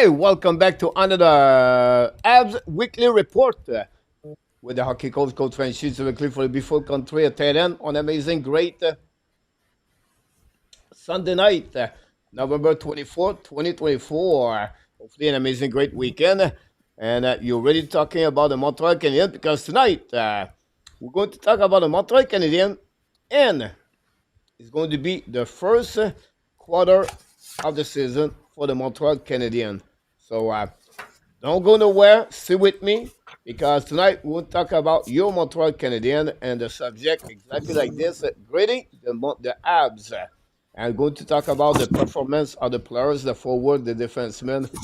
Hey, welcome back to another Abs Weekly Report with the hockey coach Francis directly for the Before Country at 10 on amazing great Sunday night, November 24th, 2024. Hopefully, an amazing great weekend. And you're ready talking about the Montreal Canadiens because tonight we're going to talk about the Montreal Canadiens and it's going to be the first quarter of the season for the Montreal Canadiens. So don't go nowhere. Stay with me because tonight we'll talk about your Montreal Canadiens and the subject exactly like this: grading the Habs. I'm going to talk about the performance of the players, the forward, the defensemen,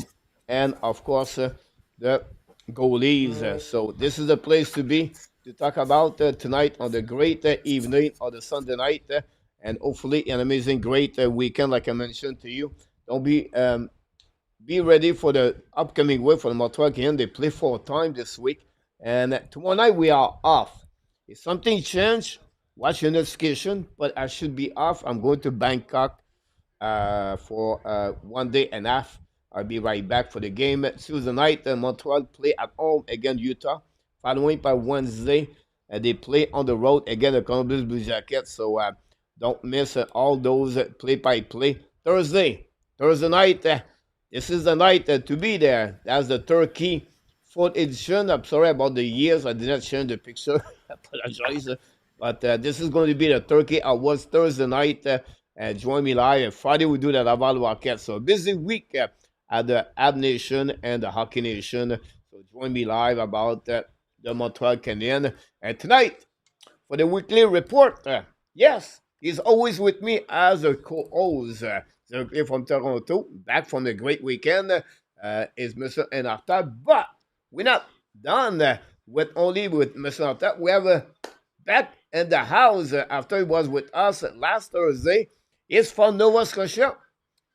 and of course the goalies. So this is the place to be to talk about tonight on the great evening of the Sunday night, and hopefully an amazing great weekend, like I mentioned to you. Don't be ready for the upcoming week for the Montreal Canadiens. They play 4 times this week, and tomorrow night we are off. If something changed, watch your notification. But I should be off. I'm going to Bangkok for 1 day and a half. I'll be right back for the game Tuesday night. Montreal play at home against Utah. Following by Wednesday, they play on the road against the Columbus Blue Jackets. So don't miss all those play-by-play. Thursday night. This is the night to be there. That's the Turkey 4th edition. I'm sorry about the years. I did not change the picture. I apologize. But this is going to be the Turkey Awards Thursday night. Join me live. Friday we do the Laval Rocket. So a busy week at the Habs Nation and the Hockey Nation. So join me live about the Montreal Canadiens. And tonight, for the weekly report, yes, he's always with me as a co-host. Directly from Toronto, back from the great weekend, is Mr. Enortap. But we're not done with Mr. Enortap. We have back in the house after he was with us last Thursday. He's from Nova Scotia.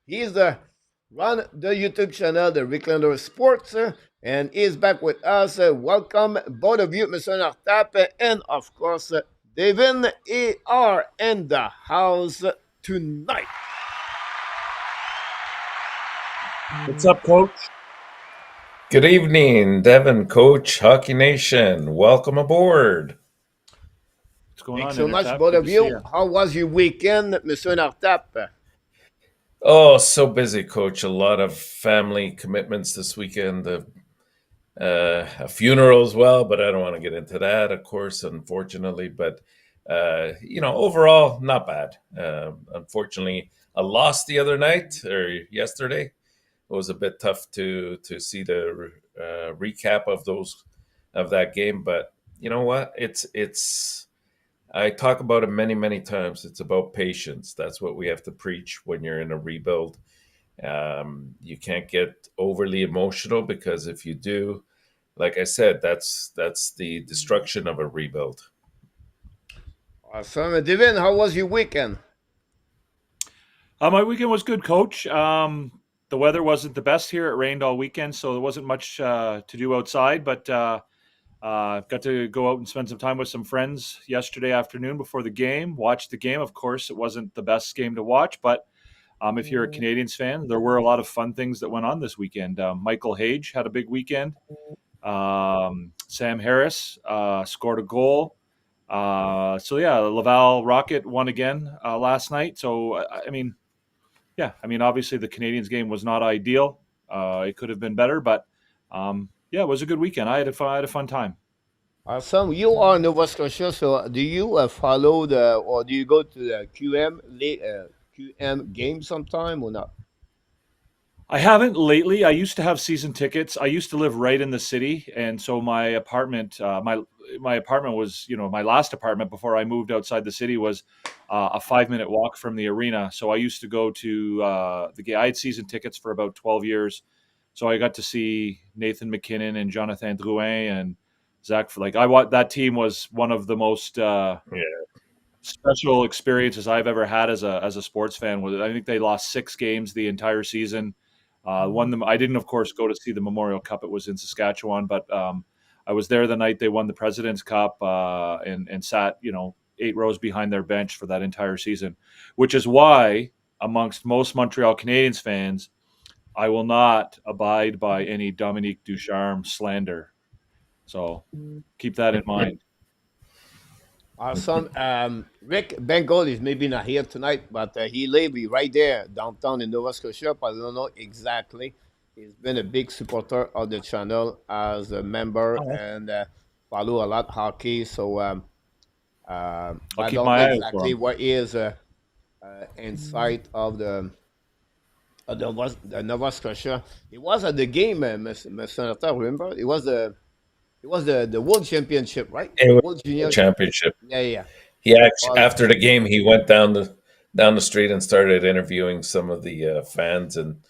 He's run the YouTube channel, the Reclander Sports, and he's back with us. Welcome, both of you, Mr. Enortap, and of course, David A.R. in the house tonight. What's up, Coach? Good evening, Devin, Coach, Hockey Nation. Welcome aboard. What's going Thanks on, so much, Enortap? both Good of to see you. you. How was your weekend, Mr. Enortap? Oh, so busy, Coach. A lot of family commitments this weekend. A funeral as well, but I don't want to get into that, of course, unfortunately. But, overall, not bad. Unfortunately, I lost the other night or yesterday. It was a bit tough to see the recap of that game, but you know what? It's I talk about it many times. It's about patience. That's what we have to preach when you're in a rebuild. You can't get overly emotional because if you do, like I said, that's the destruction of a rebuild. Awesome. Devin, how was your weekend? My weekend was good, Coach. The weather wasn't the best here. It rained all weekend, so there wasn't much to do outside. But got to go out and spend some time with some friends yesterday afternoon before the game. Watched the game. Of course, it wasn't the best game to watch, but if you're a Canadiens fan, there were a lot of fun things that went on this weekend. Michael Hage had a big weekend. Sam Harris scored a goal. Laval Rocket won again last night. So obviously the Canadiens game was not ideal. It could have been better, but it was a good weekend. I had a fun time. Awesome. You are in Nova Scotia, so do you follow or do you go to the QM game sometime or not? I haven't lately. I used to have season tickets. I used to live right in the city, and so my apartment, my apartment was, my last apartment before I moved outside the city was a 5-minute walk from the arena. So I used to go to the game. I had season tickets for about 12 years, so I got to see Nathan McKinnon and Jonathan Drouin and Zach. That team was one of the most Yeah. special experiences I've ever had as a sports fan. With it, I think they lost 6 games the entire season. Won them. I didn't, of course, go to see the Memorial Cup. It was in Saskatchewan, but I was there the night they won the President's Cup and sat, 8 rows behind their bench for that entire season, which is why, amongst most Montreal Canadiens fans, I will not abide by any Dominique Ducharme slander. So keep that in mind. Awesome. Rick Bengal is maybe not here tonight, but he live right there downtown in Nova Scotia. I don't know exactly. He's been a big supporter of the channel as a member Oh, and follow a lot hockey. So I'll I keep don't know my eye out for exactly him. what is inside of the Nova Scotia. He was at the game, Senator. Remember, it was the World Championship, right? It was World a Junior. championship. Yeah, yeah. He It actually, was. after the game, he went down the street and started interviewing some of the fans and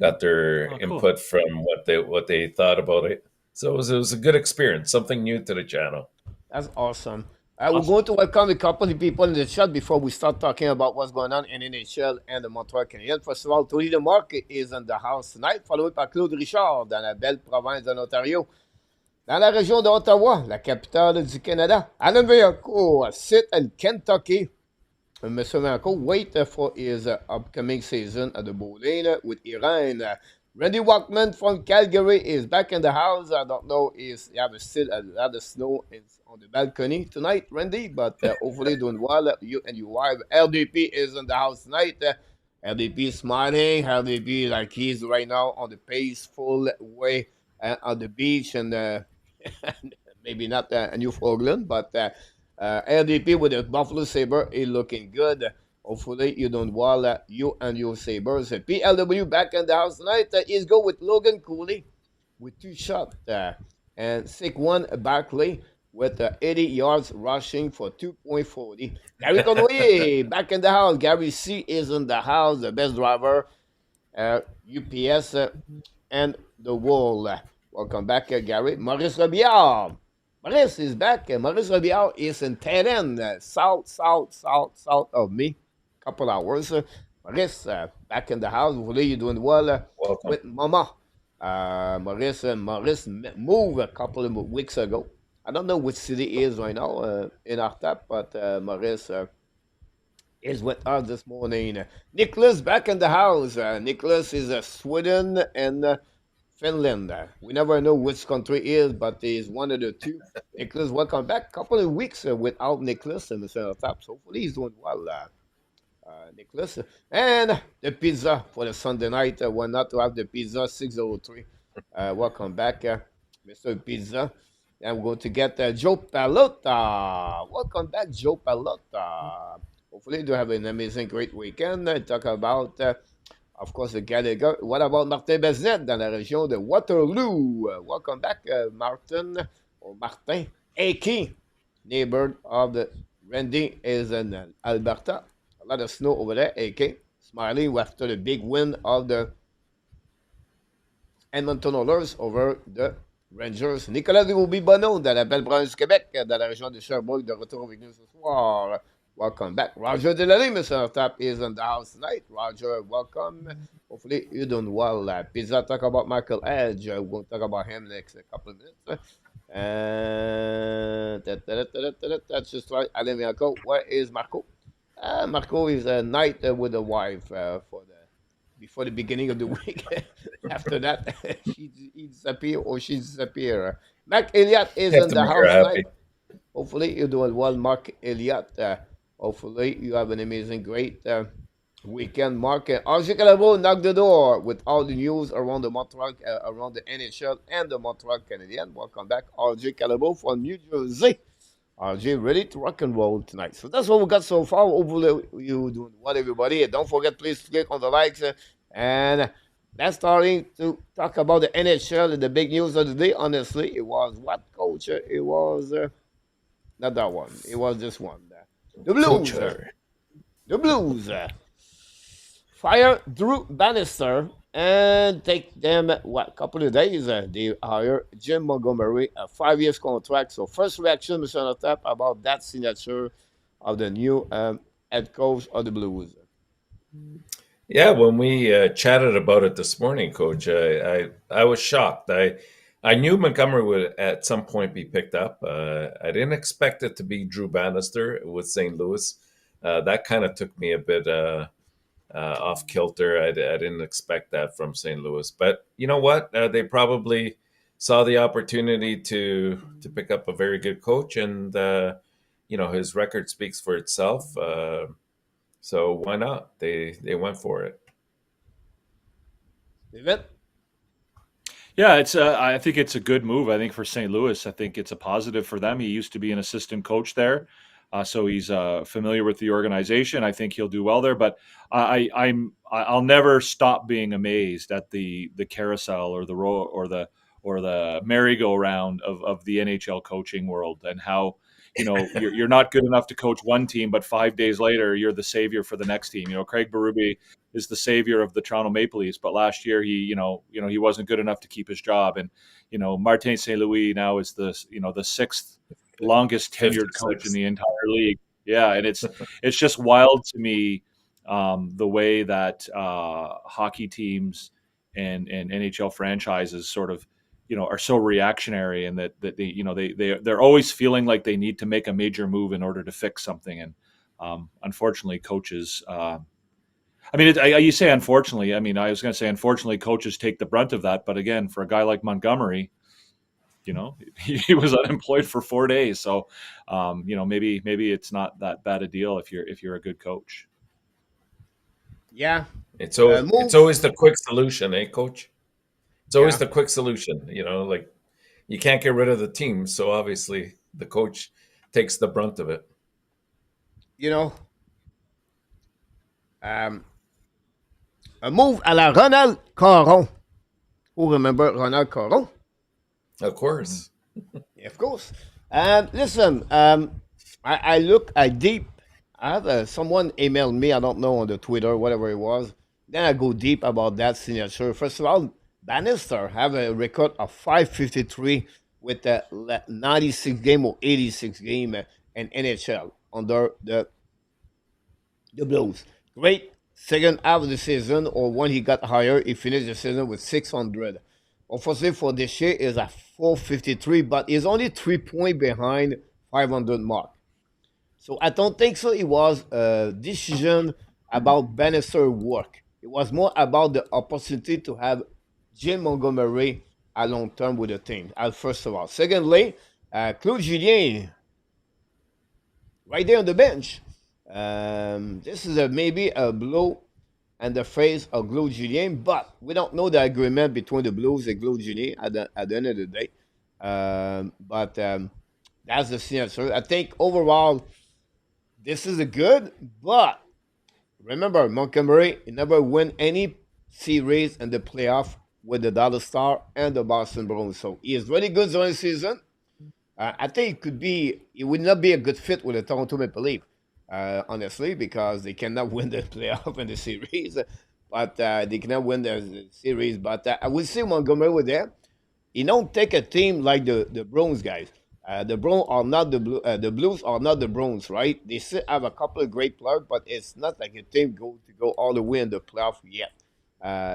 got their Oh, cool. input from what they thought about it. So it was a good experience, something new to the channel. That's awesome. We're Awesome. going to welcome a couple of people in the chat before we start talking about what's going on in NHL and the Montreal Canadiens. First of all, Tony DeMarc is in the house tonight, followed by Claude Richard dans la belle province de l'Ontario. Dans la région d'Ottawa, la capitale du Canada, Alan Villacou sit in Kentucky. Mr. Marco wait for his upcoming season at the bowling with Iran. Randy Walkman from Calgary is back in the house. I don't know if you have still a lot of snow on the balcony tonight, Randy, but hopefully doing well. You and your wife, LDP, is in the house tonight. LDP smiling. LDP like he's right now on the peaceful way on the beach and maybe not Newfoundland, but LDP with the Buffalo Sabre is looking good. Hopefully, you don't well, you and your Sabres. PLW back in the house tonight. He's go with Logan Cooley with 2 shots and Saquon Barkley with 80 yards rushing for 2.40. Gary Conway back in the house. Gary C is in the house, the best driver. UPS and the wall. Welcome back, Gary. Maurice Robillard. Maurice is back. Maurice Robillard is in Terren, south of me. Couple hours. Maurice, back in the house. Hopefully you're doing well Welcome. with Mama. Maurice moved a couple of weeks ago. I don't know which city he is right now in Enortap, but Maurice is with us this morning. Nicholas back in the house. Nicholas is Sweden and Finland. We never know which country he is, but he's one of the two. Nicholas, welcome back. Couple of weeks without Nicholas in the center taps. Hopefully he's doing well, Nicholas. And the pizza for the Sunday night. Why not to have the pizza 603? Welcome back, Mr. Pizza. And we're going to get Joe Palota. Welcome back, Joe Palota. Hopefully you have an amazing, great weekend. Talk about of course, the Gallagher. What about Martin Beznet dans la région de Waterloo? Welcome back, Martin, or Martin. Aki, neighbor of the Randy, is in Alberta. A lot of snow over there, AK. Smiling after the big win of the Edmonton Oilers over the Rangers. Nicolas Dubois-Bonneau dans la belle province du Québec, dans la région de Sherbrooke, de retour avec nous ce soir. Welcome back. Roger Delaney, Mr. Tap, is in the house tonight. Roger, welcome. Hopefully you're doing well. Pizza, talk about Michael Edge. We'll talk about him next couple of minutes. That's just right. Alain Miaco. Where is Marco? Marco is a night with a wife for the before the beginning of the week. After that, he disappear or she disappear. Mark Elliott is You have in to the make her house tonight. happy. Hopefully you're doing well, Mark Elliott. Hopefully you have an amazing, great weekend, Mark. RJ Calabo knocked the door with all the news around the Montreal, around the NHL and the Montreal Canadiens. Welcome back, RJ Calabo from New Jersey. RJ ready to rock and roll tonight. So that's what we got so far. Hopefully you doing well, everybody. And don't forget, please click on the likes and that's starting to talk about the NHL and the big news of the day. Honestly, it was what, coach? It was not that one. It was this one. The Blues. Culture. The Blues. Fire Drew Bannister and take them what couple of days. They hire Jim Montgomery a 5 years contract. So first reaction, Mr. Enortap, about that signature of the new head coach of the Blues. Yeah, when we chatted about it this morning, Coach, I was shocked. I knew Montgomery would at some point be picked up. I didn't expect it to be Drew Bannister with St. Louis. That kind of took me a bit off kilter. I didn't expect that from St. Louis, but you know what? They probably saw the opportunity to pick up a very good coach, and his record speaks for itself. So why not? They went for it. David? Yeah, it's. I think it's a good move. I think for St. Louis, I think it's a positive for them. He used to be an assistant coach there, so he's familiar with the organization. I think he'll do well there. But I'll never stop being amazed at the carousel or the merry-go-round of the NHL coaching world, and how you're not good enough to coach one team, but 5 days later you're the savior for the next team. Craig Berube is the savior of the Toronto Maple Leafs, but last year he wasn't good enough to keep his job, and Martin St. Louis now is the sixth longest tenured coach in 56. the entire league. Yeah, and it's just wild to me, the way that hockey teams and NHL franchises sort of are so reactionary, and that they're always feeling like they need to make a major move in order to fix something, and unfortunately coaches. I mean, you say unfortunately. I mean, I was going to say unfortunately, coaches take the brunt of that. But again, for a guy like Montgomery, he was unemployed for 4 days. So, maybe it's not that bad a deal if you're a good coach. Yeah. It's Move. always the quick solution, eh, Coach? It's always Yeah. the quick solution. Like you can't get rid of the team, so obviously the coach takes the brunt of it. You know, um, a move à la Ronald Caron. Who remember Ronald Caron? Of Mhm. course. Yeah, of course. Listen, I deep. I have someone emailed me, I don't know, on the Twitter, whatever it was. Then I go deep about that signature. First of all, Bannister have a record of 553 with a 96 game or 86 game in NHL under the Blues. Great second half of the season, or when he got higher, he finished the season with 600. Unfortunately for this year, is at 453, but he's only 3 points behind 500 mark. So I don't think so. It was a decision about Bannister work. It was more about the opportunity to have Jim Montgomery a long term with the team. First of all, secondly, Claude Julien right there on the bench. This is maybe a blow and the face of Claude Julien, but we don't know the agreement between the Blues and Claude Julien at the end of the day. But that's the signature. I think overall, this is a good, but remember, Montgomery he never win any series in the playoff with the Dallas Star and the Boston Bruins. So he is really good during the season. I think it would not be a good fit with the Toronto Maple Leaf, honestly, because they cannot win the playoff in the series. But they cannot win the series. But I would say Montgomery with there. You don't take a team like the Bruins guys. The Bruins are not the Blues are not the Bruins, right? They still have a couple of great players, but it's not like a team go all the way in the playoff yet.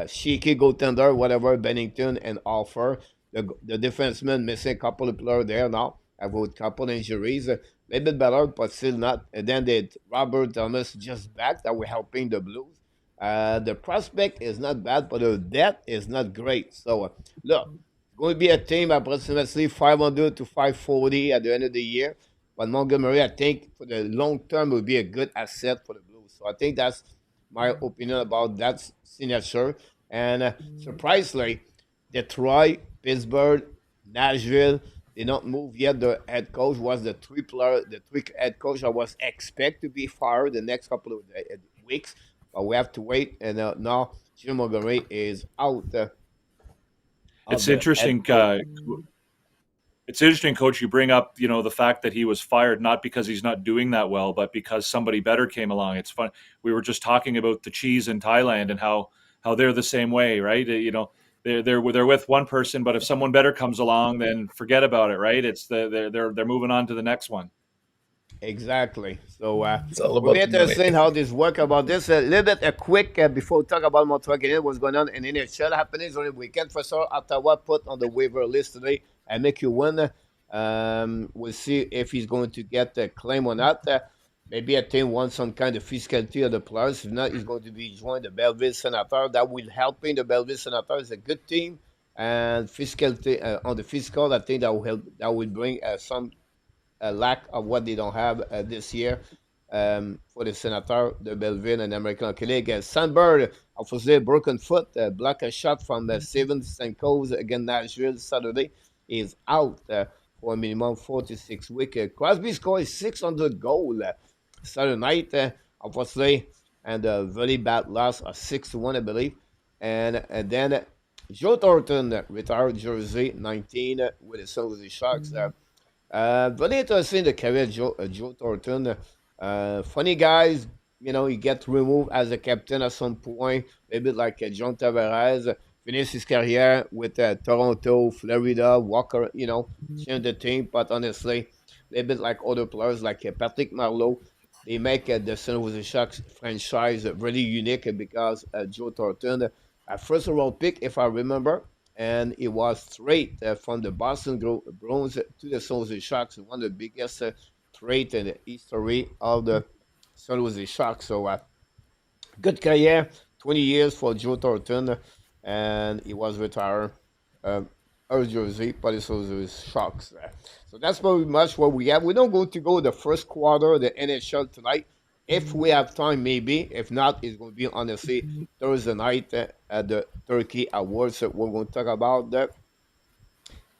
Shaky goaltender, whatever, Bennington and Alfer. The defenseman missing a couple of players there now. I've got a couple injuries. A little bit better, but still not. And then they Robert Thomas just back that were helping the Blues. The prospect is not bad, but the depth is not great. So look, going to be a team approximately 500 to 540 at the end of the year. But Montgomery, I think, for the long term, will be a good asset for the Blues. So I think that's my opinion about that signature. And surprisingly, Detroit, Pittsburgh, Nashville, they not move yet. The head coach was the three head coach I was expect to be fired the next couple of weeks. But we have to wait. And now Jim Montgomery is out of It's the head interesting. coach. It's interesting, Coach. You bring up, the fact that he was fired not because he's not doing that well, but because somebody better came along. It's fun. We were just talking about the cheese in Thailand and how they're the same way, right? They're with one person, but if someone better comes along, then forget about it, right? It's they're moving on to the next one. Exactly. So It's all we'll be about the money. interesting how this work about this. A little bit a quick before we talk about Montreal Canadiens, what's going on in NHL happenings on the weekend. First of all, Ottawa put on the waiver list today and make you win. We'll see if he's going to get a claim or not. maybe a team wants some kind of physicality of the players. If not, he's going to be joined the Belleville Senators. That will help him. The Belleville Senators is a good team, and physicality on the physical, I think that will help. That will bring some a lack of what they don't have this year for the Senator, the Belleville, and American colleague. Sandberg, unfortunately, broken foot, blocked a shot from the 7th St. Coast against Nashville Saturday. Is out for a minimum 4 to 6 weeks. Crosby scored 600 goal Saturday night, unfortunately, and a very bad loss of 6-1, I believe. And then Joe Thornton retired jersey 19 with the San Jose Sharks. Very interesting the career of Joe Thornton. Funny guys, he get removed as a captain at some point, maybe like John Tavares. Finished his career with Toronto, Florida, Walker, change the team. But honestly, a little bit like other players like Patrick Marleau, they make the San Jose Sharks franchise really unique because Joe Thornton, a first round pick, if I remember, and it was straight from the Boston Bruins to the San Jose Sharks, one of the biggest trade in the history of the San Jose Sharks. So, good career, 20 years for Joe Thornton, and he was retired. Earl Jersey, but it's also Sharks. So that's pretty much what we have. We don't go to go the first quarter of the NHL tonight. If we have time, maybe. If not, it's going to be honestly Thursday night at the Turkey Awards. So we're going to talk about the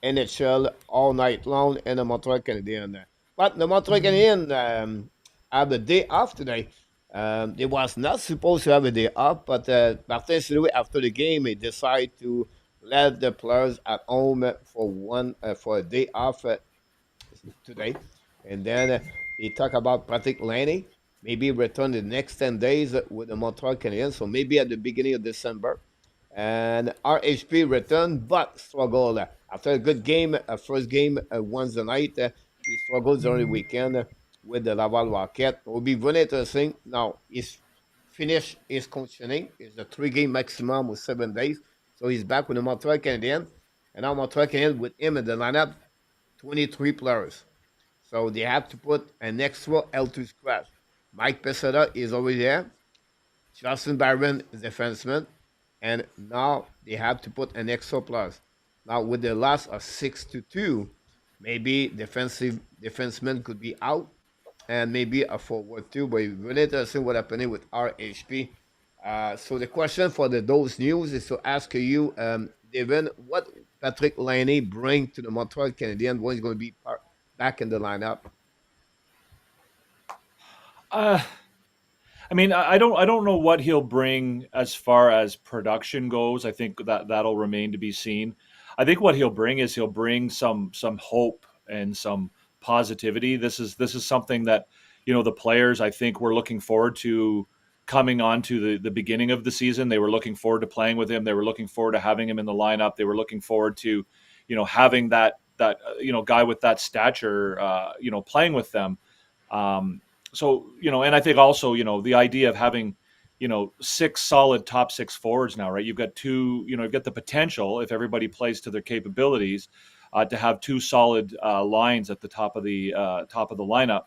NHL all night long and the Montreal Canadiens. But the Montreal Canadiens have a day off today. They was not supposed to have a day off, but Martin Saint-Louis, after the game, he decided to let the players at home for a day off today. And then he talked about Patrick Laney, maybe return the next 10 days with the Montreal Canadiens, so maybe at the beginning of December. And RHP returned, but struggled. After a good game, a first game Wednesday night, he struggled during the weekend with the Laval Rocket. It will be very interesting. Now, he's finished his conditioning. It's a 3 game maximum with 7 days. So he's back with the Montreal Canadiens. And now Montreal Canadiens with him in the lineup, 23 players. So they have to put an extra L2 scratch. Mike Pesada is already there. Justin Byron is defenseman. And now they have to put an extra plus. Now with the loss of 6-2, maybe defenseman could be out and maybe a forward too. But it's really interesting what happening with RHP. So the question for those news is to ask you, Devin, what Patrick Laney bring to the Montreal Canadiens when he's going to be back in the lineup? Uh, I mean, I don't know what he'll bring as far as production goes. I think that'll remain to be seen. I think what he'll bring is he'll bring some hope and some positivity. This is something that the players I think were looking forward to coming on to the beginning of the season. They were looking forward to playing with him. They were looking forward to having him in the lineup. They were looking forward to having that guy with that stature playing with them. So, and I think also, the idea of having, six solid top six forwards now, right? You've got you've got the potential, if everybody plays to their capabilities, to have two solid lines at the top of the lineup.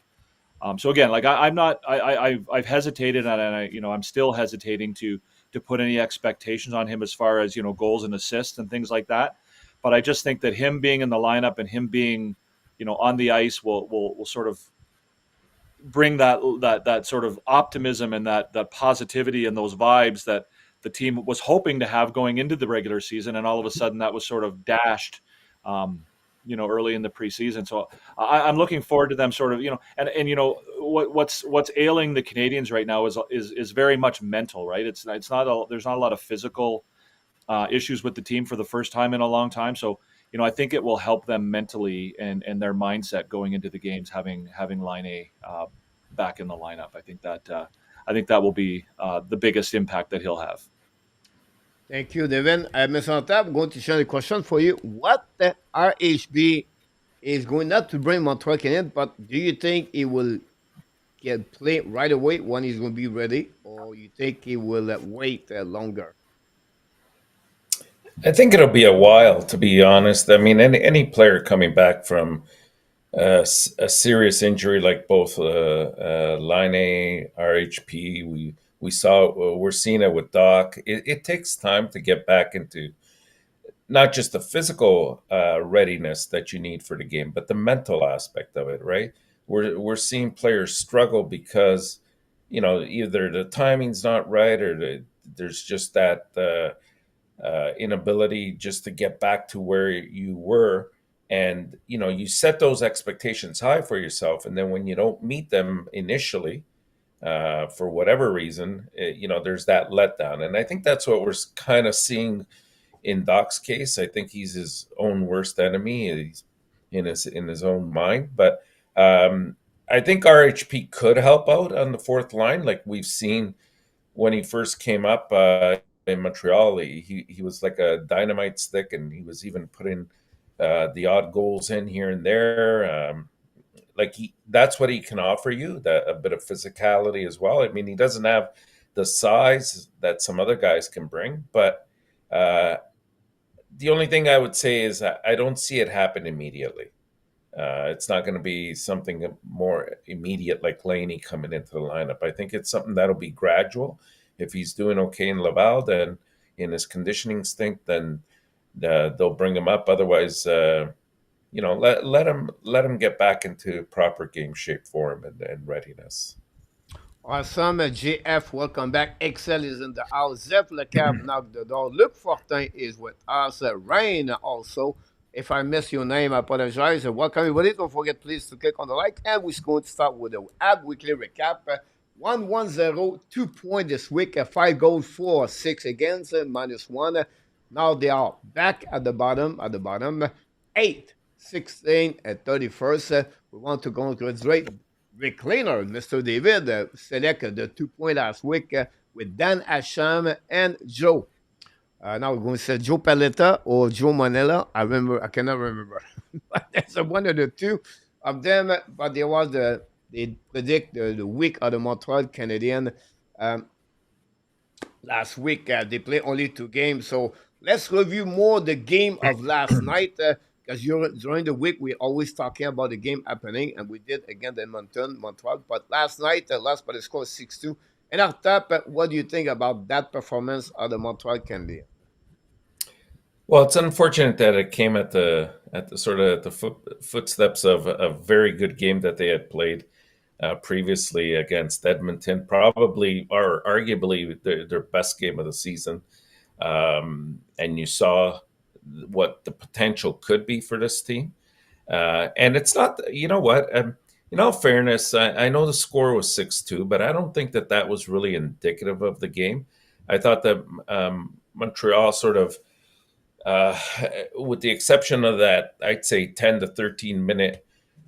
So again, like I'm not, I've hesitated, and I'm still hesitating to put any expectations on him as far as goals and assists and things like that. But I just think that him being in the lineup and him being on the ice will sort of bring that sort of optimism and that positivity and those vibes that the team was hoping to have going into the regular season, and all of a sudden that was sort of dashed, early in the preseason. So I'm looking forward to them sort of, and what's ailing the Canadians right now is very much mental, right? It's not there's not a lot of physical issues with the team for the first time in a long time. So I think it will help them mentally and their mindset going into the games, having Line A back in the lineup. I think that will be the biggest impact that he'll have. Thank you, Devin. Mr. Enortap, I'm going to share a question for you. What the RHB is going not to bring Montreal Canadiens, but do you think he will get play right away when he's going to be ready, or you think he will wait longer? I think it'll be a while, to be honest. I mean, any player coming back from a serious injury like both Line A, RHP. We're seeing it with Doc. It takes time to get back into not just the physical readiness that you need for the game, but the mental aspect of it. Right? We're seeing players struggle because either the timing's not right or there's just that. Inability just to get back to where you were, and you set those expectations high for yourself, and then when you don't meet them initially, for whatever reason, there's that letdown. And I think that's what we're kind of seeing in Doc's case. I think he's his own worst enemy. He's in his own mind. But I think RHP could help out on the fourth line, like we've seen when he first came up in Montreal. He was like a dynamite stick, and he was even putting the odd goals in here and there. Like that's what he can offer you, that a bit of physicality as well. I mean, he doesn't have the size that some other guys can bring, but uh, the only thing I would say is I don't see it happen immediately. It's not going to be something more immediate like Laney coming into the lineup. I think it's something that'll be gradual. If he's doing okay in Laval, then in his conditioning stint, then they'll bring him up. Otherwise, let him get back into proper game shape for him and readiness. Awesome. JF, welcome back. Excel is in the house. Zeph Lecab knocked the door. Luc Fortin is with us. Rain also. If I miss your name, I apologize. Welcome, everybody. Don't forget, please, to click on the like. And we're going to start with the Ab Weekly Recap. 1-1-0, 2 points this week. 5 goals, 4, 6 against, -1. Now they are back at the bottom. 8, 16, and 31st. We want to congratulate Rick Cleaner, Mr. David, select the 2 points last week with Dan Asham and Joe. Now we're going to say Joe Paletta or Joe Manella. I cannot remember. But there's one of the two of them. But there was they predict the week of the Montreal Canadiens. Last week they played only 2 games. So let's review more the game of last night. Because during the week, we're always talking about the game happening, and we did again in Montreal. But last night, lost by the score 6-2. And Enortap, what do you think about that performance of the Montreal Canadiens? Well, it's unfortunate that it came at the sort of the footsteps of a very good game that they had played previously against Edmonton, probably or arguably their best game of the season. And you saw what the potential could be for this team. And it's not, you know what, in all fairness, I know the score was 6-2, but I don't think that was really indicative of the game. I thought that Montreal sort of, with the exception of that, I'd say 10 to 13 minute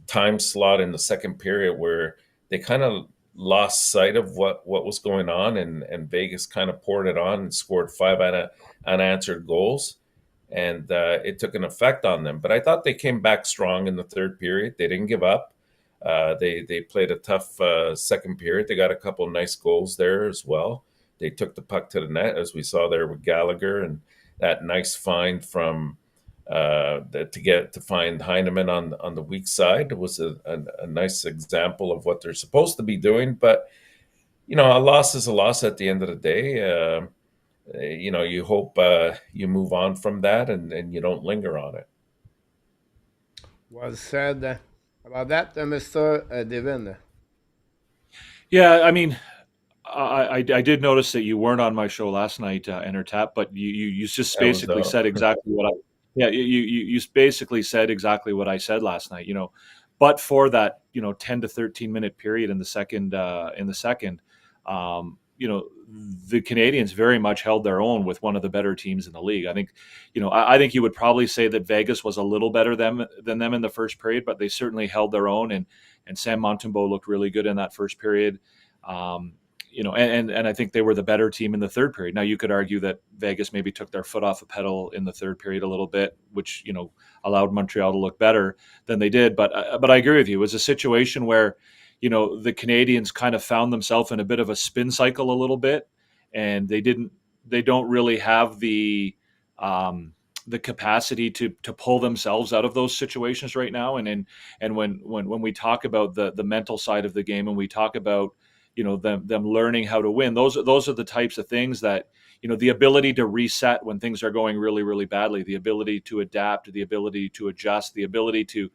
time slot in the second period where they kind of lost sight of what was going on, and Vegas kind of poured it on and scored 5 unanswered goals, and it took an effect on them. But I thought they came back strong in the third period. They didn't give up. They played a tough second period. They got a couple nice goals there as well. They took the puck to the net, as we saw there with Gallagher, and that nice find from to find Heineman on the weak side was a nice example of what they're supposed to be doing. But a loss is a loss at the end of the day. You hope you move on from that and you don't linger on it. Well said about that, Mr. Devin. Yeah, I mean, I did notice that you weren't on my show last night, Enortap, but you just That was basically said exactly what I. Yeah, you basically said exactly what I said last night. But for that 10 to 13 minute period in the second the Canadiens very much held their own with one of the better teams in the league. I think I think you would probably say that Vegas was a little better than them in the first period, but they certainly held their own, and Sam Montembeault looked really good in that first period. And I think they were the better team in the third period. Now, you could argue that Vegas maybe took their foot off the pedal in the third period a little bit, which allowed Montreal to look better than they did. But I agree with you. It was a situation where the Canadiens kind of found themselves in a bit of a spin cycle a little bit, and they don't really have the the capacity to pull themselves out of those situations right now. And when we talk about the mental side of the game, and we talk about them learning how to win, those are the types of things that the ability to reset when things are going really really badly, the ability to adapt, the ability to adjust, the ability to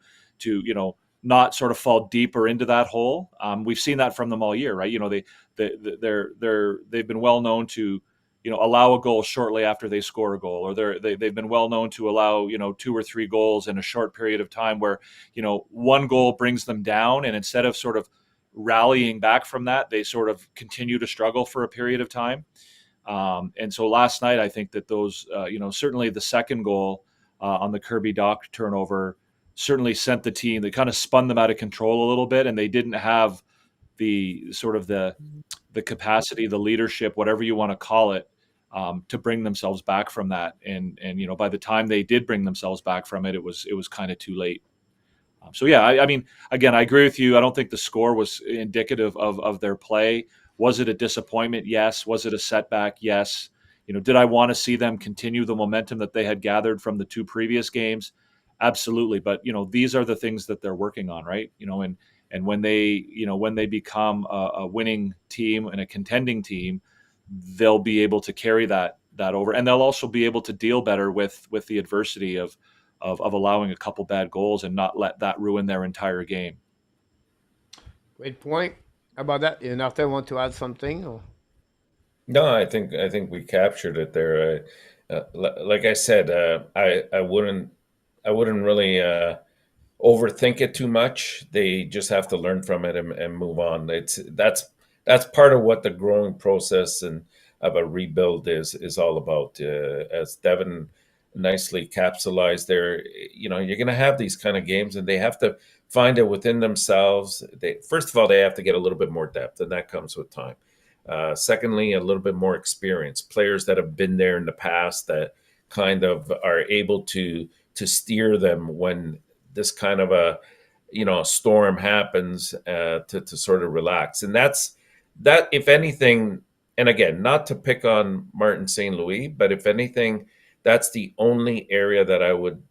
not sort of fall deeper into that hole. We've seen that from them all year, right? They've been well known to allow a goal shortly after they score a goal, or they've been well known to allow 2 or 3 goals in a short period of time, where one goal brings them down, and instead of sort of rallying back from that, they sort of continue to struggle for a period of time. And so last night, I think that those certainly the second goal on the Kirby Doc turnover certainly sent the team. They kind of spun them out of control a little bit, and they didn't have the sort of the capacity, the leadership, whatever you want to call it, to bring themselves back from that. And by the time they did bring themselves back from it, it was kind of too late. So yeah, I mean, again, I agree with you. I don't think the score was indicative of their play. Was it a disappointment? Yes. Was it a setback? Yes. Did I want to see them continue the momentum that they had gathered from the 2 previous games? Absolutely. But these are the things that they're working on, right? And when they become a winning team and a contending team, they'll be able to carry that over, and they'll also be able to deal better with the adversity of allowing a couple bad goals and not let that ruin their entire game. Great point. How about that? Enortap want to add something? Or? No, I think we captured it there. Like I said, I wouldn't really overthink it too much. They just have to learn from it and move on. That's part of what the growing process and of a rebuild is all about. As Devin nicely capsulized there, you're going to have these kind of games, and they have to find it within themselves. They first of all they have to get a little bit more depth, and that comes with time. Secondly, a little bit more experience, players that have been there in the past that kind of are able to steer them when this kind of a storm happens, to sort of relax. And that if anything, and again, not to pick on Martin St. Louis, but if anything, that's the only area that I would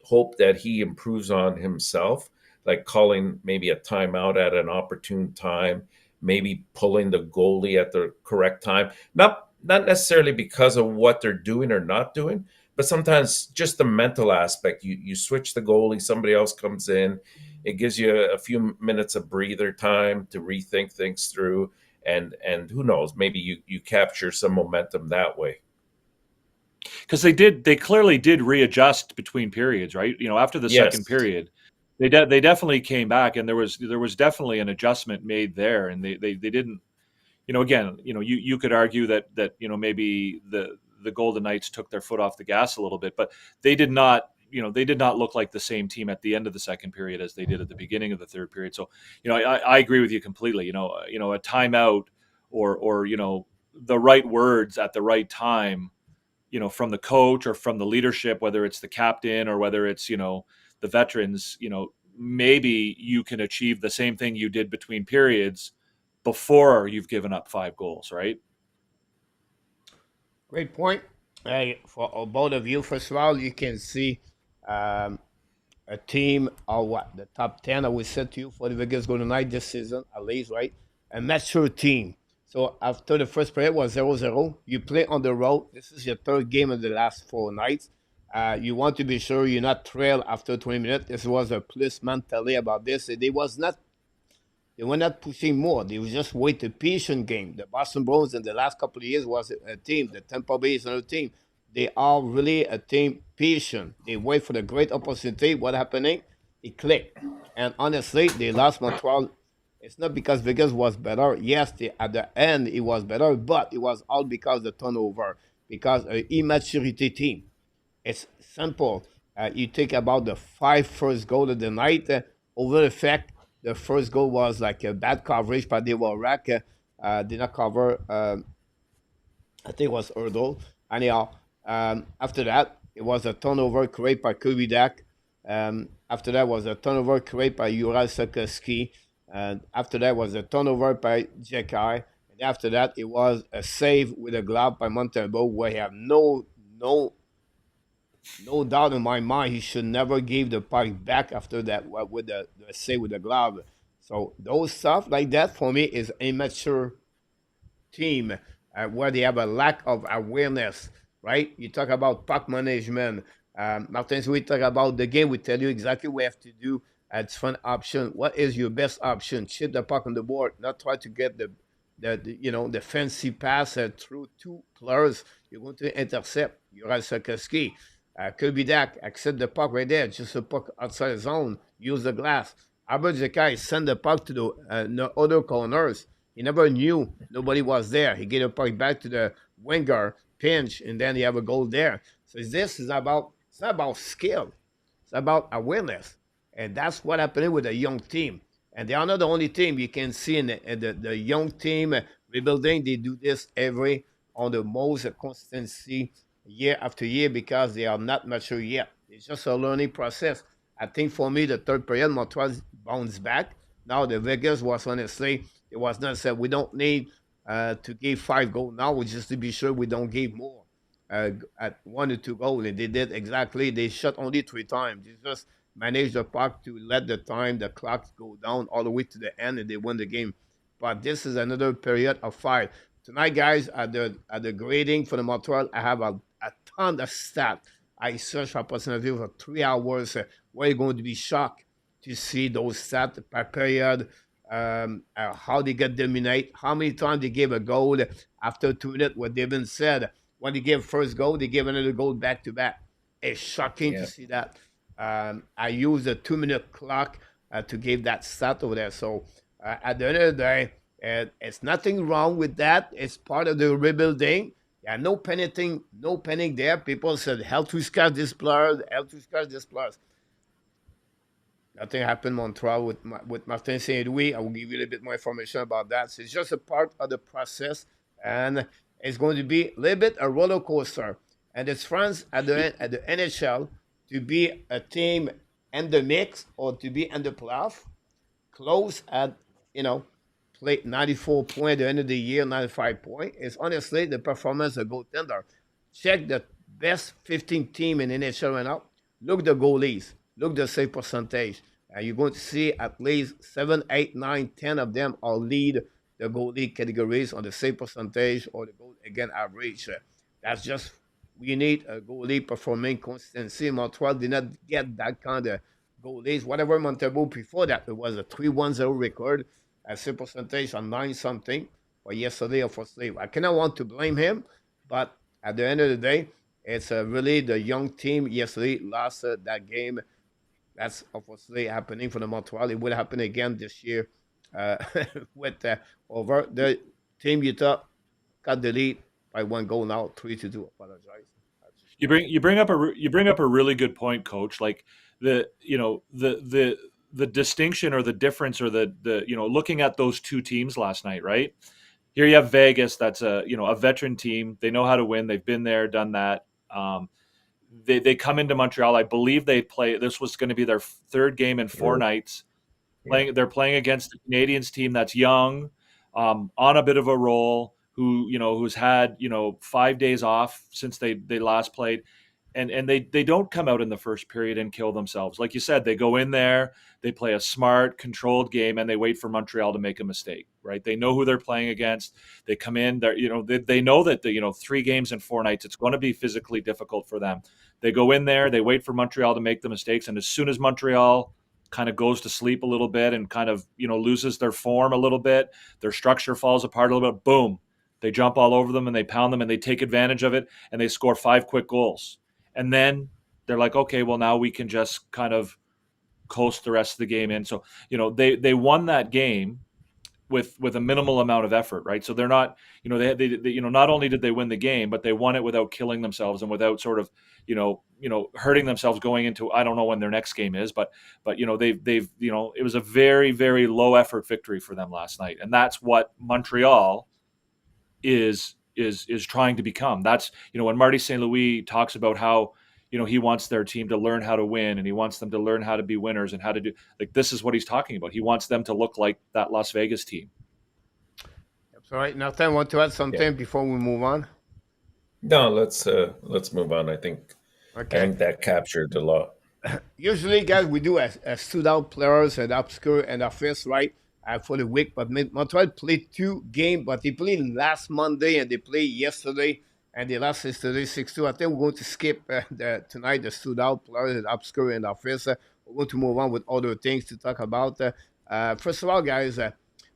hope that he improves on himself, like calling maybe a timeout at an opportune time, maybe pulling the goalie at the correct time. Not necessarily because of what they're doing or not doing, but sometimes just the mental aspect. You switch the goalie, somebody else comes in. It gives you a few minutes of breather time to rethink things through, and who knows, maybe you capture some momentum that way. Because they clearly did readjust between periods, right? After the second Yes. period, they definitely came back, and there was definitely an adjustment made there, and they didn't. Again, you could argue that maybe the Golden Knights took their foot off the gas a little bit, but they did not. They did not look like the same team at the end of the second period as they did at the beginning of the third period. So, I agree with you completely. A timeout, or the right words at the right time, from the coach or from the leadership, whether it's the captain or whether it's the veterans. Maybe you can achieve the same thing you did between periods before you've given up 5 goals, right? Great point. Hey, for both of you, first of all, you can see um, a team or what the top 10 I will say to you for the Vegas Golden Knights this season, at least, right? A mature team. So after the first period was 0-0, you play on the road. This is your third game of the last 4 nights. You want to be sure you're not trailed after 20 minutes. This was a plus mentally about this. They were not pushing more. They were just wait a patient game. The Boston Bruins in the last couple of years was a team. The Tampa Bay is another team. They are really a team patient. They wait for the great opportunity. What happening? It clicked. And honestly, they lost Montreal. It's not because Vegas was better. Yes, at the end it was better, but it was all because of the turnover, because an immaturity team. It's simple. You think about the five first goal of the night. Over the fact the first goal was like a bad coverage by the rack. Did not cover. I think it was Erdl. Anyhow, after that, it was a turnover created by Kirby Dak. After that was a turnover created by Ural Sokoski. And after that was a turnover by Jekai. And after that, it was a save with a glove by Montembeau, where he have no no doubt in my mind, he should never give the puck back after that with the say with the glove. So those stuff like that for me is immature team where they have a lack of awareness, right? You talk about puck management. Martins, we talk about the game. We tell you exactly what you have to do. It's fun option. What is your best option? Chip the puck on the board, not try to get the fancy pass through two players. You're going to intercept. You're at Sarkowski. Could be that. Accept the puck right there. Just a puck outside the zone. Use the glass. Albert Zekai send the puck to the other corners. He never knew nobody was there. He gave a puck back to the winger, pinch, and then he have a goal there. So this is about it's not about skill. It's about awareness. And that's what happened with a young team. And they are not the only team you can see in the young team rebuilding. They do this every on the most consistency year after year because they are not mature yet. It's just a learning process. I think for me, the third period, Montreal bounced back. Now the Vegas was honestly it was not said we don't need to give 5 goals now. We just to be sure we don't give more at 1 or 2 goals. And they did exactly. They shot only 3 times. They just managed the puck to let the clock go down all the way to the end, and they won the game. But this is another period of fight tonight, guys. At the grading for the Montreal, I have a ton of stats. I searched for personal for 3 hours. Where you're going to be shocked to see those stats per period, how they get dominate, how many times they gave a goal after 2 minutes. What they've been said when they gave first goal, they gave another goal back to back. It's shocking to Yeah. see that. I used a 2 minute clock to give that stat over there. So at the end of the day, it's nothing wrong with that. It's part of the rebuilding. Yeah, no panicking, no panic there. People said, help to scout this player, help to scout this player. Nothing happened in Montreal with Martin Saint Louis. I will give you a little bit more information about that. So it's just a part of the process, and it's going to be a little bit a roller coaster. And it's France at the NHL to be a team in the mix or to be in the playoff close at, you know, play 94 points at the end of the year, 95 points. It's honestly the performance of goaltender. Check the best 15 team in NHL right now. Look the goalies. Look the save percentage. You're going to see at least 7, 8, 9, 10 of them are lead the goalie categories on the save percentage or the goal again average. That's just we need a goalie performing consistency. Montreal did not get that kind of goalies. Whatever Montreal before that, it was a 3-1-0 record, a save percentage on 9 something or yesterday or for slave. I cannot want to blame him, but at the end of the day, it's really the young team yesterday lost that game. That's obviously happening for the Montreal. It will happen again this year uh, with over the team Utah got the lead by 1 goal now, 3-2. Apologize. You bring up a really good point, Coach. Like the you know the distinction or the difference or the looking at those two teams last night, right? Here you have Vegas, that's a veteran team. They know how to win. They've been there, done that. They come into Montreal. I believe they play. This was going to be their third game in 4 nights. Yeah. They're playing against the Canadiens team that's young, on a bit of a roll. Who's had 5 days off since they last played, and they don't come out in the first period and kill themselves. Like you said, they go in there, they play a smart, controlled game, and they wait for Montreal to make a mistake. Right? They know who they're playing against. They come in, they know that 3 games in 4 nights, it's going to be physically difficult for them. They go in there, they wait for Montreal to make the mistakes, and as soon as Montreal kind of goes to sleep a little bit and kind of loses their form a little bit, their structure falls apart a little bit, boom, they jump all over them and they pound them and they take advantage of it and they score 5 quick goals. And then they're like, okay, well, now we can just kind of coast the rest of the game in. So, they won that game with a minimal amount of effort, right? So they're not, they not only did they win the game, but they won it without killing themselves and without sort of, hurting themselves going into, I don't know when their next game is, but they've it was a very, very low effort victory for them last night. And that's what Montreal is trying to become. That's when Marty St. Louis talks about how he wants their team to learn how to win and he wants them to learn how to be winners and how to do, like, this is what he's talking about. He wants them to look like that Las Vegas team. That's all right. Nathan, want to add Yeah. something before we move on? No, let's move on. I think I Okay. think that captured a lot. Usually, guys, we do a stood out players and obscure and office, right? For the week. But Montreal played 2 games, but they played last Monday and they played yesterday and they lost yesterday 6-2. I think we're going to skip tonight the stood out players and obscure and office. We're going to move on with other things to talk about. First of all, guys,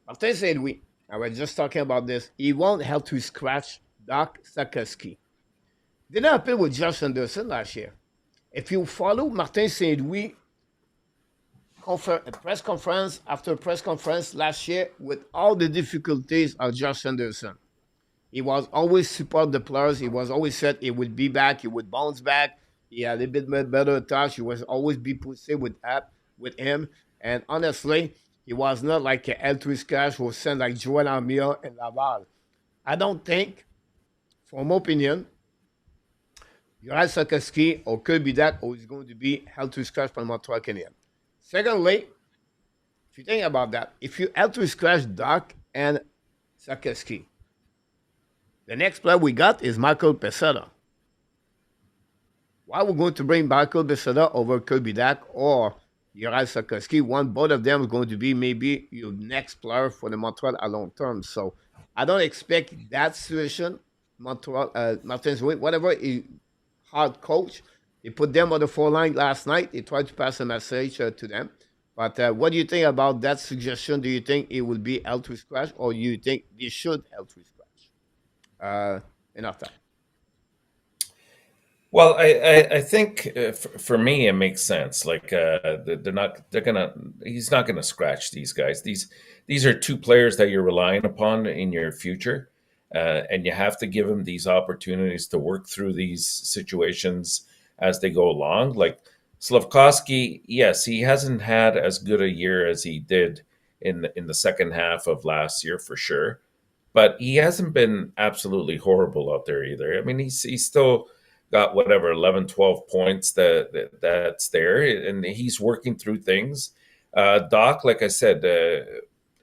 Martin said I was just talking about this. He won't help to scratch Doc Sakoski. Did not happen with Josh Anderson last year. If you follow Martin Saint Louis press conference after press conference last year with all the difficulties of Josh Anderson, he was always support the players. He was always said he would be back. He would bounce back. He had a bit better touch. He was always be pushed with him. And honestly, he was not like a L3 Cash who sent like Joel Armia and Laval. I don't think, from my opinion, Uriah Sakaski or could be that or is going to be held to scratch from Montreal Canadiens. Secondly, if you think about that, if you held to scratch Doc and Sakaski, the next player we got is Michael Pesetta. Why we're going to bring Michael Pesetta over Kirby Dak or Uriah Sakaski? Both of them is going to be maybe your next player for the Montreal at long term. So I don't expect that situation. Montreal, Martin's whatever he hard coach. They put them on the 4 line last night. They tried to pass a message to them. But what do you think about that suggestion? Do you think it will be held to scratch, or do you think they should held to scratch? Enortap. Well, I think for me it makes sense. Like he's not gonna scratch these guys. These are two players that you're relying upon in your future, and you have to give them these opportunities to work through these situations as they go along. Like Slavkovsky, yes, he hasn't had as good a year as he did in the second half of last year for sure, but he hasn't been absolutely horrible out there either. I mean, he's still got whatever 11, 12 points that's there, and he's working through things. Doc, like I said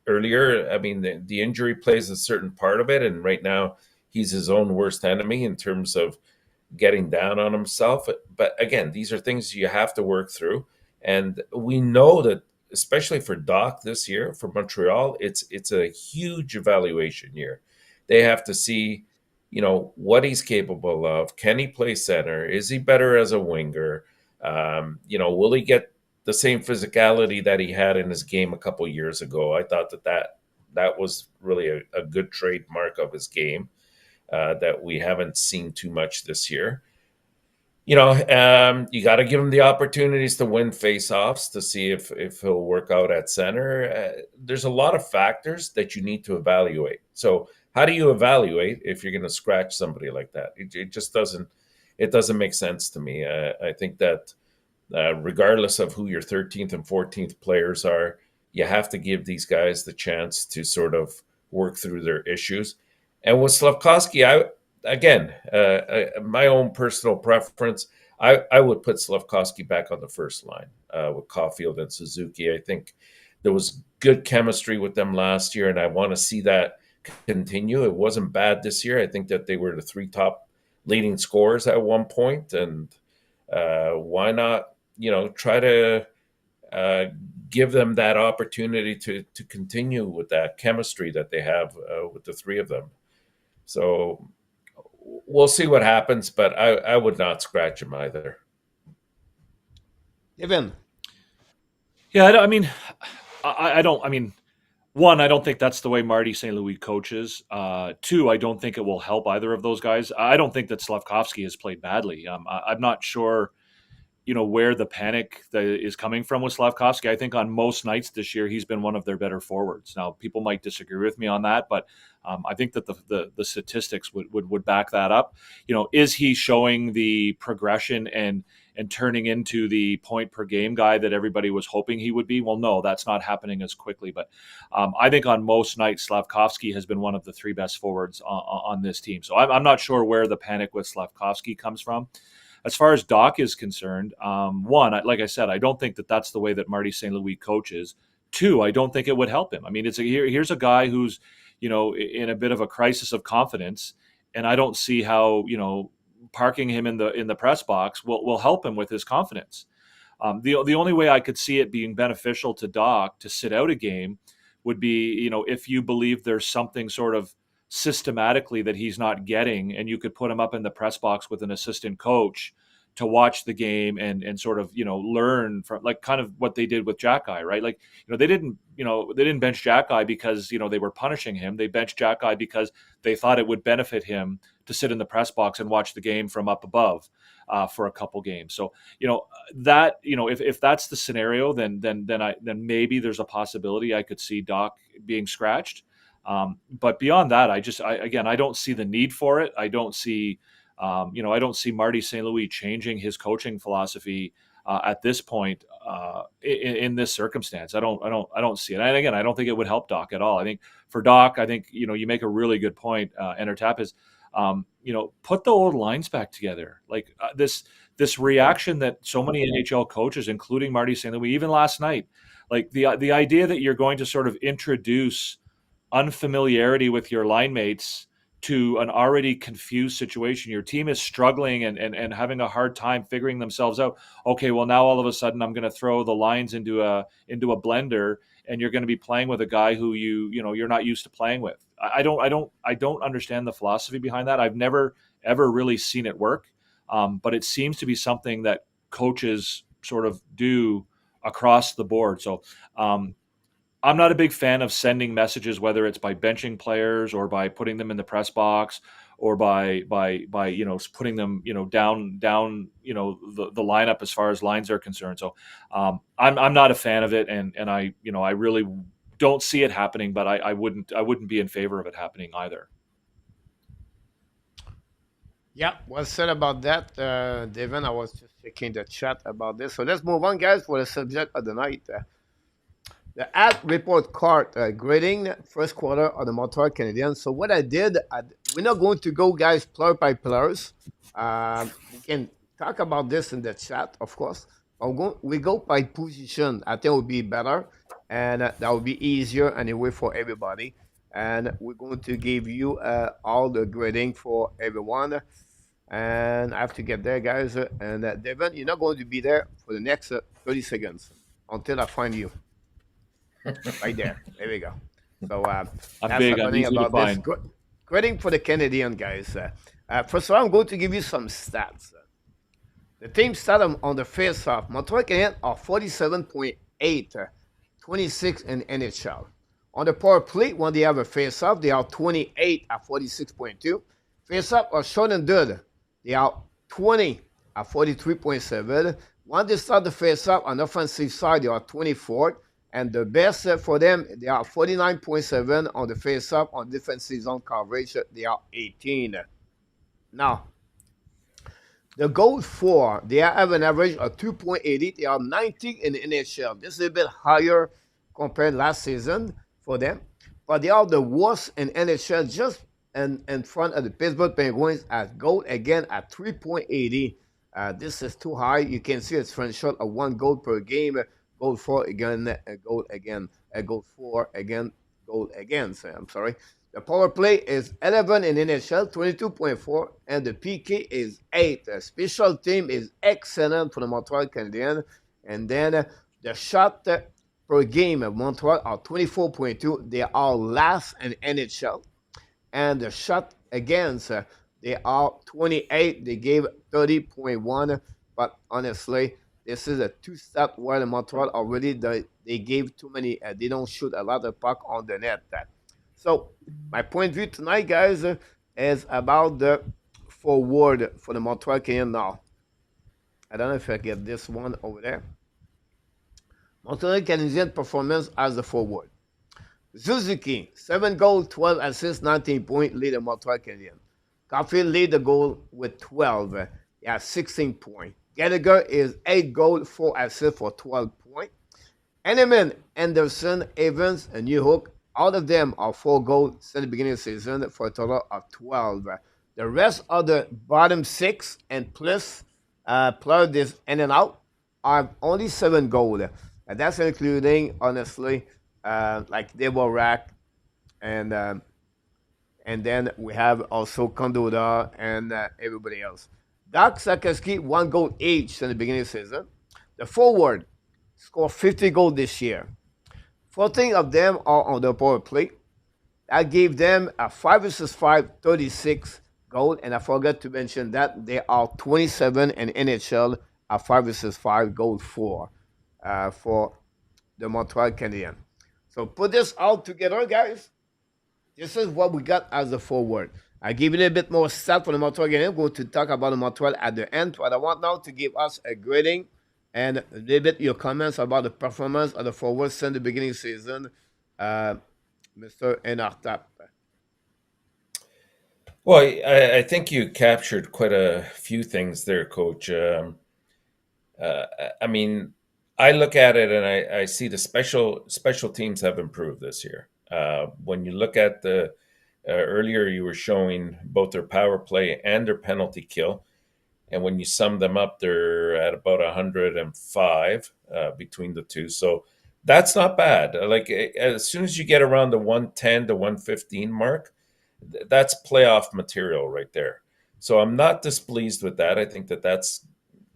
earlier, I mean, the injury plays a certain part of it, and right now he's his own worst enemy in terms of getting down on himself. But again, these are things you have to work through, and we know that especially for Doc this year for Montreal, it's a huge evaluation year. They have to see, what he's capable of. Can he play center? Is he better as a winger? Will he get the same physicality that he had in his game a couple years ago? I thought that was really a good trademark of his game that we haven't seen too much this year. You got to give him the opportunities to win faceoffs to see if he'll work out at center. There's a lot of factors that you need to evaluate. So how do you evaluate if you're going to scratch somebody like that? It just doesn't make sense to me. I think that regardless of who your 13th and 14th players are, you have to give these guys the chance to sort of work through their issues. And with Slavkovsky, my own personal preference, I would put Slavkovsky back on the first line with Caulfield and Suzuki. I think there was good chemistry with them last year, and I want to see that continue. It wasn't bad this year. I think that they were the 3 top leading scorers at one point, and why not, try to give them that opportunity to continue with that chemistry that they have with the 3 of them. So we'll see what happens, but I would not scratch him either. Evan. Yeah, I mean, I don't. I mean, one, I don't think that's the way Marty St. Louis coaches. Two, I don't think it will help either of those guys. I don't think that Slavkovsky has played badly. I'm not sure, where the panic that is coming from with Slavkovsky. I think on most nights this year, he's been one of their better forwards. Now, people might disagree with me on that, but I think that the statistics would back that up. Is he showing the progression and turning into the point per game guy that everybody was hoping he would be? Well, no, that's not happening as quickly. But I think on most nights, Slavkovsky has been one of the 3 best forwards on this team. So I'm not sure where the panic with Slavkovsky comes from. As far as Doc is concerned, one, like I said, I don't think that that's the way that Marty St. Louis coaches. Two, I don't think it would help him. I mean, here's a guy who's, in a bit of a crisis of confidence, and I don't see how, parking him in the press box will help him with his confidence. The only way I could see it being beneficial to Doc to sit out a game would be, if you believe there's something sort of systematically that he's not getting, and you could put him up in the press box with an assistant coach to watch the game and sort of learn from, like, kind of what they did with Jack Eye, right? Like, they didn't bench Jack Eye because they were punishing him. They benched Jack Eye because they thought it would benefit him to sit in the press box and watch the game from up above for a couple games. So if that's the scenario, then maybe there's a possibility I could see Doc being scratched. But beyond that, I don't see the need for it. I don't see I don't see Marty St. Louis changing his coaching philosophy at this point in this circumstance. I don't see it. And again, I don't think it would help Doc at all. I think for Doc, you make a really good point. Enortap is put the old lines back together. Like this reaction that so many NHL coaches, including Marty St. Louis, even last night, like the idea that you're going to sort of introduce unfamiliarity with your line mates to an already confused situation. Your team is struggling and having a hard time figuring themselves out. Okay, well, now all of a sudden I'm going to throw the lines into a blender, and you're going to be playing with a guy who you're not used to playing with. I don't understand the philosophy behind that. I've never ever really seen it work, but it seems to be something that coaches sort of do across the board. So I'm not a big fan of sending messages, whether it's by benching players or by putting them in the press box or by putting them down the lineup as far as lines are concerned. So I'm not a fan of it, and I really don't see it happening, but I wouldn't be in favor of it happening either. Yeah, well said about that, Devin. I was just checking the chat about this. So let's move on, guys, for the subject of the night. The ad report card grading first quarter of the Montreal Canadiens. So what I did, we're not going to go, guys, player by players. We can talk about this in the chat, of course. We go by position. I think it would be better, and that would be easier anyway for everybody. And we're going to give you all the grading for everyone. And I have to get there, guys. And Devin, you're not going to be there for the next 30 seconds until I find you. Right there. There we go. So I'm that's big. I'm happening easy to about this. find. Grading for the Canadian guys. First of all, I'm going to give you some stats. The team stat on the face-off. Montreal Canadiens are 47.8, 26 in NHL. On the power play, when they have a face-off, they are 28 at 46.2. Face-off are short and good. They are 20 at 43.7. When they start the face-off on the offensive side, they are 24. And the best for them, they are 49.7 on the face-off. On defensive zone coverage, they are 18. Now, the goal for, they have an average of 2.80. They are 19 in the NHL. This is a bit higher compared last season for them. But they are the worst in NHL, just in front of the Pittsburgh Penguins at goal again at 3.80. This is too high. You can see it's front shot of 1 goal per game. Goal for again, a goal again, a goal for again, goal again. So, I'm sorry. The power play is 11 in NHL, 22.4, and the PK is 8. The special team is excellent for the Montreal Canadiens. And then the shot per game of Montreal are 24.2. They are last in NHL. And the shot against, they are 28. They gave 30.1. But honestly, this is a two-step where the Montreal already, they gave too many, they don't shoot a lot of puck on the net. So, my point of view tonight, guys, is about the forward for the Montreal Canadiens now. I don't know if I get this one over there. Montreal Canadiens performance as the forward. Suzuki, 7 goals, 12 assists, 19 points, lead the Montreal Canadiens. Caulfield lead the goal with 12. He has 16 points. Gallagher is 8 goals, 4 assists for 12 points. Henneman, Anderson, Evans, and Newhook, all of them are 4 goals since the beginning of the season for a total of 12. The rest of the bottom 6 and plus this in and out are only 7 goals. And that's including, honestly, like Deborak and then we have also Condoda and everybody else. Dak Sakeski, 1 goal each in the beginning of the season. The forward scored 50 goals this year. 14 of them are on the power play. That gave them a 5 versus 5, 36 goal. And I forgot to mention that they are 27 in NHL at 5 versus 5 goal for the Montreal Canadiens. So put this all together, guys. This is what we got as a forward. I give you a bit more stat for the Montreal Canadiens. I'm going to talk about the Montreal at the end, but I want now to give us a grading and a little bit your comments about the performance of the forwards since the beginning of the season, Mr. Enortap. Well, I think you captured quite a few things there, Coach. Uh, I mean, I look at it and I see the special teams have improved this year. When you look at the earlier, you were showing both their power play and their penalty kill, and when you sum them up, they're at about 105 between the two. So that's not bad. Like as soon as you get around the 110 to 115 mark, that's playoff material right there. So I'm not displeased with that. I think that's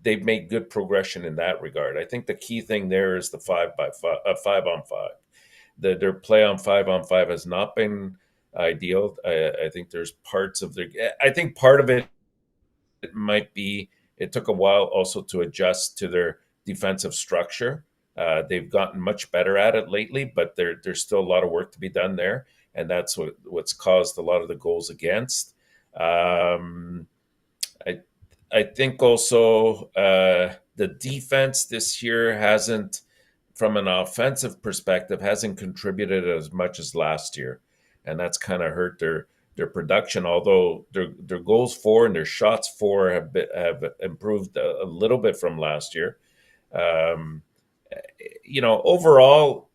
they've made good progression in that regard. I think the key thing there is the 5 by 5, 5 on 5. Their play on 5 on 5 has not been ideal. I think there's parts of their. I think part of it might be it took a while also to adjust to their defensive structure. They've gotten much better at it lately, but there's still a lot of work to be done there, and that's what's caused a lot of the goals against. I I think also the defense this year hasn't, from an offensive perspective, hasn't contributed as much as last year, and that's kind of hurt their production. Although their goals for and their shots for have improved a little bit from last year. Um, Overall,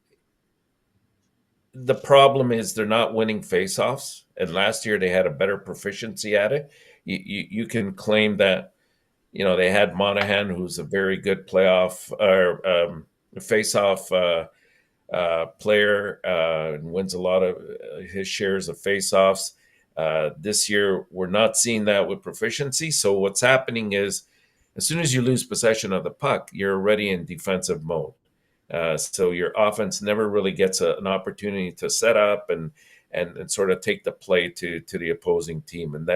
the problem is they're not winning faceoffs, and last year they had a better proficiency at it. You can claim that they had Monahan, who's a very good playoff or face-off player, and wins a lot of his shares of face-offs. This year, we're not seeing that with proficiency. So what's happening is, as soon as you lose possession of the puck, you're already in defensive mode. So your offense never really gets an opportunity to set up and sort of take the play to the opposing team,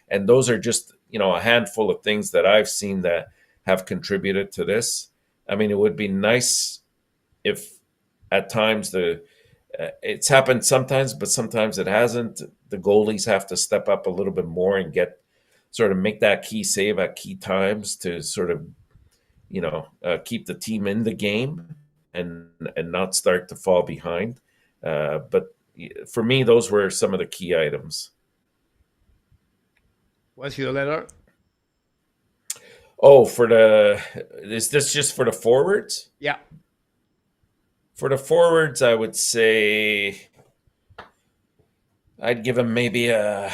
and those are just a handful of things that I've seen that have contributed to this. I mean, it would be nice if at times it's happened sometimes, but sometimes it hasn't. The goalies have to step up a little bit more and make that key save at key times to sort of keep the team in the game and not start to fall behind. But for me, those were some of the key items. What's your letter? Oh, is this just for the forwards? Yeah. For the forwards, I would say I'd give him maybe a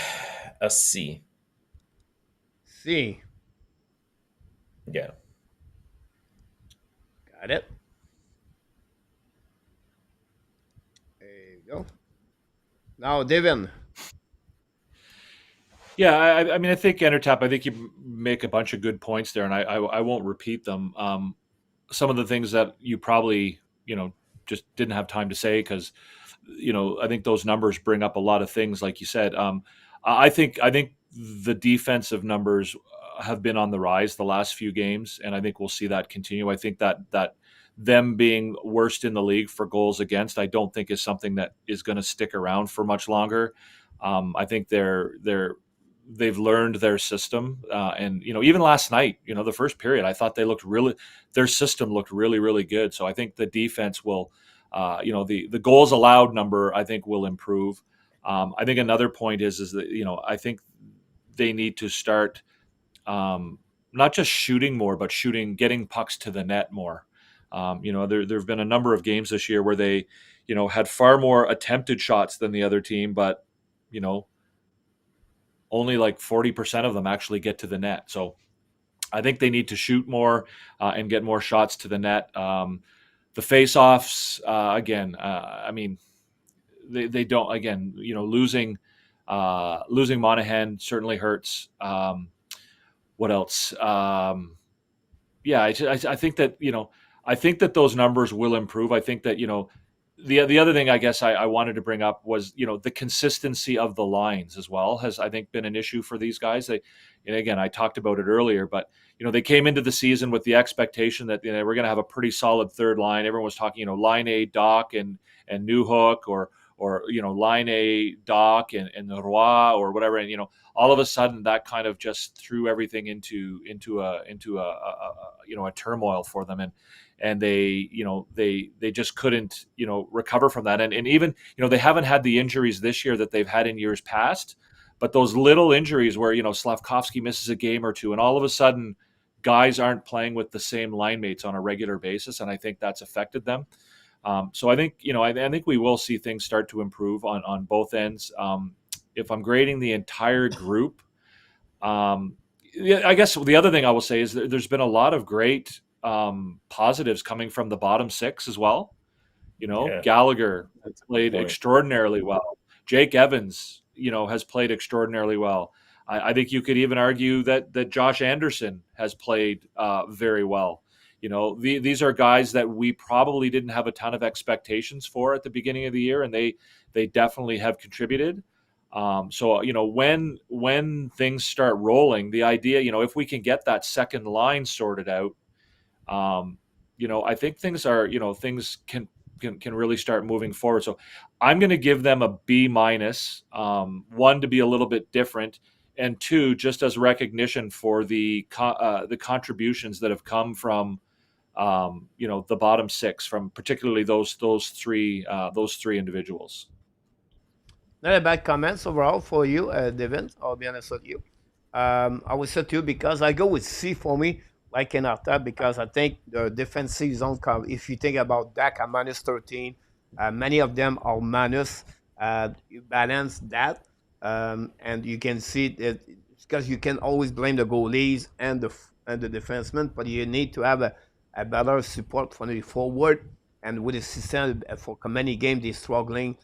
C. C. Yeah. Got it. There you go. Now, Devin. Yeah, I mean, I think Enortap, I think you make a bunch of good points there, and I won't repeat them. Some of the things that you probably, just didn't have time to say because, I think those numbers bring up a lot of things, like you said. I think the defensive numbers have been on the rise the last few games, and I think we'll see that continue. I think that them being worst in the league for goals against, I don't think is something that is going to stick around for much longer. I think they've learned their system, and even last night, the first period, I thought their system looked really, really good. So I think the defense will, the goals allowed number, I think, will improve. I think another point is that I think they need to start not just shooting more, but getting pucks to the net more. There've been a number of games this year where they, had far more attempted shots than the other team, but only like 40% of them actually get to the net. So I think they need to shoot more and get more shots to the net. The face-offs, again, I mean, they don't, again, losing Monahan certainly hurts. what else? Yeah, I think that I think that those numbers will improve. I think that the other thing I guess I wanted to bring up was the consistency of the lines as well has I think been an issue for these guys. And again, I talked about it earlier, but they came into the season with the expectation that we're going to have a pretty solid third line. Everyone was talking line A Doc and New Hook or line A Doc and Roy or whatever, and all of a sudden that kind of just threw everything into a turmoil for them, and they just couldn't recover from that, and even they haven't had the injuries this year that they've had in years past, but those little injuries where Slavkovsky misses a game or two, and all of a sudden guys aren't playing with the same line mates on a regular basis, and I think that's affected them. So I think I think we will see things start to improve on both ends. If I'm grading the entire group, yeah, I guess the other thing I will say is that there's been a lot of great positives coming from the bottom six as well. Yeah, Gallagher has good played point. extraordinarily well. Jake Evans, has played extraordinarily well. I think you could even argue that Josh Anderson has played very well. These are guys that we probably didn't have a ton of expectations for at the beginning of the year, and they definitely have contributed. So when things start rolling, the idea, if we can get that second line sorted out, I think things can really start moving forward. So I'm going to give them a B minus, one to be a little bit different, and two just as recognition for the contributions that have come from the bottom six, from particularly those three individuals. Not a bad comments overall for you, Devin. I'll be honest with you. I would say too because I go with C for me, like Enortap, because I think the defensive zone. If you think about Dak at minus 13, many of them are minus. You balance that, and you can see that because you can always blame the goalies and the defensemen, but you need to have a better support from the forward. And with the system for many games, they're struggling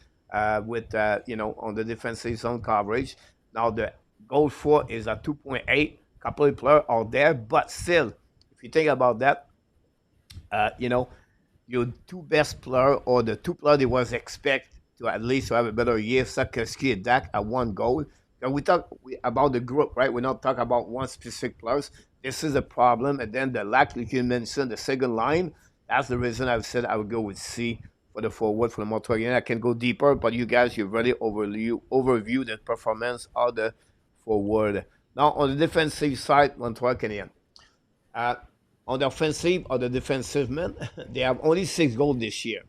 with on the defensive zone coverage. Now the goal for is at 2.8. Couple of players are there, but still, if you think about that, uh, you know, your two best player or the two players they was expect to at least have a better year, Sakoski and Dak at one goal. And we talk about the group, right? We're not talking about one specific players. This is a problem. And then the lack, like you mentioned, the second line. That's the reason I've said I would go with C for the forward for the Montreal. I can go deeper, but you guys, you've already overview the performance of the forward. Now on the defensive side, Montreal Canadiens. Uh, on the offensive or the defensive men, they have only 6 goals this year,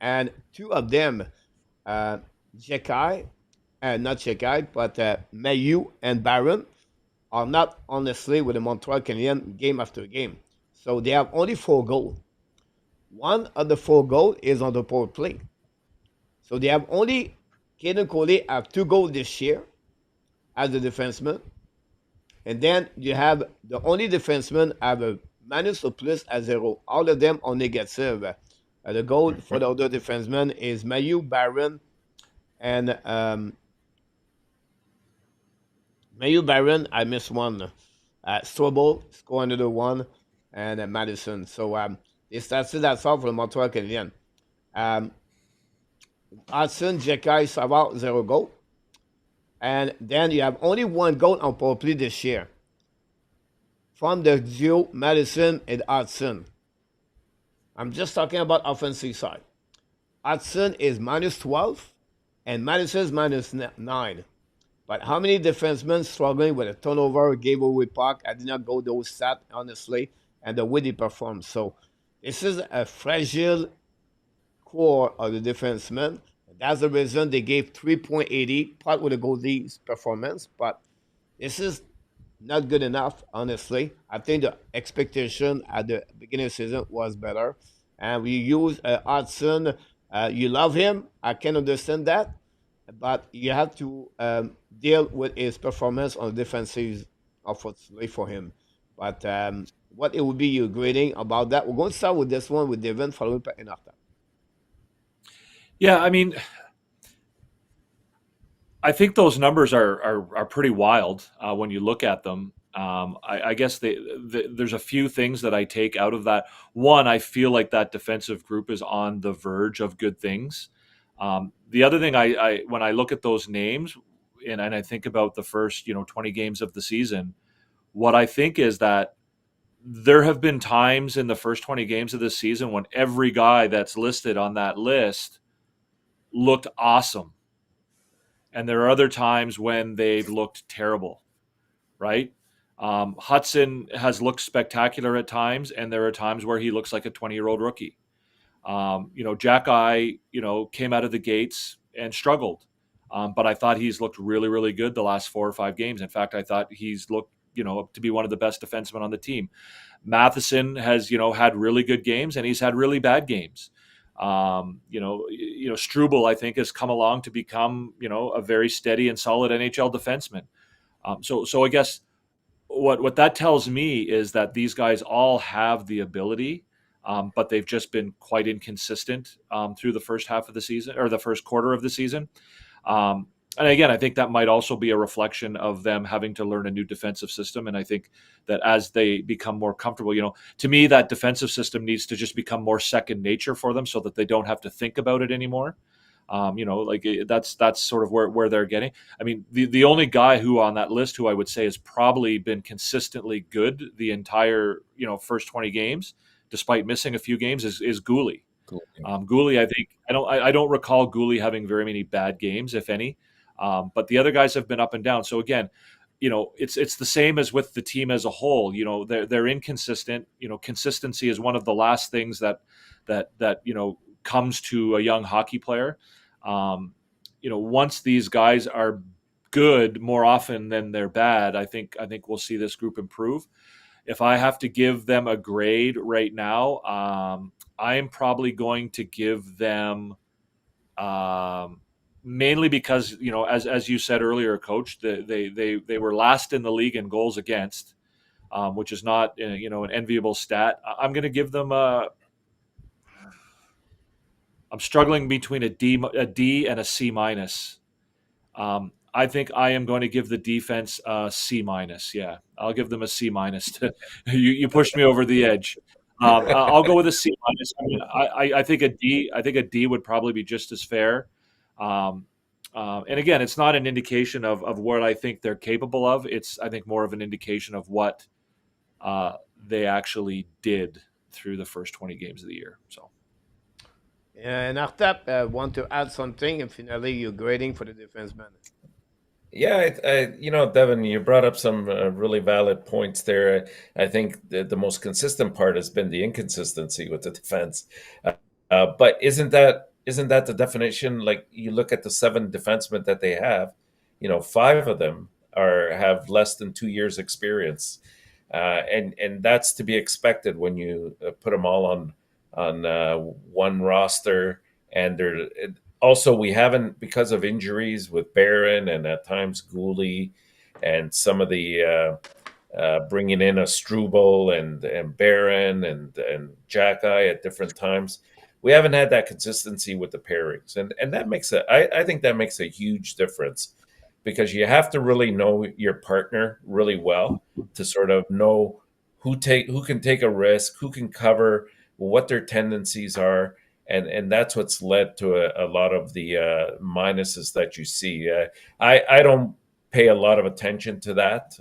and two of them, uh, Jekai, not Jekai, but Mayu and Barron, are not honestly with the Montreal Canadiens game after game. So they have only 4 goals. One of the 4 goals is on the power play. So they have only Caden Coley have 2 goals this year as a defenseman. And then you have the only defenseman have a minus or plus at 0. All of them are negative. The goal for the other defenseman is Mayu, Barron, and Mayu Barron. I missed one. Strobel score another one, and Madison. So that's all for the Montreal Canadiens. Um, Hudson, Jekai, Savard, 0 goal. And then you have only 1 goal on power play this year from the duo Madison and Hudson. I'm just talking about offensive side. Hudson is minus 12 and Madison is minus 9. But how many defensemen struggling with a turnover, gave away puck? I did not go those stats, honestly, and the way they perform. So this is a fragile core of the defensemen. That's the reason they gave 3.80, part with the goalie's performance. But this is not good enough, honestly. I think the expectation at the beginning of the season was better. And we use Hudson. You love him. I can understand that. But you have to deal with his performance on the defensive, unfortunately, for him. But what it would be your grading about that? We're going to start with this one with Devin, followed by Enarta. Yeah, I mean, I think those numbers are pretty wild when you look at them. I guess there's a few things that I take out of that. One, I feel like that defensive group is on the verge of good things. The other thing, I when I look at those names and I think about the first 20 games of the season, what I think is that there have been times in the first 20 games of this season when every guy that's listed on that list looked awesome. And there are other times when they've looked terrible, right? Hudson has looked spectacular at times, and there are times where he looks like a 20-year-old rookie. Jack Eye, came out of the gates and struggled. But I thought he's looked really, really good the last 4 or 5 games. In fact, I thought he's looked, to be one of the best defensemen on the team. Matheson has, had really good games, and he's had really bad games. Struble, I think, has come along to become, a very steady and solid NHL defenseman. So I guess what that tells me is that these guys all have the ability, but they've just been quite inconsistent through the first half of the season or the first quarter of the season. And again, I think that might also be a reflection of them having to learn a new defensive system. And I think that as they become more comfortable, to me, that defensive system needs to just become more second nature for them so that they don't have to think about it anymore. That's sort of where they're getting. I mean, the only guy who on that list who I would say has probably been consistently good the entire first 20 games, despite missing a few games, is Gooley. Cool. Gooley, I think I don't recall Gooley having very many bad games, if any. But the other guys have been up and down. So again, it's the same as with the team as a whole. They're inconsistent. Consistency is one of the last things that comes to a young hockey player. Once these guys are good more often than they're bad, I think we'll see this group improve. If I have to give them a grade right now, I'm probably going to give them, mainly because as you said earlier, Coach, they were last in the league in goals against, which is not an enviable stat. I'm going to give them I'm struggling between a D and a C minus. I think I am going to give the defense a C minus. Yeah, I'll give them a C minus. You pushed me over the edge. I'll go with a C minus. I mean, I think a D. I think a D would probably be just as fair. And again, it's not an indication of what I think they're capable of. It's, I think, more of an indication of what they actually did through the first 20 games of the year. So. And Enortap, want to add something, and finally, your grading for the defenseman. Yeah, Devin, you brought up some really valid points there. I think the most consistent part has been the inconsistency with the defense. But isn't that the definition? Like, you look at the 7 defensemen that they have, 5 of them have less than 2 years experience, and that's to be expected when you put them all on one roster. And they're also, we haven't, because of injuries with Barron and at times Gooley, and some of the bringing in a Struble and Barron and Jack Eye at different times, we haven't had that consistency with the pairings, and that makes I think that makes a huge difference, because you have to really know your partner really well to sort of know who can take a risk, who can cover, what their tendencies are. And that's what's led to a lot of the minuses that you see. I don't pay a lot of attention to that,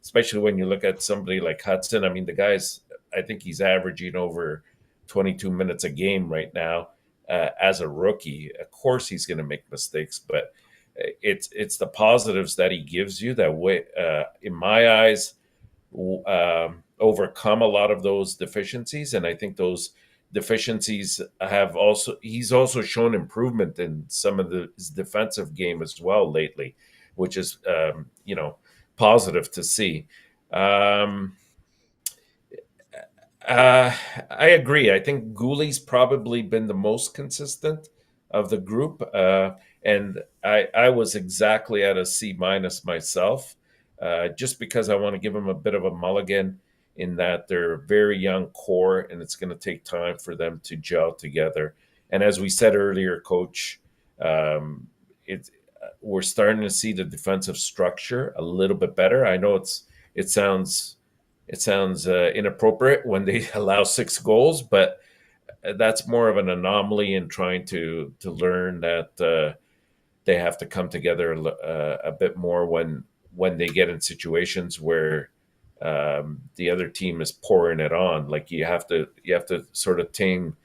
especially when you look at somebody like Hudson. I mean, the guy's, I think he's averaging over 22 minutes a game right now as a rookie. Of course, he's going to make mistakes, but it's the positives that he gives you that way, in my eyes, overcome a lot of those deficiencies. And I think those deficiencies he's also shown improvement in some of his defensive game as well lately, which is positive to see. I agree. I think Gooley's probably been the most consistent of the group, and I was exactly at a C minus myself, just because I want to give him a bit of a mulligan, in that they're a very young core, and it's going to take time for them to gel together. And as we said earlier, Coach, we're starting to see the defensive structure a little bit better. I know it's it sounds inappropriate when they allow 6 goals, but that's more of an anomaly in trying to learn that they have to come together a bit more when they get in situations where the other team is pouring it on. Like you have to sort of tame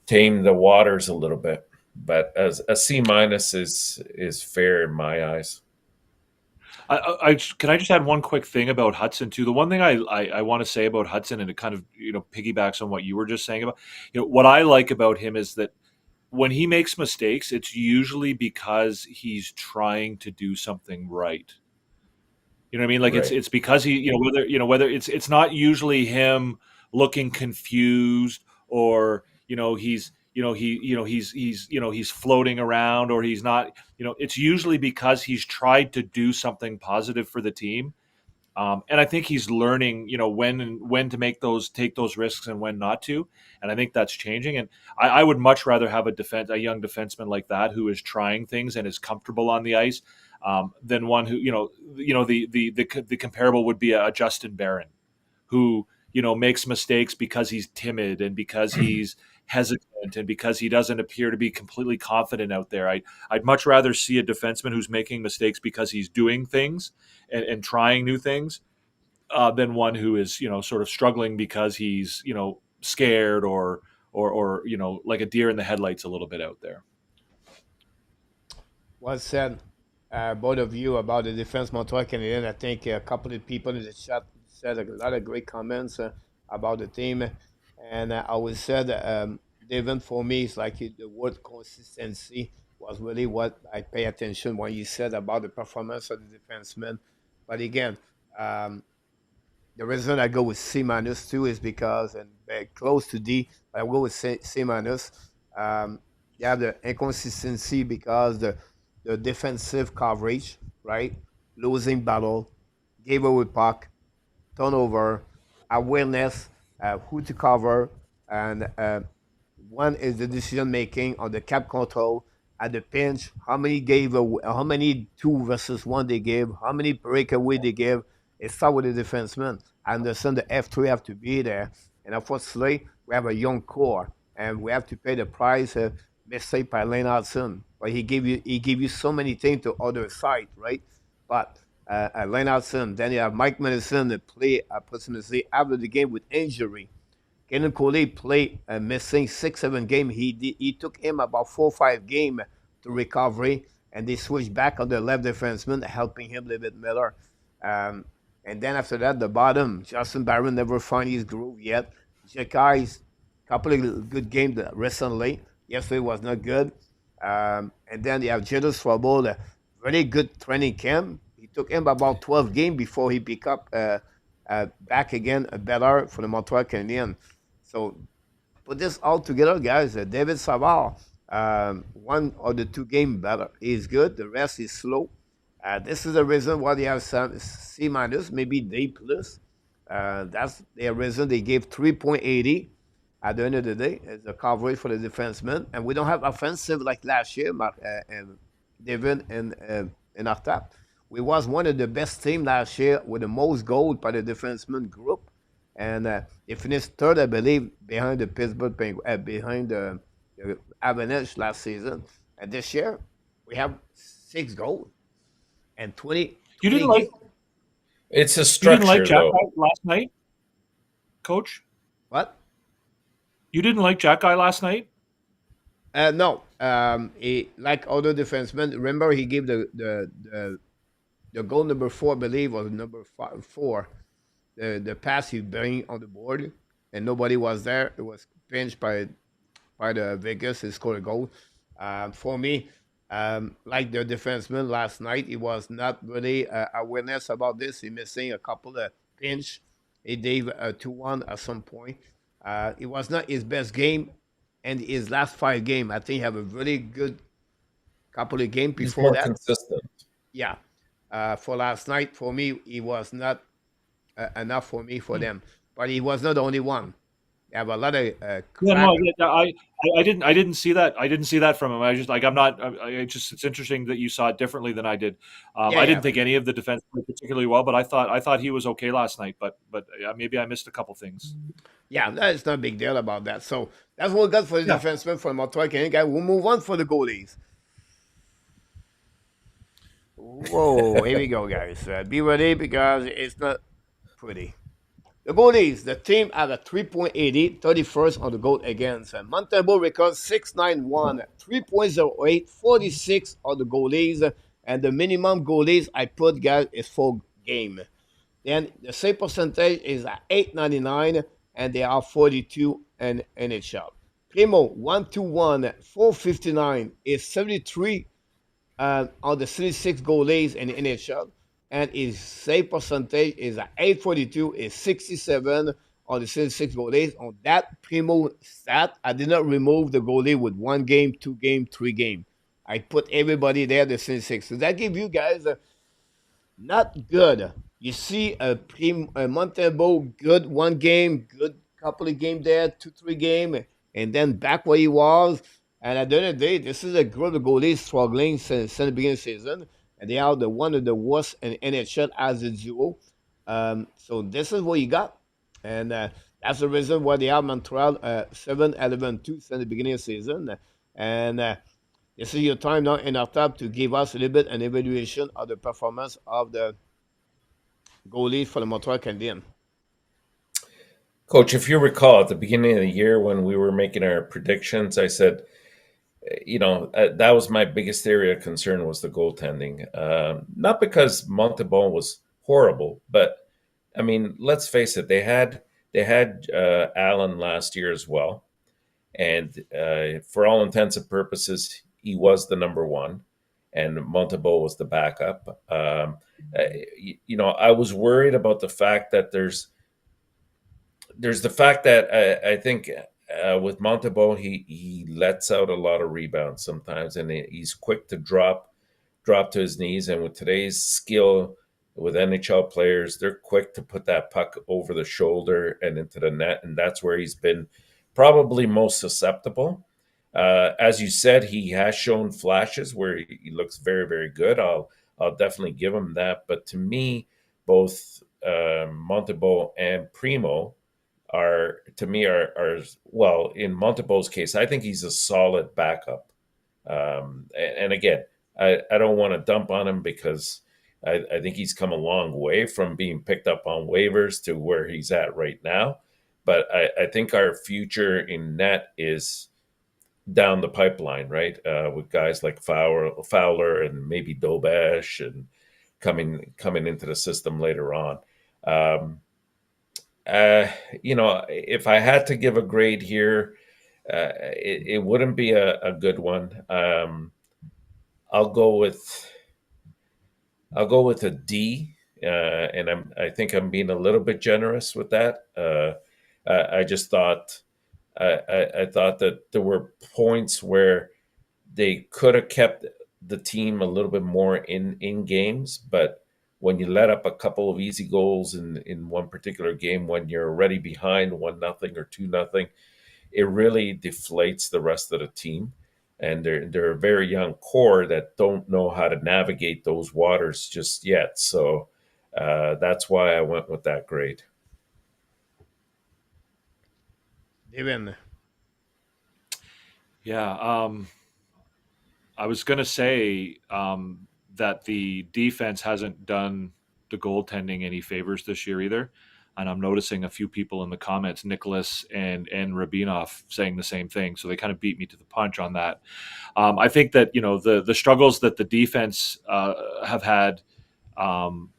the waters a little bit. But as a C minus is fair in my eyes. Can I just add one quick thing about Hudson too? The one thing I want to say about Hudson, and it kind of piggybacks on what you were just saying about what I like about him is that when he makes mistakes, it's usually because he's trying to do something right. You know what I mean? Like Right. it's because he, whether it's not usually him looking confused, or he's floating around, or he's not, it's usually because he's tried to do something positive for the team. And I think he's learning, when to take those risks and when not to. And I think that's changing. And I would much rather have a young defenseman like that who is trying things and is comfortable on the ice, than one who, the comparable would be a Justin Barron, who makes mistakes because he's timid and because he's hesitant and because he doesn't appear to be completely confident out there. I'd much rather see a defenseman who's making mistakes because he's doing things and trying new things, than one who is sort of struggling because he's scared, or like a deer in the headlights a little bit out there. Well said, both of you, about the defense Montreal Canadiens. I think a couple of people in the chat said a lot of great comments about the team, and I always said, David, for me, it's like the word consistency was really what I pay attention when you said about the performance of the defensemen. But again, um, the reason I go with C minus too is because, and very close to D, but I go with C minus. Um, you have the inconsistency because the defensive coverage, right? Losing battle, gave away puck, turnover, awareness, who to cover, and one is the decision making on the cap control at the pinch. How many gave away, how many 2 versus 1 they gave, how many breakaway they gave. It starts with the defenseman. I understand the F3 have to be there, and unfortunately we have a young core, and we have to pay the price. Mistake by Lane Hudson, but he give you so many things to other side, right? But Lane Hudson, then you have Mike Madison that play approximately after the game with injury. Kenan Coley played missing 6, 7 games. He took him about 4, 5 games to recovery, and they switched back on the left defenseman, helping him a little bit better. Um, and then after that, the bottom, Justin Barron never found his groove yet. Jakai's couple of good games recently. Yesterday was not good. And then you have Jadis Swabble, a really good training camp. He took him about 12 games before he picked up back again better for the Montreal Canadiens. So put this all together, guys. David Savard, one of the 2 games better. He's good. The rest is slow. This is the reason why they have some C minus, maybe D plus. That's the reason they gave 3.80 at the end of the day as a coverage for the defenseman. And we don't have offensive like last year, and David and Enortap. We was one of the best team last year with the most goals by the defenseman group, and they finished third, I believe, behind the Pittsburgh behind the Avalanche last season. And this year, we have 6 goals and 20, You didn't 20 like games. It's a you didn't like structure, Jack though. last night, Coach. What? You didn't like Jack Guy last night. No. He, like other defensemen, remember he gave the goal number 4, I believe, or number 4. The pass he bring on the board, and nobody was there. It was pinched by the Vegas. He scored a goal. For me, like the defenseman last night, he was not really awareness about this. He missing a couple of pinch. He gave a 2-1 at some point. It was not his best game, and his last 5 games, I think, he have a really good couple of games He's before more that. consistent. Yeah. For last night, for me, he was not enough for me for them. But he was not the only one. have a lot of Yeah, crack. no, yeah, I didn't see that. I didn't see that from him. I just like I'm not. I just it's interesting that you saw it differently than I did. Yeah, I yeah, didn't think any of the defense played particularly well, but I thought he was okay last night. But maybe I missed a couple things. yeah. That's not a big deal about that. So that's what we got for the Yeah. defenseman for the Montreal Canadiens guy. We'll move on for the goalies. Whoa, here we go, guys. Be ready because it's not pretty. The goalies, the team have a 3.88, 31st on the goal against. And Montreal records 691, 3.08, 46 on the goalies. And the minimum goalies I put, guys, is 4 game. Then the save percentage is at 899, and they are 42 in NHL. Primo, 121, 459 is 73 on the 36 goalies in the NHL, and his save percentage is at 842, is 67 on the 36 goalies. On that Primo stat, I did not remove the goalie with 1 game, 2 game, 3 game. I put everybody there, the 36. So that gives you guys not good. You see a Montebo good 1 game, good couple of game there, 2, 3 game, and then back where he was. And at the end of the day, this is a group of goalies struggling since the beginning of the season, and they are the one of the worst in NHL as a duo. So this is what you got, and that's the reason why they are Montreal 7-11-2 since the beginning of the season. And this is your time now in our tab to give us a little bit an evaluation of the performance of the goalie for the Montreal Canadiens. Coach, if you recall at the beginning of the year when we were making our predictions, I said, that was my biggest area of concern was the goaltending. Not because Montebon was horrible, but I mean, let's face it, they had Allen last year as well, and for all intents and purposes, he was the number one, and Montebo was the backup. I was worried about the fact that there's the fact that I think with Montebo, he lets out a lot of rebounds sometimes, and he's quick to drop to his knees. And with today's skill with NHL players, they're quick to put that puck over the shoulder and into the net, and that's where he's been probably most susceptible. As you said, he has shown flashes where he looks very, very good. I'll definitely give him that. But to me, both Montebo and Primo are to me are well in Montebo's case. I think he's a solid backup. And again, I don't want to dump on him because I think he's come a long way from being picked up on waivers to where he's at right now. But I think our future in net is down the pipeline, right? With guys like Fowler and maybe Dobesh and coming into the system later on. If I had to give a grade here, it wouldn't be a good one. I'll go with a D, and I think I'm being a little bit generous with that. I just thought I thought that there were points where they could have kept the team a little bit more in games, but when you let up a couple of easy goals in one particular game, when you're already behind 1-0 or 2-0, it really deflates the rest of the team. And they're a very young core that don't know how to navigate those waters just yet. So that's why I went with that grade. Even Yeah. I was going to say that the defense hasn't done the goaltending any favors this year either. And I'm noticing a few people in the comments, Nicholas and Rabinov, saying the same thing. So they kind of beat me to the punch on that. I think that the struggles that the defense have had, and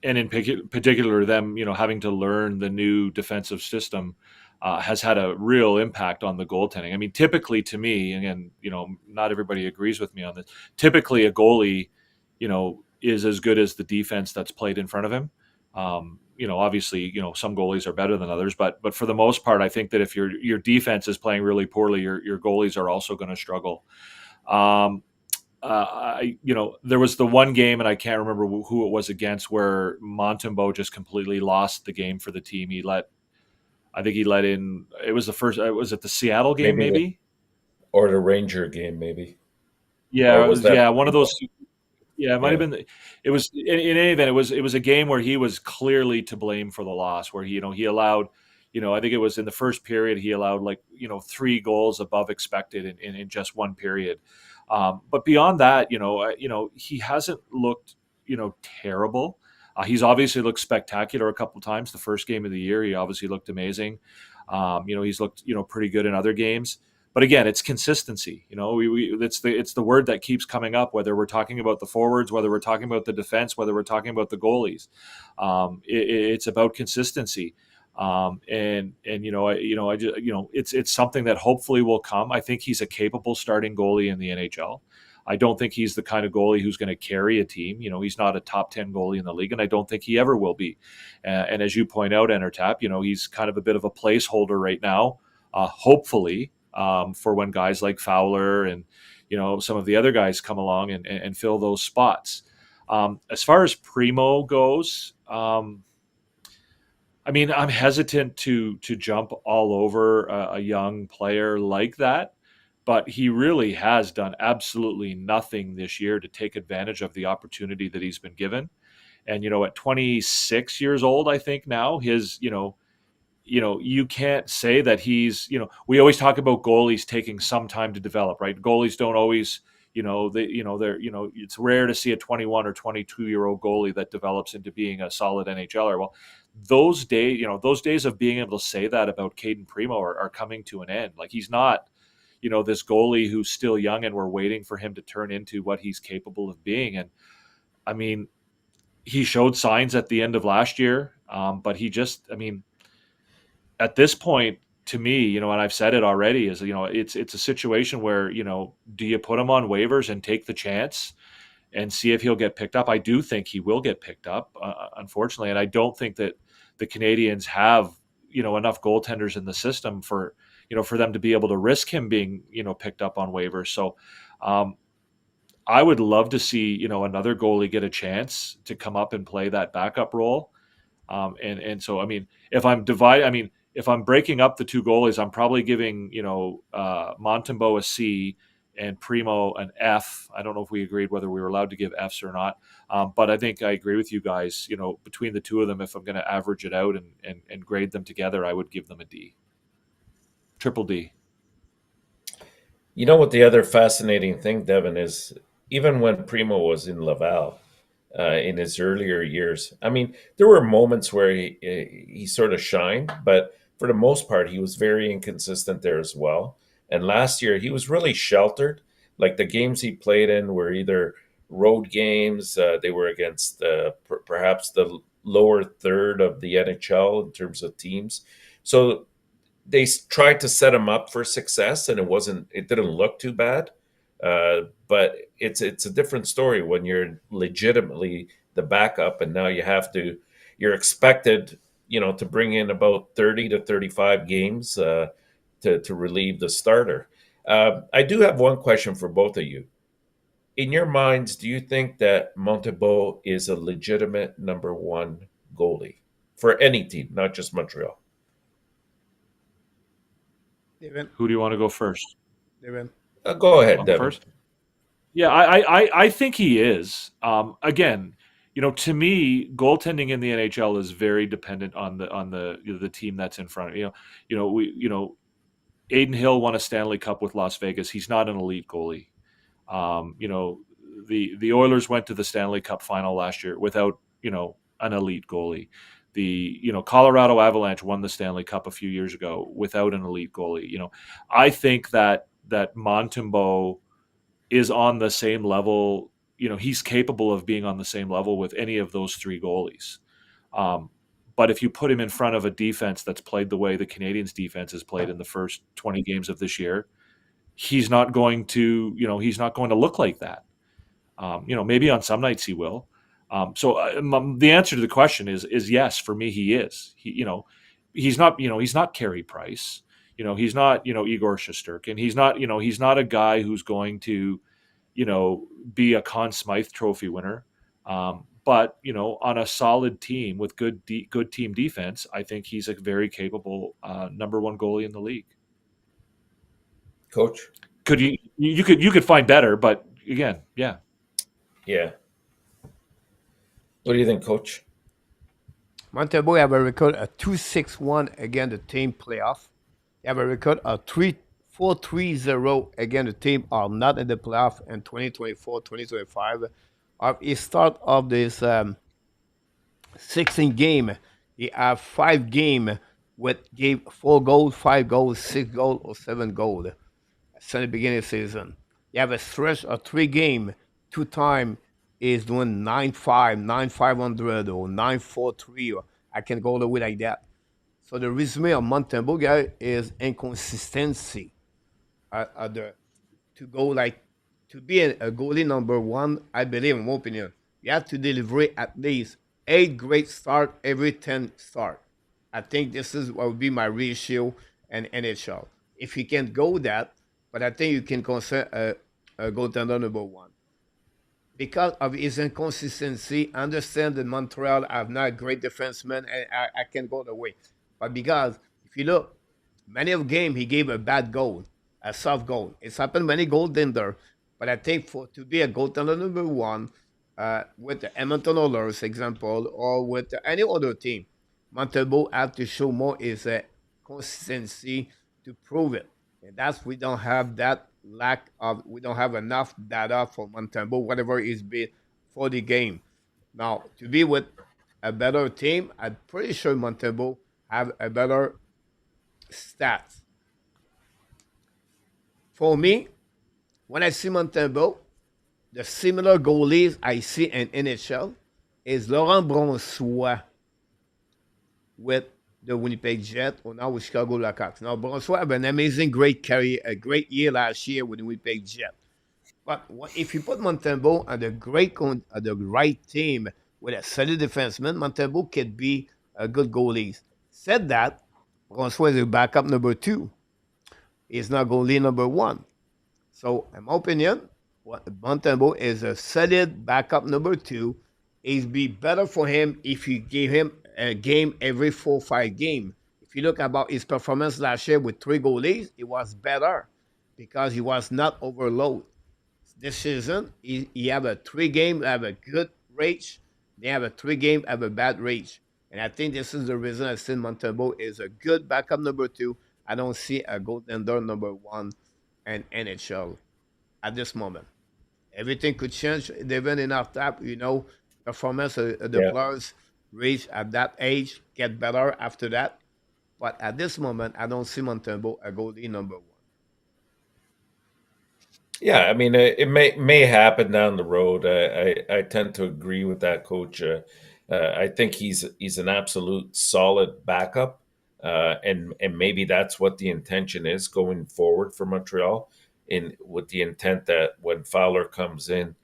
in particular them having to learn the new defensive system, has had a real impact on the goaltending. I mean, typically to me, again, not everybody agrees with me on this. Typically, a goalie, is as good as the defense that's played in front of him. Obviously, some goalies are better than others, but for the most part, I think that if your defense is playing really poorly, your goalies are also going to struggle. There was the one game, and I can't remember who it was against, where Montembeault just completely lost the game for the team. He let I think he let in. It was the first. Was it the Seattle game? Maybe Maybe. or the Ranger game, maybe, Yeah, or it was was. that? Yeah, one of those. Yeah, it might have Yeah, been. It was in any event. It was a game where he was clearly to blame for the loss. Where he allowed, I think it was in the first period he allowed like 3 goals above expected in just one period. But beyond that, he hasn't looked terrible. He's obviously looked spectacular a couple times. The first game of the year, he obviously looked amazing. He's looked pretty good in other games. But again, it's consistency. It's the word that keeps coming up. Whether we're talking about the forwards, whether we're talking about the defense, whether we're talking about the goalies, it's about consistency. I just it's something that hopefully will come. I think he's a capable starting goalie in the NHL. I don't think he's the kind of goalie who's going to carry a team. He's not a top 10 goalie in the league, and I don't think he ever will be. And as you point out, Enortap, he's kind of a bit of a placeholder right now. Hopefully, for when guys like Fowler and some of the other guys come along and fill those spots. As far as Primo goes, I mean, I'm hesitant to jump all over a young player like that, but he really has done absolutely nothing this year to take advantage of the opportunity that he's been given. And at 26 years old, I think now his you can't say that we always talk about goalies taking some time to develop, right? Goalies don't always, it's rare to see a 21 or 22-year-old goalie that develops into being a solid NHLer. Well, those days of being able to say that about Caden Primo are coming to an end. Like, he's not, this goalie who's still young and we're waiting for him to turn into what he's capable of being. And I mean, he showed signs at the end of last year, but at this point, to me, and I've said it already, is it's a situation where do you put him on waivers and take the chance and see if he'll get picked up? I do think he will get picked up, unfortunately, and I don't think that the Canadiens have enough goaltenders in the system for for them to be able to risk him being picked up on waivers. So I would love to see another goalie get a chance to come up and play that backup role. And so, if I'm breaking up the two goalies, I'm probably giving Montembeault a C and Primo an F. I don't know if we agreed whether we were allowed to give Fs or not, but I think I agree with you guys. Between the two of them, if I'm going to average it out and grade them together, I would give them a D, triple D. you know what the other fascinating thing, Devin, is even when Primo was in Laval, in his earlier years. I mean, there were moments where he sort of shined, but for the most part, he was very inconsistent there as well. And last year, he was really sheltered. Like, the games he played in were either road games, they were against perhaps the lower third of the NHL in terms of teams. So they tried to set him up for success, and it didn't look too bad. But it's a different story when you're legitimately the backup, and now you're expected, to bring in about 30 to 35 games to relieve the starter. I do have one question for both of you. In your minds, do you think that Montembeault is a legitimate number one goalie for any team, not just Montreal? Devin, Who do you want to go first? Devin. Go ahead, I'll go Devin. first. Yeah, I think he is. Again, to me, goaltending in the NHL is very dependent on the team that's in front of you. Aiden Hill won a Stanley Cup with Las Vegas. He's not an elite goalie. The Oilers went to the Stanley Cup final last year without an elite goalie. The Colorado Avalanche won the Stanley Cup a few years ago without an elite goalie. I think that Montembeault is on the same level. He's capable of being on the same level with any of those three goalies. But if you put him in front of a defense that's played the way the Canadiens defense has played in the first 20 games of this year, he's not going to look like that. Maybe on some nights he will. The answer to the question is yes. For me, he is. He's not Carey Price. He's not Igor Shesterkin. He's not a guy who's going to be a Conn Smythe Trophy winner. But on a solid team with good team defense, I think he's a very capable number one goalie in the league. Coach? Could you could find better, but again, yeah. Yeah. What do you think, Coach? Montembeau have a record of 2-6-1 against the team playoff. They have a record of 4-3-0 against the team are not in the playoff in 2024-2025. He start of this 16 game. He have 5 game with gave 4 goals, 5 goals, 6 goals, or 7 goals since the beginning of the season. You have a stretch of 3 game. 2 time is doing 9-5, 9-500, or 9-4-3, or I can go all the way like that. So the resume of Montembeau guy is inconsistency. The to go like to be a goalie number one, I believe, in my opinion, you have to deliver at least 8 great start every 10 start. I think this is what would be my ratio in NHL. If you can go that, but I think you can consider a goaltender number one because of his inconsistency. I understand that Montreal have not great defensemen, and I can go the way. But because if you look, many of game he gave a bad goal, a soft goal. It's happened many goaltender, but I think for to be a goaltender number one, with the Edmonton Oilers example, or with any other team, Montembeau have to show more is a consistency to prove it. And that's we don't have that lack of we don't have enough data for Montembeau, whatever is be for the game. Now to be with a better team, I'm pretty sure Montembeau have a better stats. For me, when I see Montembeau, the similar goalies I see in NHL is Laurent Brossoit with the Winnipeg Jets or now with Chicago Blackhawks. Now, Brossoit have an amazing, great career, a great year last year with the Winnipeg Jets. But if you put Montembeau on the right team with a solid defenseman, Montembeau could be a good goalie. Said that, Brossoit is a backup number two. He's not goalie number one. So, in my opinion, Montembeau is a solid backup number two. It'd be better for him if you give him a game every 4 or 5 games. If you look about his performance last year with 3 goalies, it was better because he was not overloaded. This season, he have a 3 game, have a good rate. They have a 3 game, have a bad rate. And I think this is the reason I think Montembeau is a good backup number two. I don't see a goaltender number one in NHL at this moment. Everything could change even in our tap, performance of the Yeah. players reach at that age, get better after that. But at this moment, I don't see Montembeau a goalie number one. Yeah, I mean, it may happen down the road. I tend to agree with that, Coach. I think he's an absolute solid backup, and maybe that's what the intention is going forward for Montreal, in with the intent that when Fowler comes in,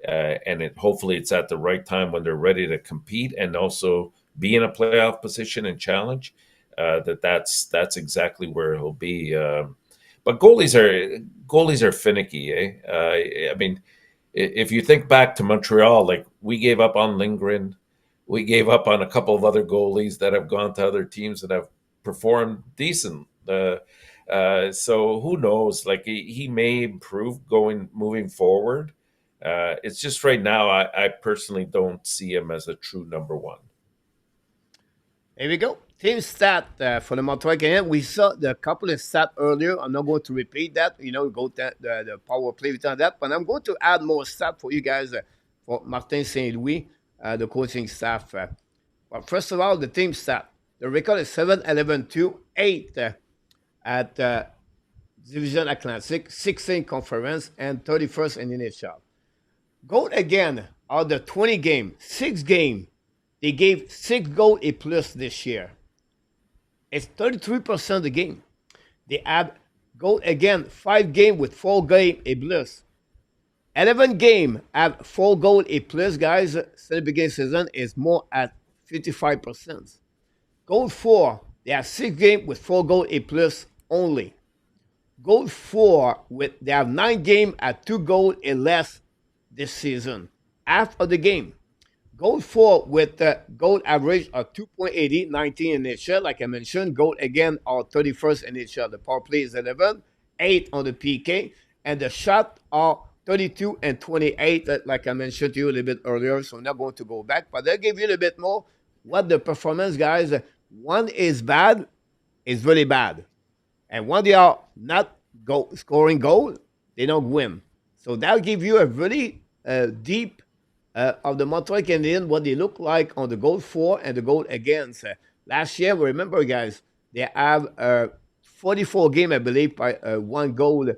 and hopefully it's at the right time when they're ready to compete and also be in a playoff position and challenge. That's exactly where he'll be. But goalies are finicky, eh? I mean, if you think back to Montreal, like we gave up on Lindgren, we gave up on a couple of other goalies that have gone to other teams that have performed decent. So who knows? Like he may improve moving forward. It's just right now, I personally don't see him as a true number one. Here we go. Team stat for the Montreal Canadiens. We saw the couple of stats earlier. I'm not going to repeat that. Go to the power play on that. But I'm going to add more stats for you guys for Martin St. Louis, the coaching staff. But first of all, the team stat. The record is 7-11-2, 8 at Division Atlantic, 16 conference, and 31st in NHL. Goal again out the 20 game, 6 game. They gave 6 goals a plus this year. It's 33% of the game. They have goal again 5 game with 4 game a plus. 11 game have 4 goal a plus, guys. Since the beginning of the season is more at 55%. Goal 4, they have 6 game with 4 goal a plus only. Goal 4 with they have 9 game at 2 goal a less this season. Half of the game. Goal for with goal average of 2.80, 19 NHL, like I mentioned. Goal again are 31st NHL. The power play is 11, 8 on the PK, and the shot are 32 and 28, like I mentioned to you a little bit earlier. So I'm not going to go back, but they'll give you a little bit more. What the performance, guys, one is bad, is really bad. And when they are not scoring goal, they don't win. So that'll give you a really deep of the Montreal Canadiens, what they look like on the goal for and the goal against. Last year, remember, guys, they have 44 game, I believe, by one goal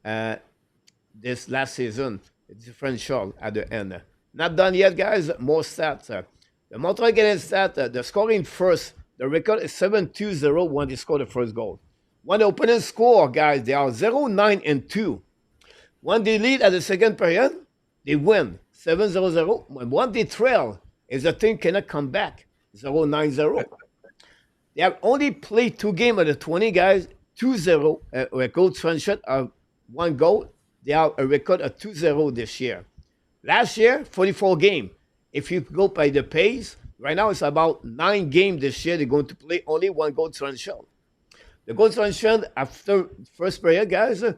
this last season. A differential at the end. Not done yet, guys. More stats. The Montreal Canadiens stat, the scoring first, the record is 7-2-0 when they score the first goal. When the opponent score, guys, they are 0-9-2. When they lead at the second period, they win 7-0-0. When they trail, if the team cannot come back, 0-9-0. They have only played 2 games of the 20, guys, 2-0, a record transition of 1 goal. They have a record of 2-0 this year. Last year, 44 games. If you go by the pace, right now it's about 9 games this year. They're going to play only 1 goal transition. The goal transition after first period, guys, is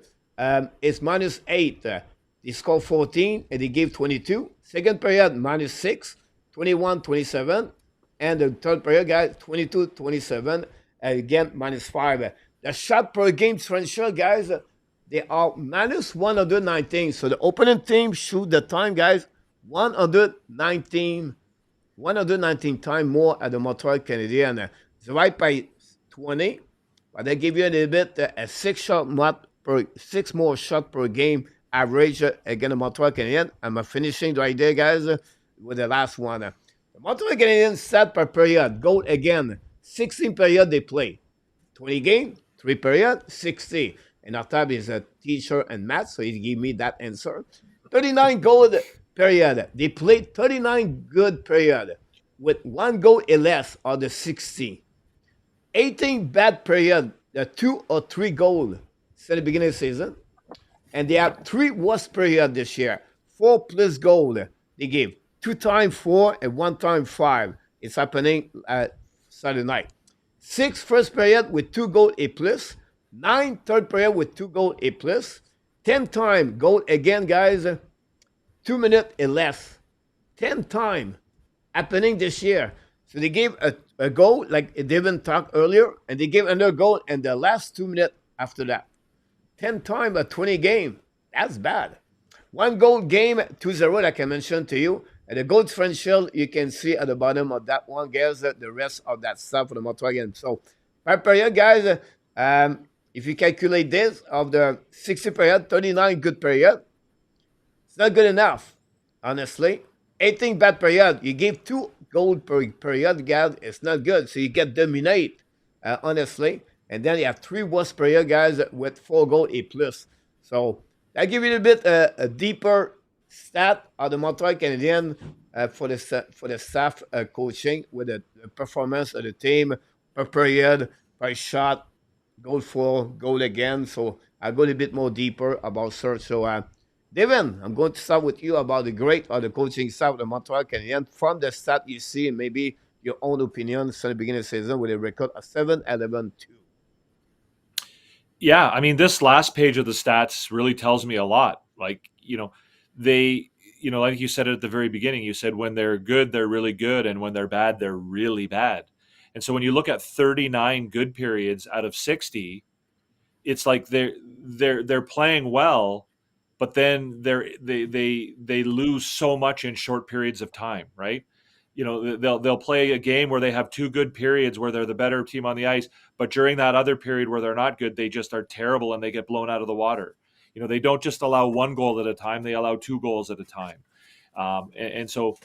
-8. They score 14 and they give 22. Second period, -6, 21-27. And the third period, guys, 22-27. And again, -5. The shot per game transition, guys, they are -119. So the opponent team shoot the time, guys, 119 times more at the Montreal Canadiens. It's right by 20. But they give you a little bit a 6 more shot per game average against the Montreal Canadiens. I'm finishing right there, guys, with the last one. The Montreal Canadiens stat per period. Goal again. 16 period they play. 20 game, 3 period, 60. And Enortap is a teacher and math, so he gave me that answer. 39 goal period. They played 39 good period with 1 goal or less of the 60. 18 bad period, 2 or 3 goals since the beginning of the season. And they have 3 worst period this year. 4 plus goal they give. 2 times 4 and 1 time 5. It's happening Saturday night. 6 first period with 2 goal a plus. 9 third period with 2 goal a plus. 10 time goal again, guys. 2 minutes or less. 10 time happening this year. So they gave a goal, like Devin talked earlier, and they gave another goal in the last 2 minutes after that. 10 times a 20 game. That's bad. 1 goal game, 2-0, like I mentioned to you. And the goal differential, you can see at the bottom of that one, guys, the rest of that stuff for the Montreal game. So, per period, guys, if you calculate this, of the 60 period, 39 good period, it's not good enough, honestly. 18 bad period, you give 2 goal per period, guys, it's not good. So you get dominate, honestly. And then you have 3 worst period, guys, with 4 goal a plus. So that give you a bit a deeper stat of the Montreal Canadiens for the staff coaching with the performance of the team per period, per shot, goal for, goal again. So I'll go a little bit more deeper about search. So Devin, I'm going to start with you about the great or the coaching staff of the Montreal Canadiens from the stat you see and maybe your own opinion since the beginning of the season with a record of 7-11-2. Yeah, I mean, this last page of the stats really tells me a lot. Like, they, like you said at the very beginning, you said when they're good, they're really good, and when they're bad, they're really bad. And so when you look at 39 good periods out of 60, it's like they're playing well, but then they lose so much in short periods of time, right? They'll play a game where they have 2 good periods where they're the better team on the ice, but during that other period where they're not good, they just are terrible and they get blown out of the water. They don't just allow 1 goal at a time; they allow 2 goals at a time. And so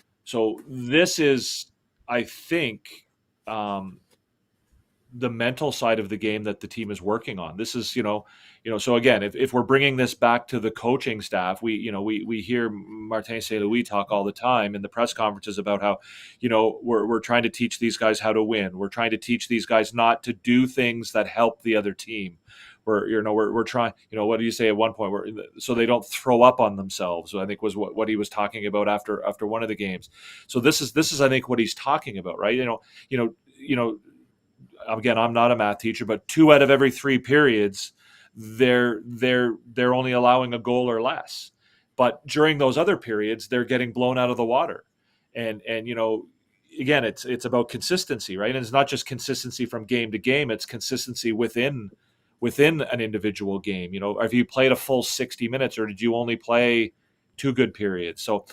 this is, I think, the mental side of the game that the team is working on. This is, so again, if we're bringing this back to the coaching staff, we hear Martin St. Louis talk all the time in the press conferences about how, we're trying to teach these guys how to win. We're trying to teach these guys not to do things that help the other team. we're trying, what do you say at one point, so they don't throw up on themselves, I think was what he was talking about after one of the games. So this is I think what he's talking about, right? Again, I'm not a math teacher, but 2 out of every 3 periods, they're only allowing a goal or less. But during those other periods, they're getting blown out of the water. And again, it's about consistency, right? And it's not just consistency from game to game; it's consistency within an individual game. Have you played a full 60 minutes, or did you only play 2 good periods? So,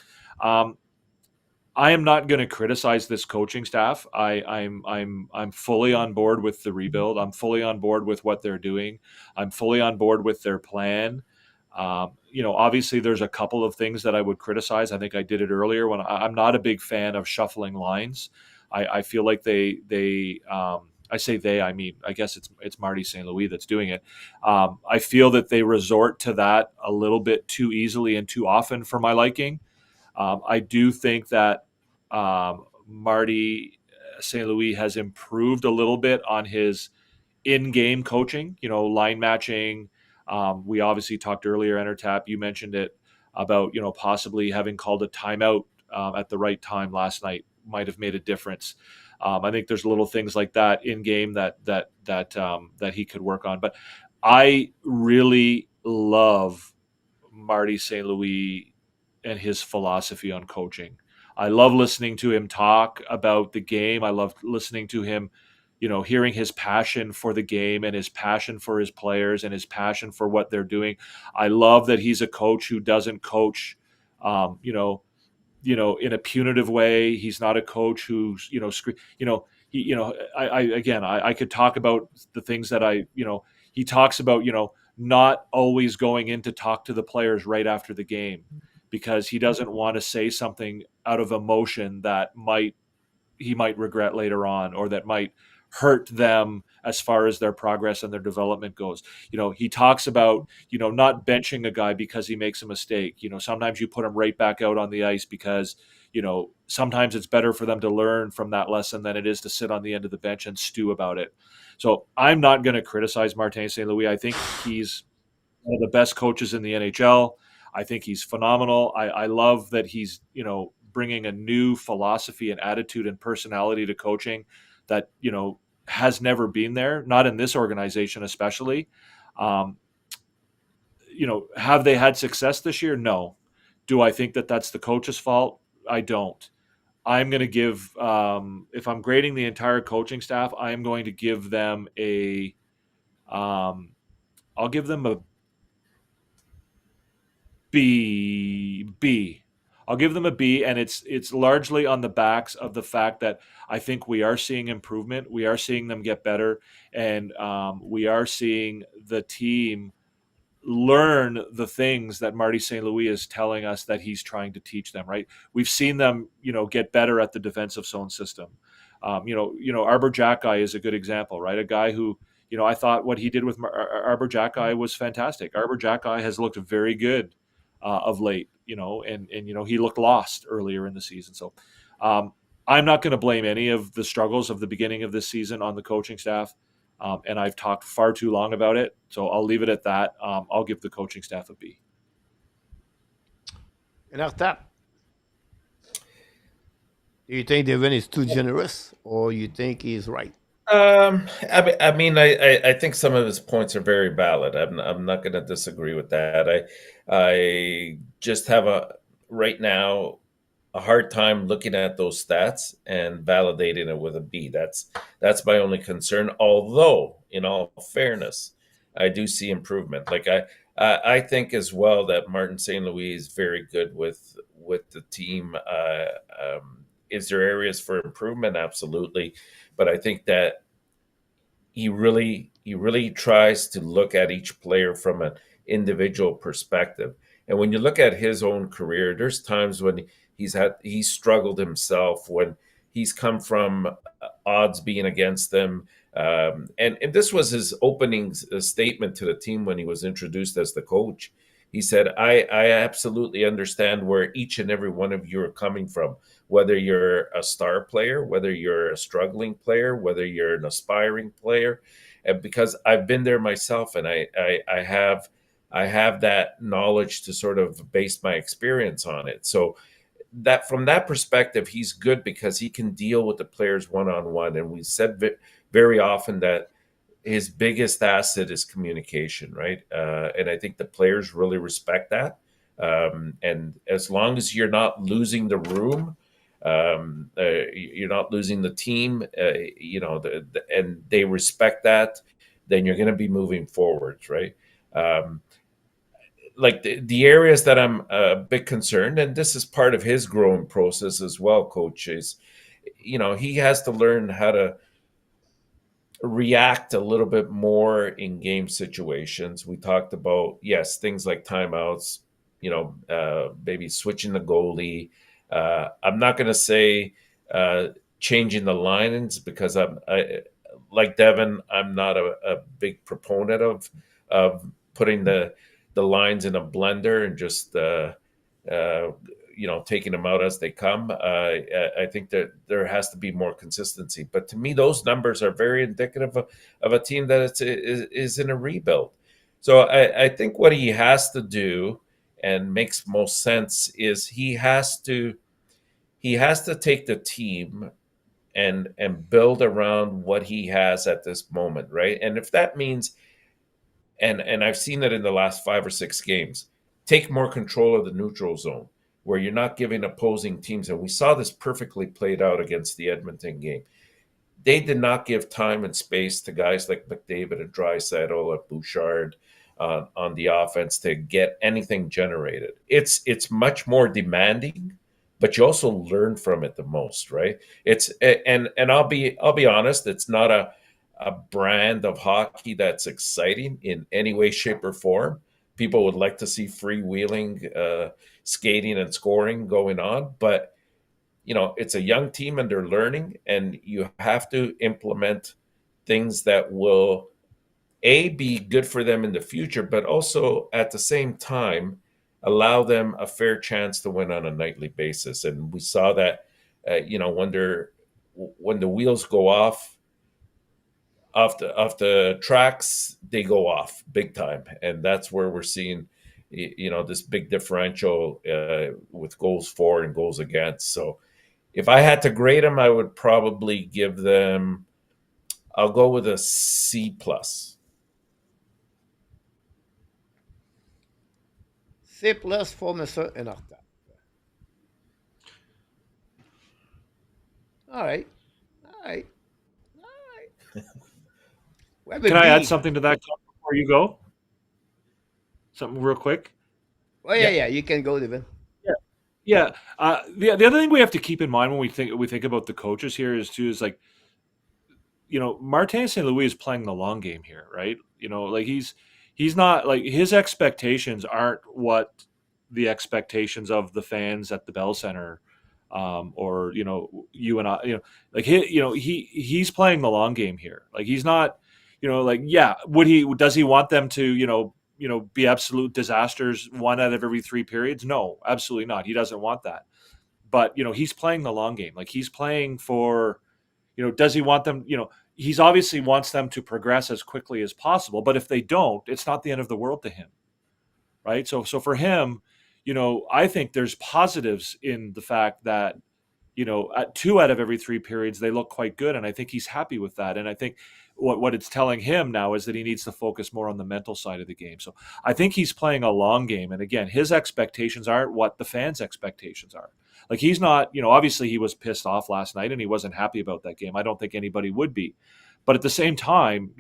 I am not going to criticize this coaching staff. I'm fully on board with the rebuild. I'm fully on board with what they're doing. I'm fully on board with their plan. Obviously, there's a couple of things that I would criticize. I think I did it earlier when I'm not a big fan of shuffling lines. I feel like I say they, I mean, I guess it's Marty St. Louis that's doing it. I feel that they resort to that a little bit too easily and too often for my liking. I do think that Marty St. Louis has improved a little bit on his in-game coaching, line matching. We obviously talked earlier, Enortap, you mentioned it, about, possibly having called a timeout at the right time last night might have made a difference. I think there's little things like that in game that he could work on. But I really love Marty St. Louis and his philosophy on coaching. I love listening to him talk about the game. I love listening to him, hearing his passion for the game and his passion for his players and his passion for what they're doing. I love that he's a coach who doesn't coach, in a punitive way. He's not a coach who's, I could talk about the things that he talks about, not always going in to talk to the players right after the game, because he doesn't want to say something out of emotion that he might regret later on, or that might hurt them as far as their progress and their development goes. He talks about, not benching a guy because he makes a mistake. Sometimes you put him right back out on the ice because, sometimes it's better for them to learn from that lesson than it is to sit on the end of the bench and stew about it. So I'm not going to criticize Martin St. Louis. I think he's one of the best coaches in the NHL. I think he's phenomenal. I love that he's, bringing a new philosophy and attitude and personality to coaching that, has never been there, not in this organization especially. Have they had success this year? No. Do I think that that's the coach's fault? I don't. I'm going to give, if I'm grading the entire coaching staff, I'm going to give them I'll give them a B. I'll give them a B, and it's largely on the backs of the fact that I think we are seeing improvement. We are seeing them get better, and we are seeing the team learn the things that Marty St. Louis is telling us that he's trying to teach them. Right? We've seen them, get better at the defensive zone system. Arbor Jackeye is a good example, right? A guy who, I thought what he did with Arbor Jackeye was fantastic. Arbor Jackeye has looked very good of late, and he looked lost earlier in the season. So I'm not going to blame any of the struggles of the beginning of this season on the coaching staff. And I've talked far too long about it, so I'll leave it at that. I'll give the coaching staff a B. Enortap, do you think Devin is too generous, or you think he's right? I think some of his points are very valid. I'm not going to disagree with that. I just have right now a hard time looking at those stats and validating it with a B. That's my only concern. Although, in all fairness, I do see improvement. Like I think as well that Martin St. Louis is very good with the team. Is there areas for improvement? Absolutely. But I think that he really tries to look at each player from an individual perspective. And when you look at his own career, there's times when he's struggled himself, when he's come from odds being against him. And this was his opening statement to the team when he was introduced as the coach. He said, I absolutely understand where each and every one of you are coming from, whether you're a star player, whether you're a struggling player, whether you're an aspiring player. and because I've been there myself, and I have that knowledge to sort of base my experience on it. So that from that perspective, he's good because he can deal with the players one on one. And we said very often that his biggest asset is communication, right? And I think the players really respect that. And as long as you're not losing the room, you're not losing the team, and they respect that, then you're going to be moving forwards, right? Um, like the areas that I'm a bit concerned, and this is part of his growing process as well, coach, is he has to learn how to react a little bit more in game situations. We talked about, yes, things like timeouts, maybe switching the goalie. I'm not going to say changing the lines because like Devin, I'm not a big proponent of putting the lines in a blender and just uh, taking them out as they come. I think that there has to be more consistency. But to me, those numbers are very indicative of a team that is in a rebuild. So I think what he has to do, and makes most sense, is he has to take the team and build around what he has at this moment, right? And if that means, and I've seen it in the last 5 or 6 games, take more control of the neutral zone where you're not giving opposing teams. And we saw this perfectly played out against the Edmonton game. They did not give time and space to guys like McDavid and Draisaitl and Bouchard on the offense to get anything generated. It's much more demanding, but you also learn from it the most, right? And I'll be honest, it's not a brand of hockey that's exciting in any way, shape, or form. People would like to see freewheeling, skating, and scoring going on, but it's a young team and they're learning, and you have to implement things that will be good for them in the future, but also at the same time allow them a fair chance to win on a nightly basis. And we saw that, when the wheels go off the tracks, they go off big time, and that's where we're seeing this big differential with goals for and goals against. So if I had to grade them, I would probably give them. I'll go with a C plus. C plus for Mr. Enortap. All right. All right. All right. We have a Can I add B. something to that before you go? Something real quick. Oh yeah, Yeah. yeah. You can go, Devin. Yeah. Yeah. The other thing we have to keep in mind when we think about the coaches here is like, Martin St. Louis is playing the long game here, right? Like he's not, like, his expectations aren't what the expectations of the fans at the Bell Center, or you and I, like he's playing the long game here. Like he's not, like, yeah, does he want them to be absolute disasters 1 out of every 3 periods? No, absolutely not. He doesn't want that. But he's playing the long game. Like he's playing for, does he want them, he's obviously wants them to progress as quickly as possible. But if they don't, it's not the end of the world to him, right? So for him, I think there's positives in the fact that at 2 out of every 3 periods they look quite good, and I think he's happy with that. And I think what it's telling him now is that he needs to focus more on the mental side of the game. So I think he's playing a long game, and again, his expectations aren't what the fans' expectations are. Like he's not, obviously he was pissed off last night and he wasn't happy about that game. I don't think anybody would be, but at the same time,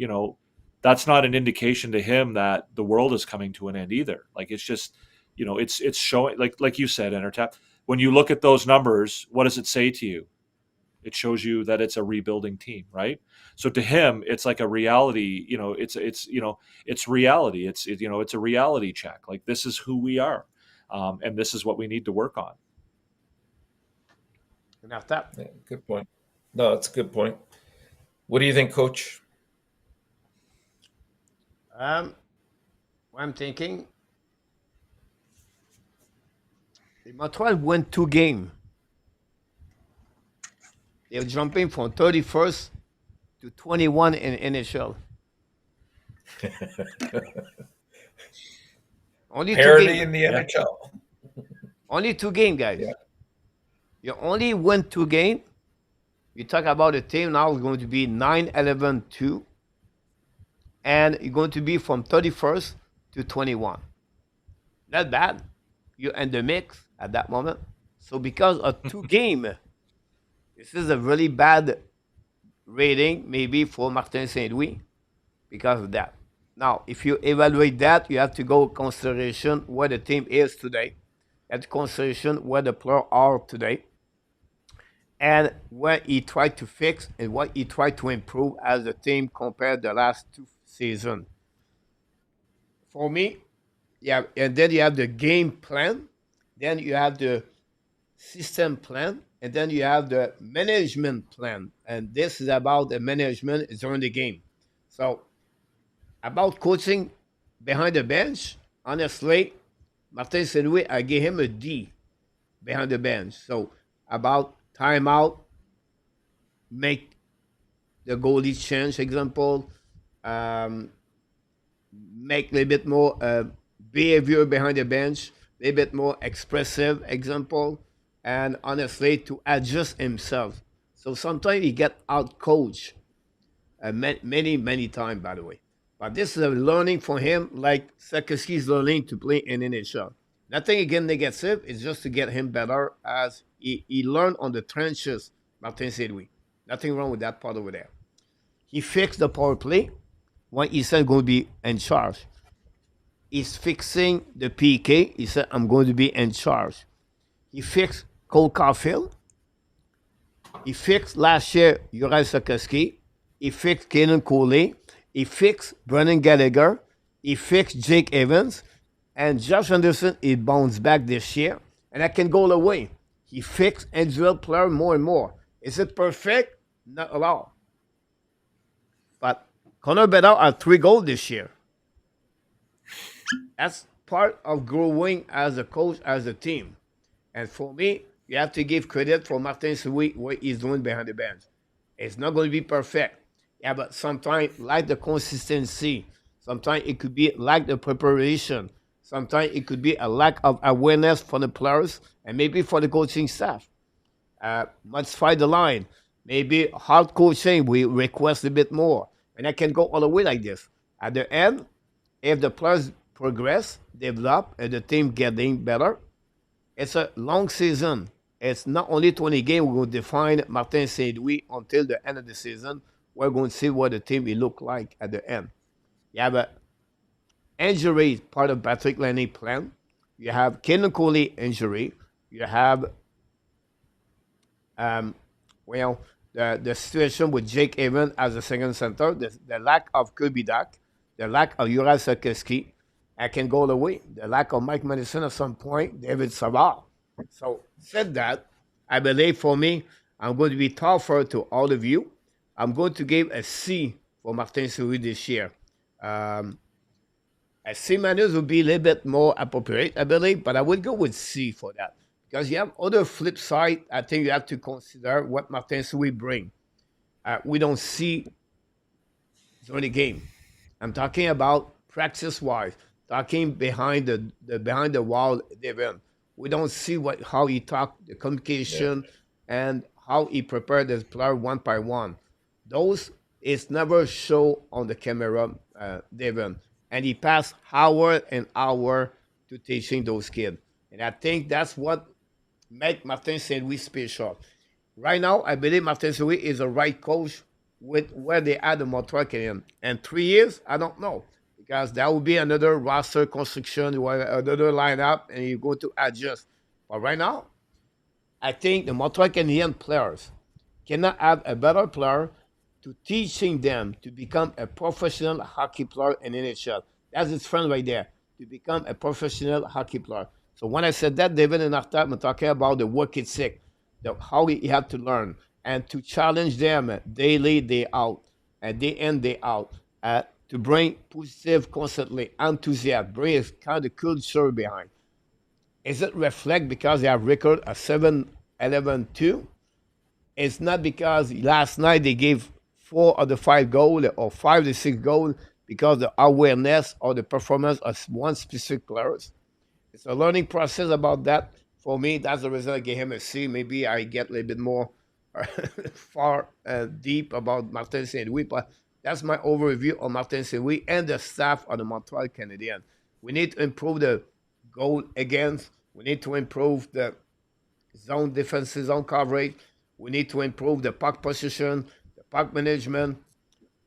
that's not an indication to him that the world is coming to an end either. Like it's just, it's showing, like you said, Enortap, when you look at those numbers, what does it say to you? It shows you that it's a rebuilding team, right? So to him, it's like a reality. It's reality. It's a reality check. Like this is who we are, and this is what we need to work on. Enortap. Yeah, good point. No, that's a good point. What do you think, Coach? What I'm thinking, the Montreal won 2 games. They're jumping from 31st to 21 in NHL. Only two Parity games. in the Yeah. NHL. Only two games, Yeah. guys. You only win two games. You talk about a team now is going to be 9-11-2, and you're going to be from 31st to 21. Not bad. You're in the mix at that moment. So because of two game, this is a really bad rating maybe for Martin Saint Louis because of that. Now, if you evaluate that, you have to go consideration where the team is today, at consideration where the players are today, and what he tried to fix and what he tried to improve as a team compared to the last two seasons. For me, yeah, and then you have the game plan, then you have the system plan, and then you have the management plan. And this is about the management during the game. So about coaching behind the bench, honestly, Martin Saint Louis, I gave him a D behind the bench. So about timeout, make the goalie change example, um, make a little bit more behavior behind the bench, a little bit more expressive example, and honestly to adjust himself. So sometimes he get out coached many times, by the way. But this is a learning for him, like Sakowski is learning to play in NHL. Nothing again negative. It's just to get him better as he learned on the trenches. Martin Saint Louis. Nothing wrong with that part over there. He fixed the power play when he said going to be in charge. He's fixing the PK. He said, I'm going to be in charge. He fixed Cole Caulfield. He fixed last year Juraj Sakowski. He fixed Kanan Coley. He fixed Brennan Gallagher. He fixed Jake Evans. And Josh Anderson, he bounced back this year. And that can go away. He fixed individual player more and more. Is it perfect? Not at all. But Connor Bedard had 3 goals this year. That's part of growing as a coach, as a team. And for me, you have to give credit for Martin Louis what he's doing behind the bench. It's not going to be perfect. Yeah, but sometimes like the consistency. Sometimes it could be like the preparation. Sometimes it could be a lack of awareness for the players and maybe for the coaching staff. Modify the line. Maybe hard coaching, we request a bit more. And I can go all the way like this. At the end, if the players progress, develop, and the team getting better, it's a long season. It's not only 20 games. We're going to define Martin Saint Louis until the end of the season. We're going to see what the team will look like at the end. You have an injury part of Patrick Laine plan. You have Kenan Coley injury. You have well, the situation with Jake Evans as a second center, the lack of Kirby Duck, the lack of Juraj Sakowski, I can go away. The lack of Mike Madison at some point, David Savard. So, said that, I believe for me, I'm going to be tougher to all of you. I'm going to give a C for Martin Louis this year. A C minus would be a little bit more appropriate, I believe, but I would go with C for that. Because you have other flip side, I think you have to consider what Martin Louis bring. We don't see during the game. I'm talking about practice wise, talking behind the wall event. We don't see how he talk, the communication, and how he prepared his player one by one. Those is never show on the camera, Devon. And he passed hour and hour to teaching those kids. And I think that's what make Martin Saint Louis special. Right now, I believe Martin Louis is a right coach with where they are the Montreal Canadiens. And 3 years, I don't know. Because that will be another roster construction, another lineup, and you're going to adjust. But right now, I think the Montreal Canadiens players cannot have a better player to teaching them to become a professional hockey player in NHL. That's his friend right there, to become a professional hockey player. So when I said that, David and Enortap, I'm talking about the work ethic, how he had to learn, and to challenge them daily, day out, and day in, day out, to bring positive, constantly, enthusiasm, bring a kind of culture behind. Is it reflect because they have record a 7-11-2? It's not because last night they gave 4 of the 5 goals or 5 to 6 goals because the awareness or the performance of one specific players. It's a learning process about that. For me, that's the reason I gave him a C. Maybe I get a little bit more far deep about Martin St. Louis, but that's my overview on Martin St. Louis and the staff of the Montreal Canadiens. We need to improve the goal against. We need to improve the zone defense, zone coverage. We need to improve the puck position, the puck management,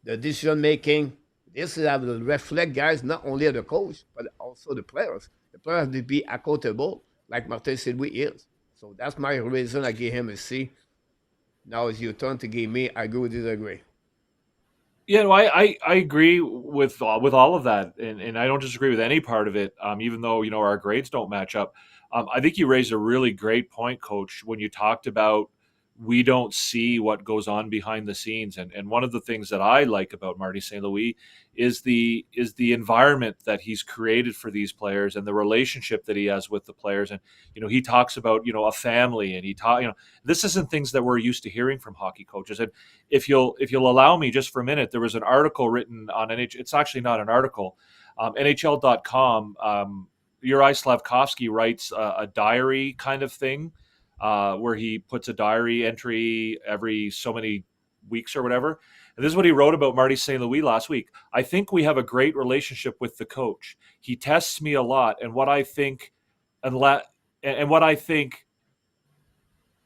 the decision making. This is have to reflect, guys, not only the coach, but also the players. The players have to be accountable, like Martin St. Louis is. So that's my reason I give him a C. Now it's your turn to give me. I agree or disagree. Yeah, no, I agree with all of that, and I don't disagree with any part of it. Even though our grades don't match up, I think you raised a really great point, Coach, when you talked about we don't see what goes on behind the scenes, and one of the things that I like about Marty St. Louis is the environment that he's created for these players and the relationship that he has with the players, and he talks about a family, and he taught this isn't things that we're used to hearing from hockey coaches. And if you'll allow me just for a minute, there was an article written on NH. It's actually not an article. NHL.com. Uri Slavkovsky writes a diary kind of thing, where he puts a diary entry every so many weeks or whatever. And this is what he wrote about Marty St. Louis last week. I think we have a great relationship with the coach. He tests me a lot, and what I think, and what I think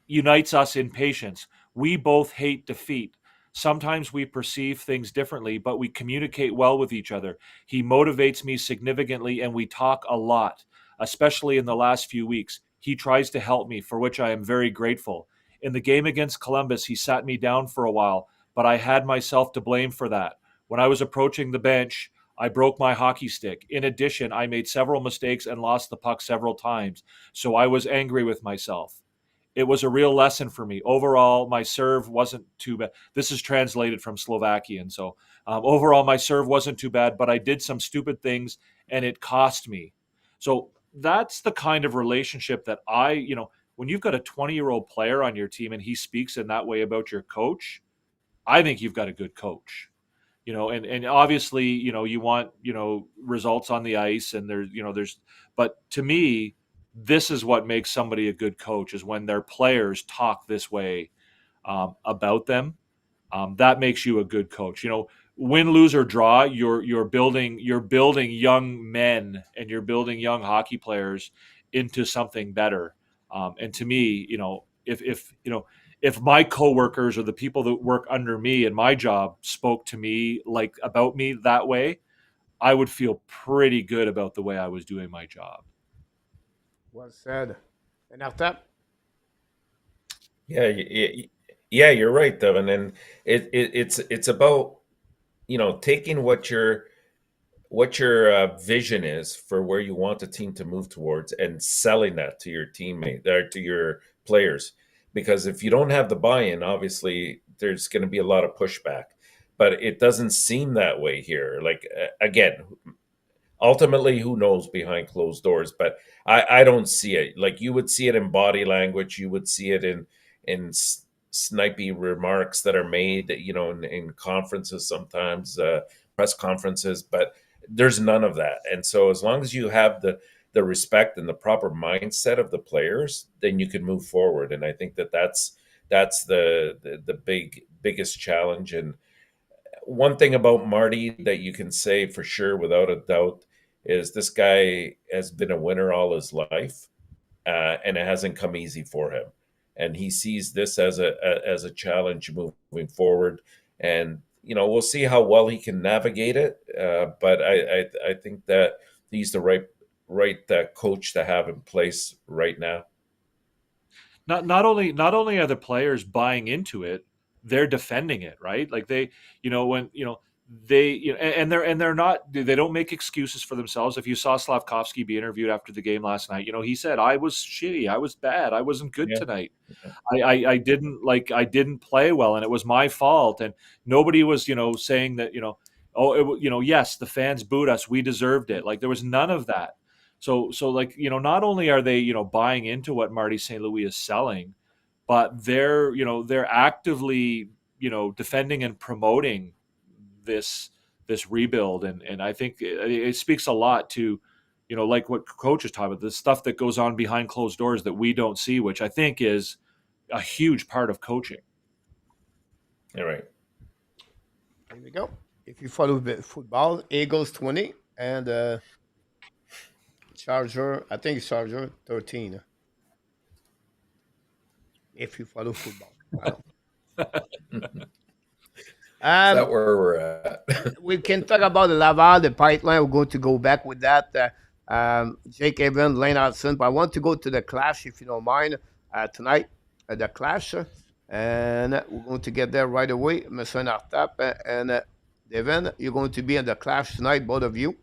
unites us in patience. We both hate defeat. Sometimes we perceive things differently, but we communicate well with each other. He motivates me significantly, and we talk a lot, especially in the last few weeks. He tries to help me, for which I am very grateful. In the game against Columbus, he sat me down for a while, but I had myself to blame for that. When I was approaching the bench, I broke my hockey stick. In addition, I made several mistakes and lost the puck several times, so I was angry with myself. It was a real lesson for me. Overall, my serve wasn't too bad. This is translated from Slovakian. So overall, my serve wasn't too bad, but I did some stupid things and it cost me. So that's the kind of relationship that when you've got a 20-year-old player on your team and he speaks in that way about your coach, I think you've got a good coach. And obviously, you want, results on the ice, and but to me, this is what makes somebody a good coach, is when their players talk this way about them. That makes you a good coach. Win, lose, or draw, you're building young men, and you're building young hockey players into something better. And to me, if my coworkers or the people that work under me in my job spoke to me like about me that way, I would feel pretty good about the way I was doing my job. Well said. And after, Yeah, yeah, you're right, Devin. And it's about taking what your vision is for where you want the team to move towards and selling that to your teammate or to your players. Because if you don't have the buy-in, obviously there's going to be a lot of pushback. But it doesn't seem that way here. Like again, ultimately, who knows behind closed doors? But I don't see it. Like you would see it in body language, you would see it in snipey remarks that are made, in conferences sometimes, press conferences. But there's none of that. And so as long as you have the respect and the proper mindset of the players, then you can move forward. And I think that's the biggest challenge. And one thing about Marty that you can say for sure, without a doubt, is this guy has been a winner all his life, and it hasn't come easy for him. And he sees this as a challenge moving forward. And we'll see how well he can navigate it. But I think that he's the right coach to have in place right now. Not only are the players buying into it, they're defending it, right? Like when they and they're not, they don't make excuses for themselves. If you saw Slavkovsky be interviewed after the game last night, he said, I was shitty, I was bad, I wasn't good Yeah. tonight. I didn't play well, and it was my fault. And nobody was saying that yes, the fans booed us, we deserved it. Like there was none of that. So like not only are they buying into what Marty St. Louis is selling, but they're actively defending and promoting this this rebuild, and I think it speaks a lot to, like what coach is talking about, the stuff that goes on behind closed doors that we don't see, which I think is a huge part of coaching. All right. Here we go. If you follow the football, Eagles 20 and Charger, I think it's Charger 13. If you follow football, I don't. Is that Um, where we're at? we can talk about the Laval, the pipeline. We're going to go back with that. Jake Evans, Lane Hudson. But I want to go to the clash, if you don't mind, tonight. The clash. And we're going to get there right away. Mr. Enortap and Devin, you're going to be in the clash tonight, both of you.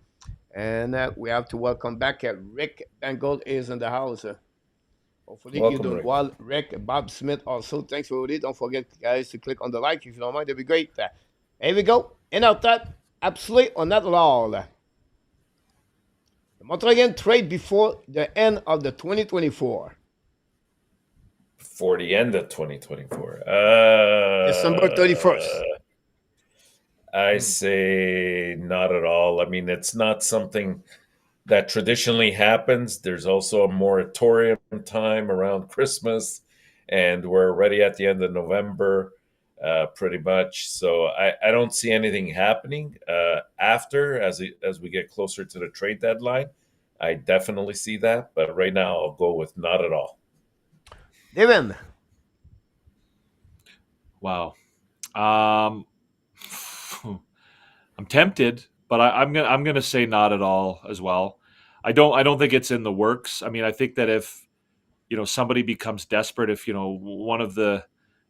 And we have to welcome back Rick Bengal is in the house. Hopefully you're Welcome, doing Rick. well. Rick, Bob Smith also. Thanks for it. Don't forget, guys, to click on the like if you don't mind. That'd be great. Here we go. In out that, absolutely or not at all. The Montreal trade before the end of the 2024. For the end of 2024. December 31st. I say not at all. I mean, it's not something that traditionally happens. There's also a moratorium time around Christmas, and we're already at the end of November, pretty much. So I don't see anything happening after as we get closer to the trade deadline. I definitely see that, but right now I'll go with not at all. Devin. Wow. I'm tempted, but I'm gonna say not at all as well. I don't think it's in the works. I mean, I think that if somebody becomes desperate, if one of the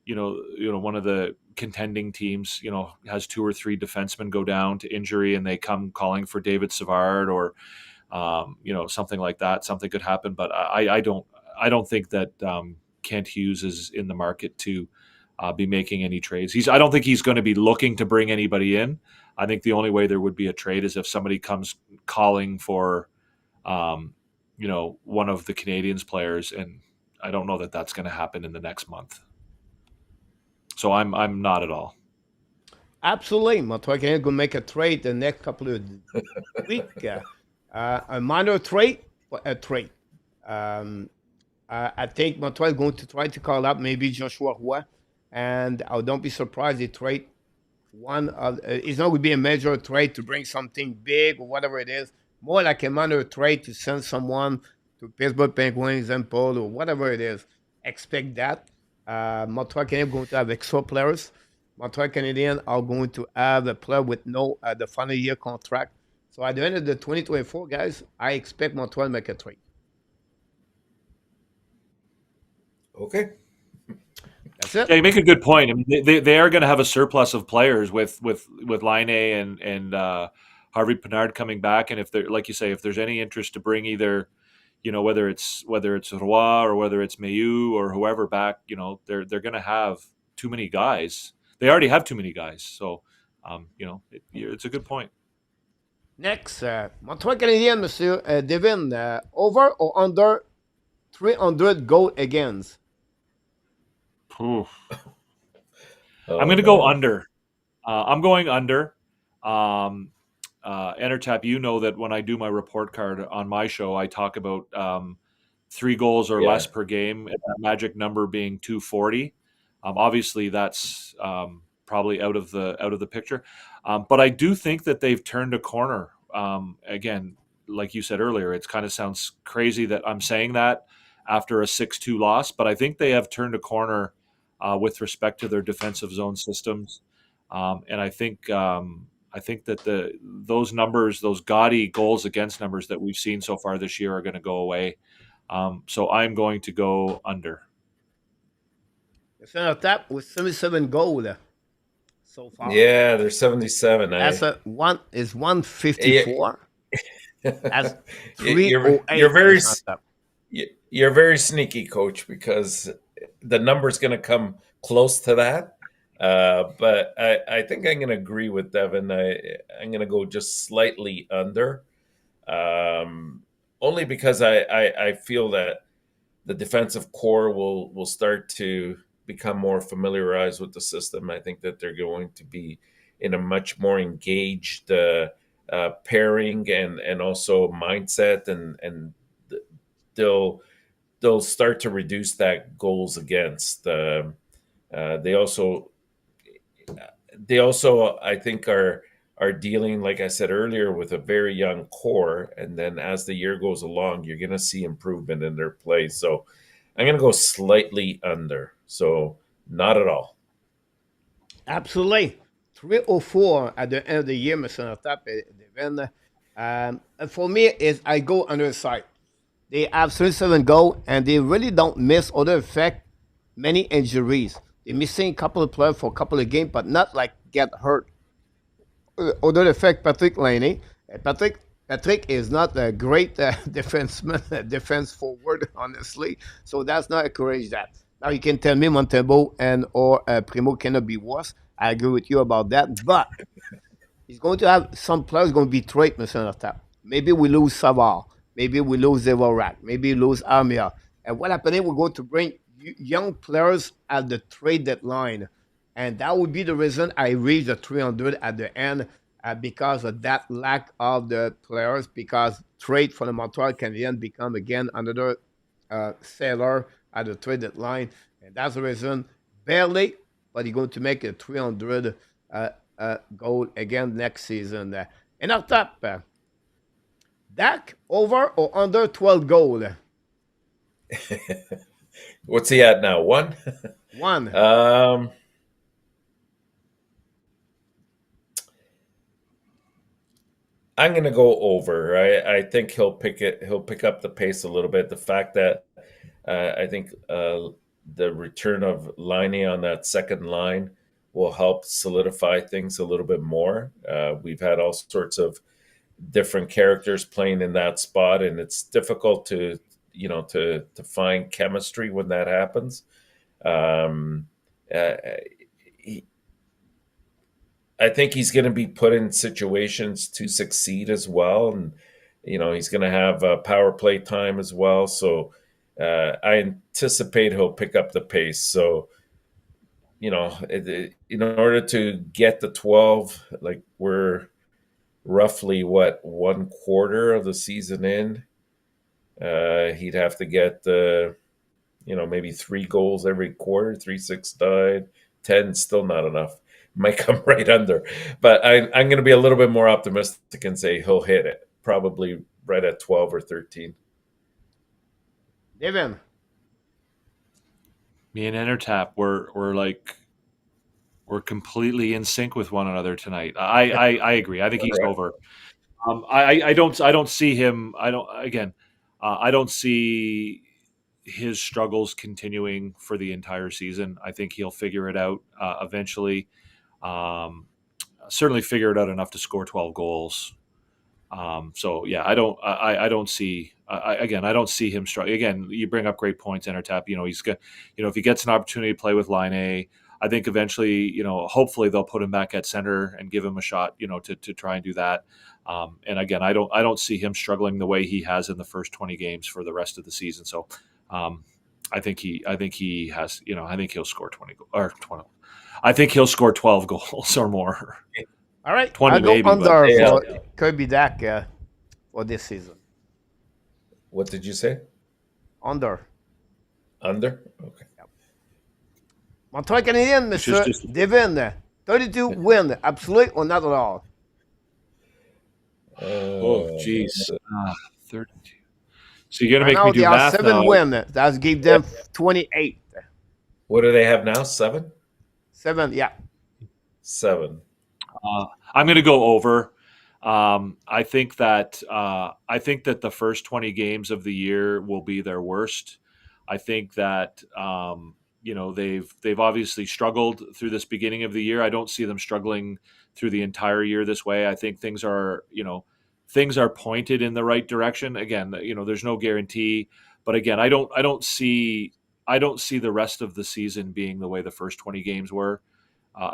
one of the contending teams has two or three defensemen go down to injury and they come calling for David Savard or something like that, something could happen. But I don't think that Kent Hughes is in the market to be making any trades. I don't think he's going to be looking to bring anybody in. I think the only way there would be a trade is if somebody comes calling for, one of the Canadiens players, and I don't know that that's going to happen in the next month. So I'm not at all. Absolutely. Montreal Canadiens going to make a trade the next couple of weeks. A minor trade, but a trade. I think Montreal is going to try to call up maybe Joshua Roy, and I don't be surprised they trade one of. It's not going to be a major trade to bring something big or whatever it is. More like a minor trade to send someone to Pittsburgh Penguins and Paul or whatever it is. Expect that. Montreal Canadiens going to have extra players. Montreal Canadiens are going to have a player with no the final year contract. So at the end of the 2024, guys, I expect Montreal to make a trade. Okay. That's it. Yeah, you make a good point. I mean, they are going to have a surplus of players with Laine and Harvey Pinard coming back, and if they're like you say, if there's any interest to bring either, whether it's Roy or whether it's Mayu or whoever back, they're going to have too many guys. They already have too many guys, so it's a good point. Next, Montreal Canadiens, Monsieur Devin, over or under 300 goal against? Oof. Oh, I'm going to go under. I'm going under. Enortap, you know that when I do my report card on my show, I talk about 3 goals or less per game, and that magic number being 240. Obviously, that's probably out of the picture. But I do think that they've turned a corner. Again, like you said earlier, it kind of sounds crazy that I'm saying that after a 6-2 loss, but I think they have turned a corner with respect to their defensive zone systems, and I think that those numbers, those gaudy goals against numbers that we've seen so far this year, are going to go away. So I'm going to go under. Monsieur Tap with 77 goals so far. Yeah, they're 77. That's a one is 154. That's 308. You're very sneaky, Coach, because the number's going to come close to that. But I think I'm going to agree with Devin. I'm going to go just slightly under, only because I feel that the defensive core will start to become more familiarized with the system. I think that they're going to be in a much more engaged pairing and also mindset, and they'll start to reduce that goals against. They also I think are dealing, like I said earlier, with a very young core, and then as the year goes along, you're going to see improvement in their play. So I'm going to go slightly under. So not at all. Absolutely. 304 at the end of the year, Mr. Enortap, Devin. And for me, is I go under the side. They have 37 goals, and they really don't miss other effect many injuries. They're missing a couple of players for a couple of games, but not like get hurt. Other effect, Patrick Laney. Patrick is not a great defenseman, defense forward, honestly. So that's not encourage that. Now you can tell me Montebo and or Primo cannot be worse. I agree with you about that, but he's going to have some players going to be traded, Mr. Enortap. Maybe we lose Savard. Maybe we lose Zevorak. Maybe lose Armia. And what happened is we're going to bring young players at the trade deadline. And that would be the reason I reached the 300 at the end because of that lack of the players. Because trade for the Montreal Canadiens become again another seller at the trade deadline. And that's the reason, barely, but he's going to make a 300 goal again next season. And our top, Dak over or under 12 goal? What's he at now? One? One. I'm going to go over. I think he'll pick up the pace a little bit. The fact that I think the return of Liney on that second line will help solidify things a little bit more. We've had all sorts of different characters playing in that spot, and it's difficult to find chemistry when that happens. I think he's going to be put in situations to succeed as well, and he's going to have power play time as well. So I anticipate he'll pick up the pace. So in order to get the 12, like we're roughly one quarter of the season in, he'd have to get maybe 3 goals every quarter, 3, 6, 9, 10, still not enough. Might come right under. But I'm going to be a little bit more optimistic and say he'll hit it, probably right at 12 or 13. Devin. Me and Enortap, we're completely in sync with one another tonight. I agree. I think he's over. I don't see him. I don't see his struggles continuing for the entire season. I think he'll figure it out eventually. Certainly figure it out enough to score 12 goals. So yeah, I don't see him struggling. Again, you bring up great points, Enortap. He's good. If he gets an opportunity to play with Line A, I think eventually, hopefully they'll put him back at center and give him a shot, to try and do that. And again, I don't see him struggling the way he has in the first 20 games for the rest of the season. So, I think he has, I think he'll score 20 or 20. I think he'll score 12 goals or more. All right. 20 I'll go maybe, under but, for Kirby Dak for this season. What did you say? Under. Under? Okay. Yep. Montreal Canadiens, Mr. Devin. 32 win. Absolute or not at all? Oh, jeez. 32. So you're going to make me do they math are 7 now. win. That give them 28. What do they have now? 7? 7, yeah. 7. I'm going to go over. I think that the first 20 games of the year will be their worst. I think that they've obviously struggled through this beginning of the year. I don't see them struggling through the entire year this way. I think things are pointed in the right direction. Again, there's no guarantee, but again, I don't see the rest of the season being the way the first 20 games were.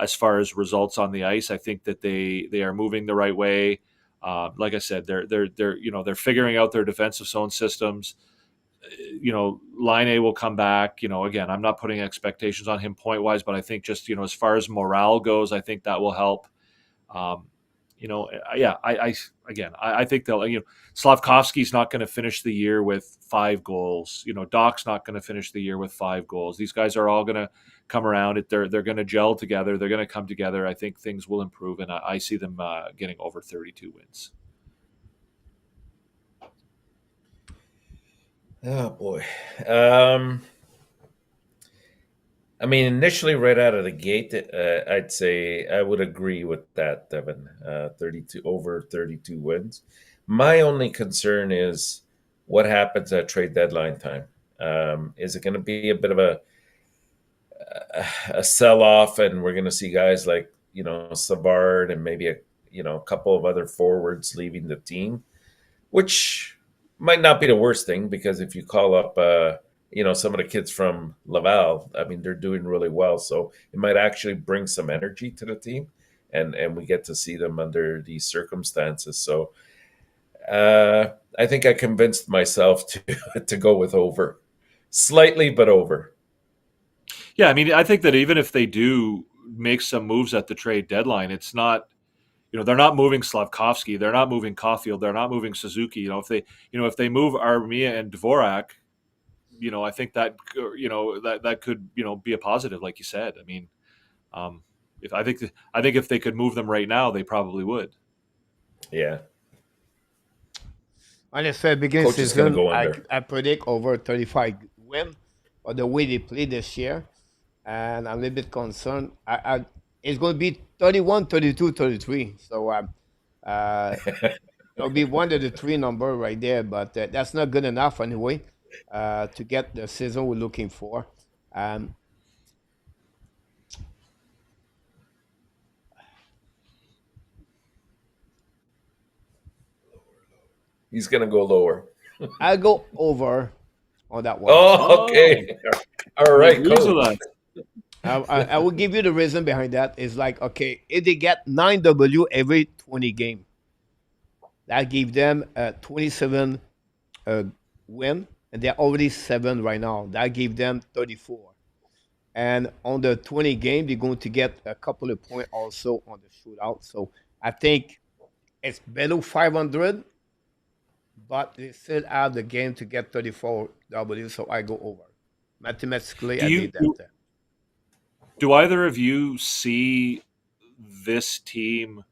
As far as results on the ice, I think that they are moving the right way. Like I said, they're figuring out their defensive zone systems. Line A will come back. Again, I'm not putting expectations on him point wise, but I think just as far as morale goes, I think that will help. Yeah, I think they'll, Slavkovsky's not going to finish the year with 5 goals. Doc's not going to finish the year with 5 goals. These guys are all going to come around. They're going to gel together. They're going to come together. I think things will improve, and I see them getting over 32 wins. Oh boy. I mean, initially, right out of the gate, I'd say I would agree with that, Devin. 32 over 32 wins. My only concern is what happens at trade deadline time. Is it going to be a bit of a sell off, and we're going to see guys like Savard and maybe a couple of other forwards leaving the team, which might not be the worst thing because if you call up some of the kids from Laval, I mean they're doing really well, so it might actually bring some energy to the team, and we get to see them under these circumstances. So I think I convinced myself to go with over, slightly but over. Yeah, I mean, I think that even if they do make some moves at the trade deadline, it's not, they're not moving Slavkovsky, they're not moving Caulfield, they're not moving Suzuki. If they move Armia and Dvorak, I think that could be a positive, like you said. I mean, if I think if they could move them right now, they probably would. Yeah. Honestly, beginning Coach is going to season, go I, under. I predict over 35 win or the way they play this year. And I'm a little bit concerned. It's going to be 31, 32, 33. So it'll be one of the three number right there, but that's not good enough anyway to get the season we're looking for. Um, He's going to go lower. I'll go over on that one. Oh, okay. All He right, agrees with coach. that. I will give you the reason behind that. It's like, okay, if they get 9W every 20 game, that give them 27 uh, win, and they're already 7 right now. That give them 34. And on the 20 game, they're going to get a couple of points also on the shootout. So I think it's below 500, but they still have the game to get 34W, so I go over. Mathematically, Do I you did that. do either of you see this team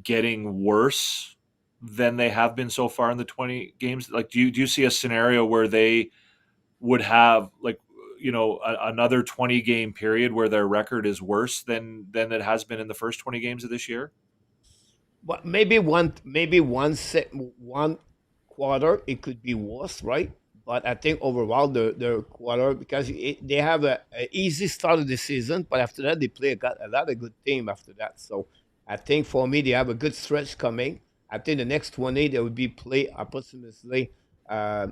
getting worse than they have been so far in the 20 games? Like, do you see a scenario where they would have, like, another 20 game period where their record is worse than it has been in the first 20 games of this year? But one quarter it could be worse, right? But I think overall the quarter because they have a easy start of the season, but after that they play got a lot of good team after that. So I think for me they have a good stretch coming. I think the next 20 they will be play approximately uh,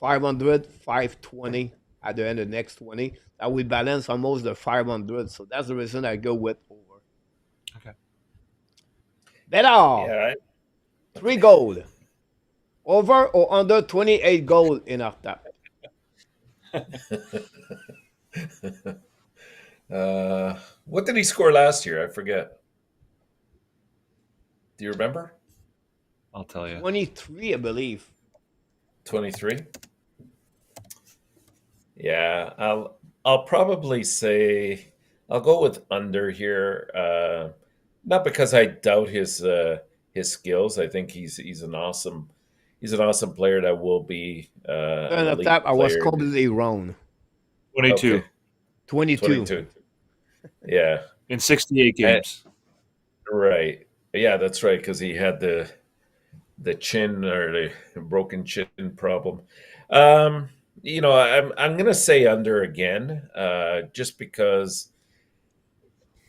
500, 520 at the end of the next 20. That will balance almost the 500. So that's the reason I go with over. Okay. Better Yeah. 3 goal. Over or under 28 goal in Enortap. What did he score last year? I forget. Do you remember? I'll tell you. 23, I believe. 23. Yeah, I'll probably say I'll go with under here. Not because I doubt his skills. I think he's an awesome player that will be an Enortap, elite I was player. completely wrong. 22 Okay, 22. 22. Yeah, in 68 and, games. right. Yeah, that's right. Because he had the chin or the broken chin problem. Um, I'm gonna say under again, just because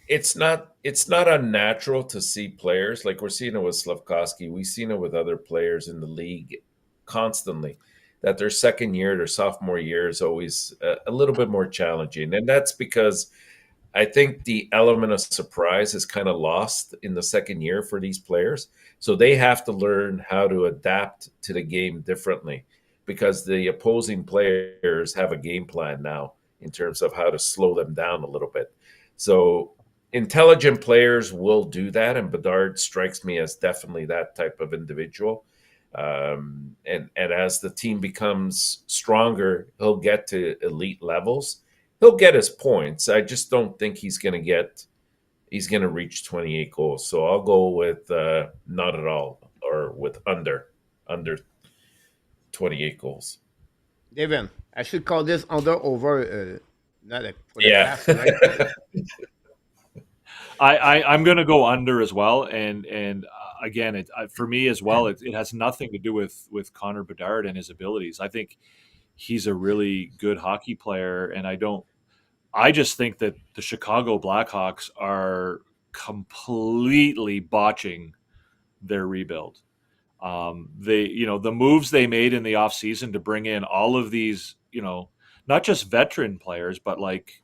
it's not unnatural to see players like we're seeing it with Slavkovsky. We've seen it with other players in the league constantly. That their second year, their sophomore year is always a little bit more challenging, and that's because I think the element of surprise is kind of lost in the second year for these players. So they have to learn how to adapt to the game differently because the opposing players have a game plan now in terms of how to slow them down a little bit. So intelligent players will do that, and Bedard strikes me as definitely that type of individual. And as the team becomes stronger, he'll get to elite levels. He'll get his points. I just don't think he's going to reach 28 goals. So I'll go with not at all, or with under 28 goals. Devin, I should call this under over, not like for the Yeah. past, right? I'm going to go under as well, and again, for me as well, it has nothing to do with Connor Bedard and his abilities. I think he's a really good hockey player, and I just think that the Chicago Blackhawks are completely botching their rebuild. The moves they made in the offseason to bring in all of these, not just veteran players, but like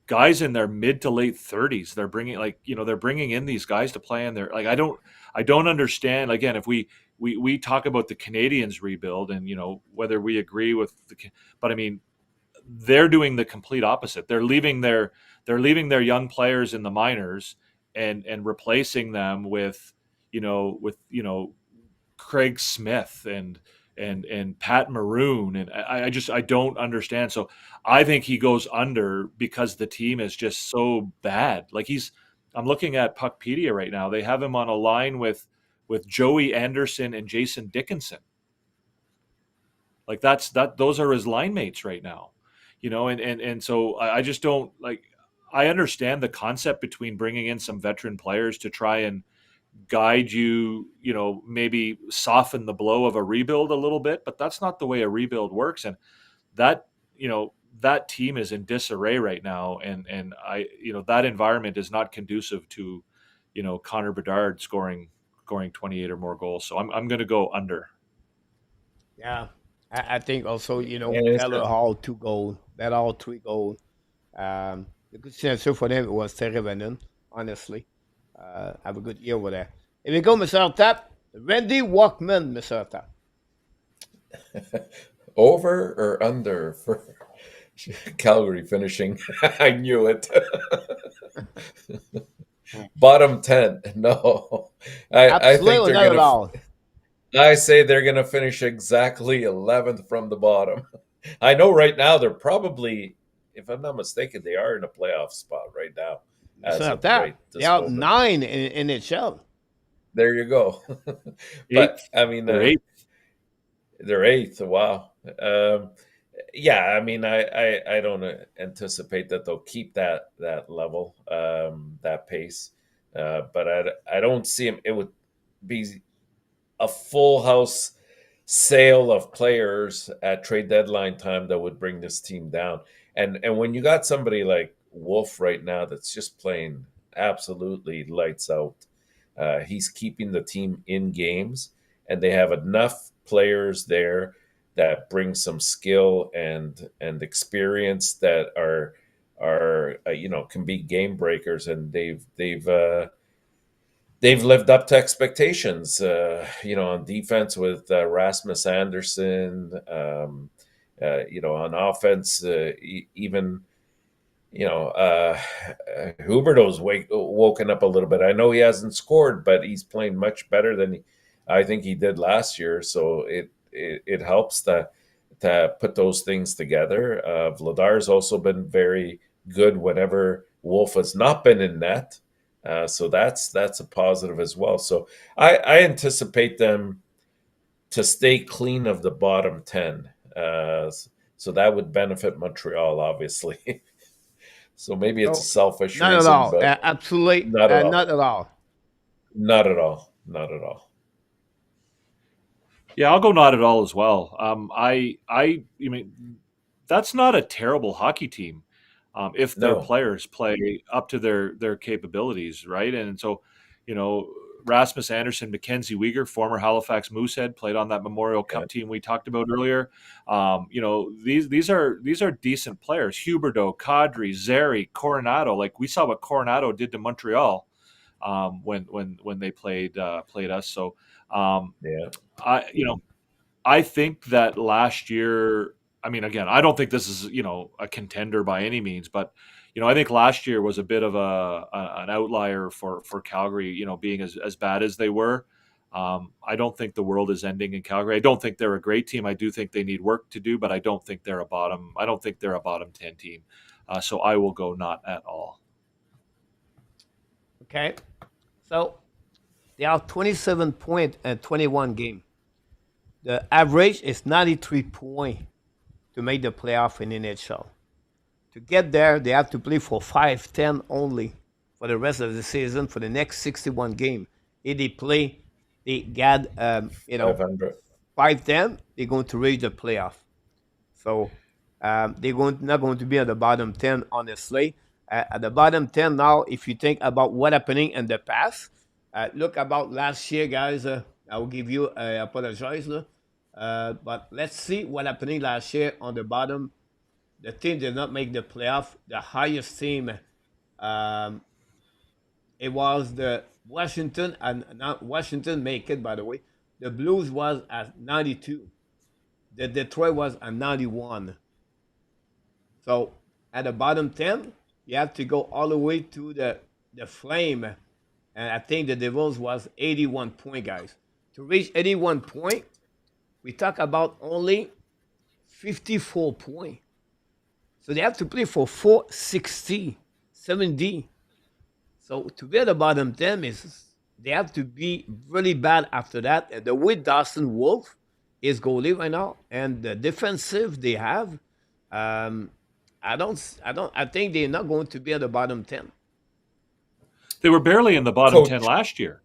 guys in their mid to late 30s. They're bringing in these guys to play in their, like, I don't understand. Again, if we talk about the Canadiens rebuild, and whether we agree with but I mean, they're doing the complete opposite. They're leaving their young players in the minors and replacing them with Craig Smith and Pat Maroon, and I don't understand. So I think he goes under because the team is just so bad. Like, I'm looking at Puckpedia right now. They have him on a line with Joey Anderson and Jason Dickinson. Like, those are his line mates right now. And so I just don't like. I understand the concept between bringing in some veteran players to try and guide you, maybe soften the blow of a rebuild a little bit, but that's not the way a rebuild works. And that, that team is in disarray right now. And that environment is not conducive to, Connor Bedard scoring 28 or more goals. So I'm going to go under. Yeah. I think also, And it's Taylor Hall 2 goal, that all 3 goal. The good answer for them was Teravainen, honestly. Have a good year over there. Here we go, Mr. Tap. Randy Walkman, Mr. Tap. over or under for Calgary finishing? I knew it. Bottom 10. No. I think Absolutely they're not at going to. all. I say they're going to finish exactly 11th from the bottom. I know right now they're probably, if I'm not mistaken, they are in a playoff spot right now, as Mr. of Tap. right this They're out moment. 9 in NHL. There you go. But Eighth. I mean, They're eighth. they're eighth. Wow. Yeah, I mean, I don't anticipate that they'll keep that level, that pace. But I don't see them. It would be a full house sale of players at trade deadline time that would bring this team down. And when you got somebody like Wolf right now that's just playing absolutely lights out, he's keeping the team in games, and they have enough players there that bring some skill and experience that are can be game breakers, and they've lived up to expectations. On defense with Rasmus Anderson, on offense, even Huberto's woken up a little bit. I know he hasn't scored, but he's playing much better than I think he did last year. So it helps to put those things together. Vladar's also been very good whenever Wolf has not been in net. So that's a positive as well. So I anticipate them to stay clean of the bottom 10. So that would benefit Montreal, obviously. So maybe it's a No, selfish not at reason, all. but Absolutely not at all. not at all. Not at all. Not at all. Yeah, I'll go not at all as well. I mean, that's not a terrible hockey team, if their No. players play up to their capabilities, right? And so, you know, Rasmus Anderson, Mackenzie Weegar, former Halifax Moosehead, played on that Memorial Yeah. Cup team we talked about earlier. These are decent players. Huberdeau, Kadri, Zeri, Coronado. Like, we saw what Coronado did to Montreal, when they played us. So. Yeah. I think that last year, I mean, again, I don't think this is, a contender by any means, but, I think last year was a bit of an outlier for Calgary, being as bad as they were. I don't think the world is ending in Calgary. I don't think they're a great team. I do think they need work to do, but I don't think they're a bottom. I don't think they're a bottom 10 team. So I will go not at all. Okay. So they are 27 points and 21 game. The average is 93 points to make the playoff in NHL. To get there, they have to play for 5-10 only for the rest of the season for the next 61 game. If they get 500. 5-10, they're going to reach the playoff. So not going to be at the bottom 10, honestly. At the bottom 10 now, if you think about what happening in the past, look about last year, guys. I will give you, I apologize. But let's see what happening last year on the bottom. The team did not make the playoff. The highest team, um, it was the Washington, and not Washington make it, by the way. The Blues was at 92. The Detroit was at 91. So at the bottom 10, you have to go all the way to the Flame. And I think the Devils was 81 point, guys. To reach 81 point, we talk about only 54 point. So they have to play for 460, 70. So to be at the bottom 10 is they have to be really bad after that. And the way Dawson Wolf is goalie right now, and the defensive they have, I think they're not going to be at the bottom 10. They were barely in the bottom Coach. 10 last year.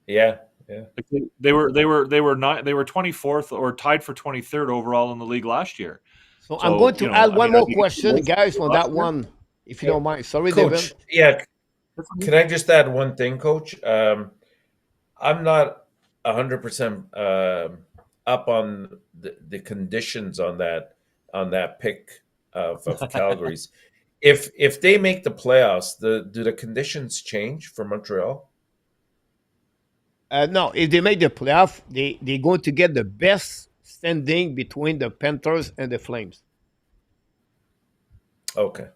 Yeah. Like they were 24th or tied for 23rd overall in the league last year. So I'm going to add one more question, guys, on that year. one, if you don't mind. Sorry, Coach, Devin. yeah. Can I just add one thing, Coach? I'm not 100% up on the conditions on that pick of Calgary's. If they make the playoffs, do the conditions change for Montreal? No, if they make the playoff, they're going to get the best standing between the Panthers and the Flames. Okay,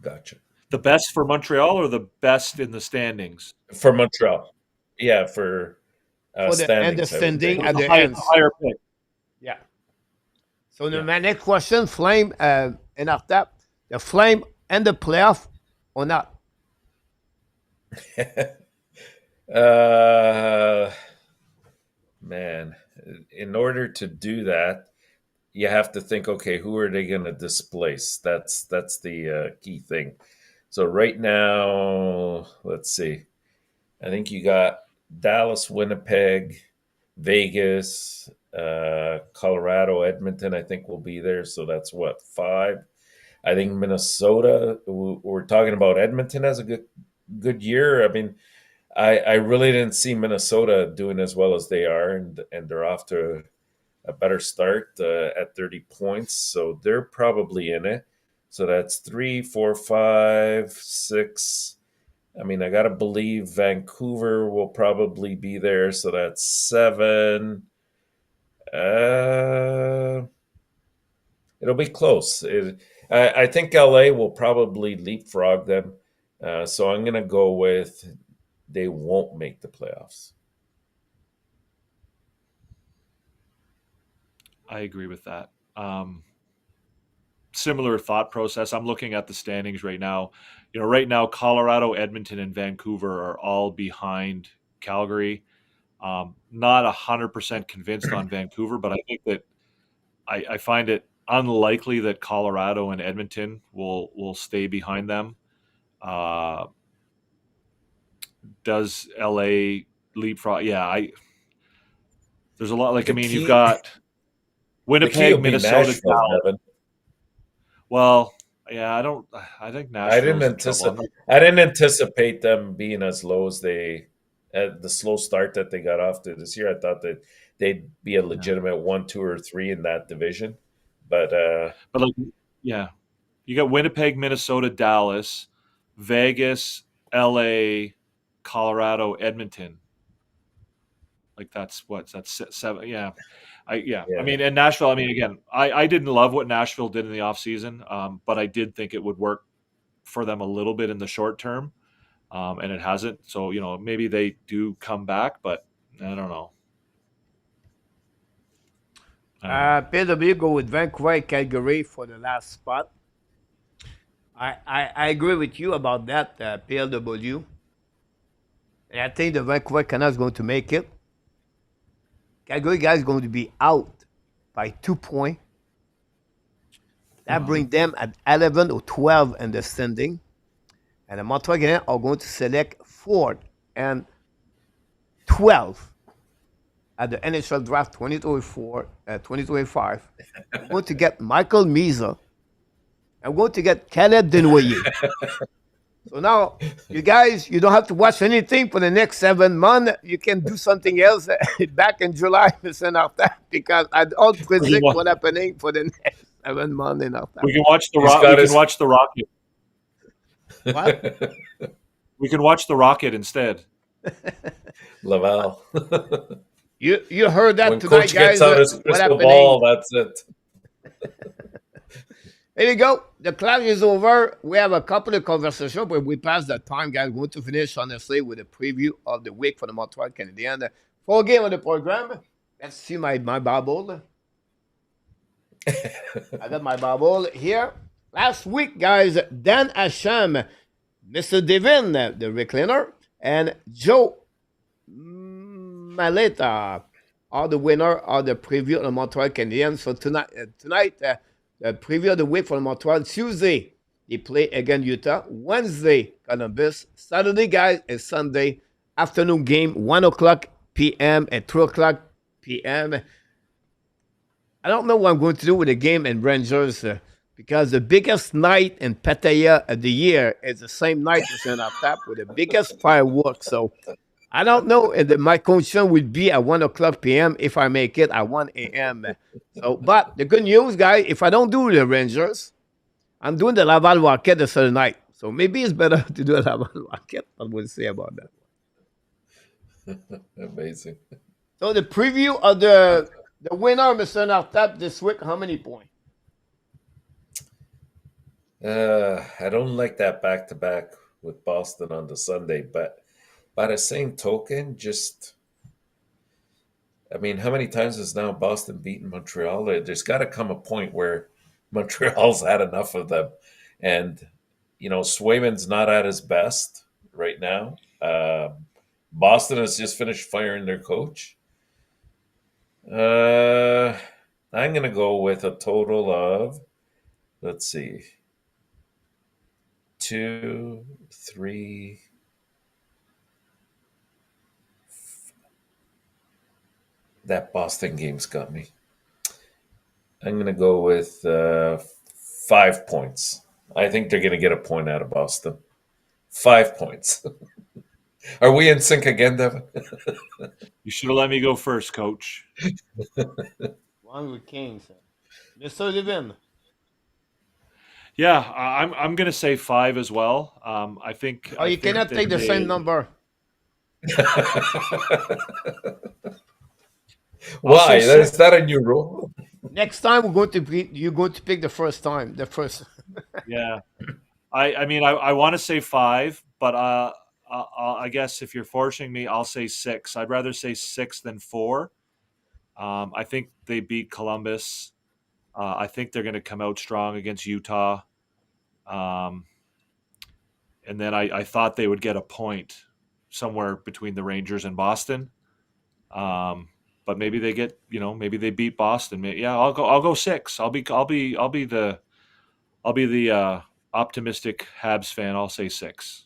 gotcha. The best for Montreal or the best in the standings? For Montreal, yeah, for and the standings. standing at the higher, ends. higher pick. Yeah. So my next question, Flame and Enortap, the Flame and the playoff or not? Man, in order to do that, you have to think, okay, who are they going to displace? That's the key thing. So right now, let's see. I think you got Dallas, Winnipeg, Vegas, Colorado, Edmonton. I think will be there. So that's what, 5. I think Minnesota. We're talking about Edmonton as a good year. I mean, I really didn't see Minnesota doing as well as they are, and they're off to a better start at 30 points. So they're probably in it. So that's 3, 4, 5, 6. I mean, I got to believe Vancouver will probably be there. So that's 7. It'll be close. I think LA will probably leapfrog them. So I'm going to go with they won't make the playoffs. I agree with that. Similar thought process. I'm looking at the standings right now. Right now, Colorado, Edmonton, and Vancouver are all behind Calgary. Not 100% convinced on Vancouver, but I think that I find it unlikely that Colorado and Edmonton will stay behind them. Does LA leapfrog? Yeah, there's a lot. You've got Winnipeg, Minnesota, Dallas. Well, yeah, I think Nashville's in trouble. I didn't anticipate them being as low as the slow start that they got off to this year. I thought that they'd be a legitimate 1, 2, or 3 in that division. But you got Winnipeg, Minnesota, Dallas, Vegas, LA, Colorado, Edmonton. That's 7. Yeah. I mean, and Nashville, again, I didn't love what Nashville did in the offseason, but I did think it would work for them a little bit in the short term, and it hasn't. So maybe they do come back, but I don't know. PW go with Vancouver and Calgary for the last spot. I agree with you about that, PLW. And I think the Vancouver Canucks going to make it. Calgary guys going to be out by 2 points. That brings them at 11 or 12 in the standing. And the Montreal Canadiens are going to select 4th and 12 at the NHL Draft 2024, 2025. We're going to get Michael Misa. I'm going to get Caleb Denoyer. So now, you guys, you don't have to watch anything for the next 7 months. You can do something else back in July, Mr. Enortap, because I don't predict what's happening for the next 7 months in Enortap. We can watch the Rocket. We can watch the Rocket. What? We can watch the Rocket instead. Laval. You heard that when tonight, Coach guys. gets out his crystal ball, that's it. There you go. The class is over. We have a couple of conversations, but we passed that time, guys. We're going to finish, honestly, with a preview of the week for the Montreal Canadiens. 4 games on the program. Let's see my Bible. I got my Bible here. Last week, guys, Dan Hashem, Mr. Devin, the recliner, and Joe Maleta are the winner of the preview of the Montreal Canadiens. So tonight, the preview of the week for Montreal. Tuesday, they play against Utah. Wednesday, Columbus. Saturday, guys, is Sunday afternoon game, 1 o'clock p.m. and 2 o'clock p.m. I don't know what I'm going to do with the game in Rangers because the biggest night in Pattaya of the year is the same night as in Enortap with the biggest fireworks. So I don't know if my condition would be at 1 o'clock p.m. if I make it at 1 a.m. So, but the good news, guys, if I don't do the Rangers, I'm doing the Laval Rocket the Saturday night. So maybe it's better to do a Laval Rocket, but we'll see about that. Amazing. So the preview of the winner, Mr. Enortap, this week, how many points? I don't like that back-to-back with Boston on the Sunday, but by the same token, I mean, how many times has now Boston beaten Montreal? There's got to come a point where Montreal's had enough of them. And, Swayman's not at his best right now. Boston has just finished firing their coach. I'm going to go with a total of, let's see, 2, 3, that Boston game's got me. I'm going to go with 5 points. I think they're going to get a point out of Boston. 5 points. Are we in sync again, Devin? You should have let me go first, Coach. One with Kings. Mr. Devin. Yeah, I'm going to say 5 as well. I think. Oh, you cannot take the same number. Why? Is that a new rule? Next time you're going to pick the first time. The first. Yeah, I mean I want to say 5, but I guess if you're forcing me, I'll say 6. I'd rather say 6 than 4. I think they beat Columbus. I think they're going to come out strong against Utah. And then I thought they would get a point somewhere between the Rangers and Boston. But maybe they get, maybe they beat Boston. Yeah, I'll go 6. I'll be the optimistic Habs fan. I'll say 6.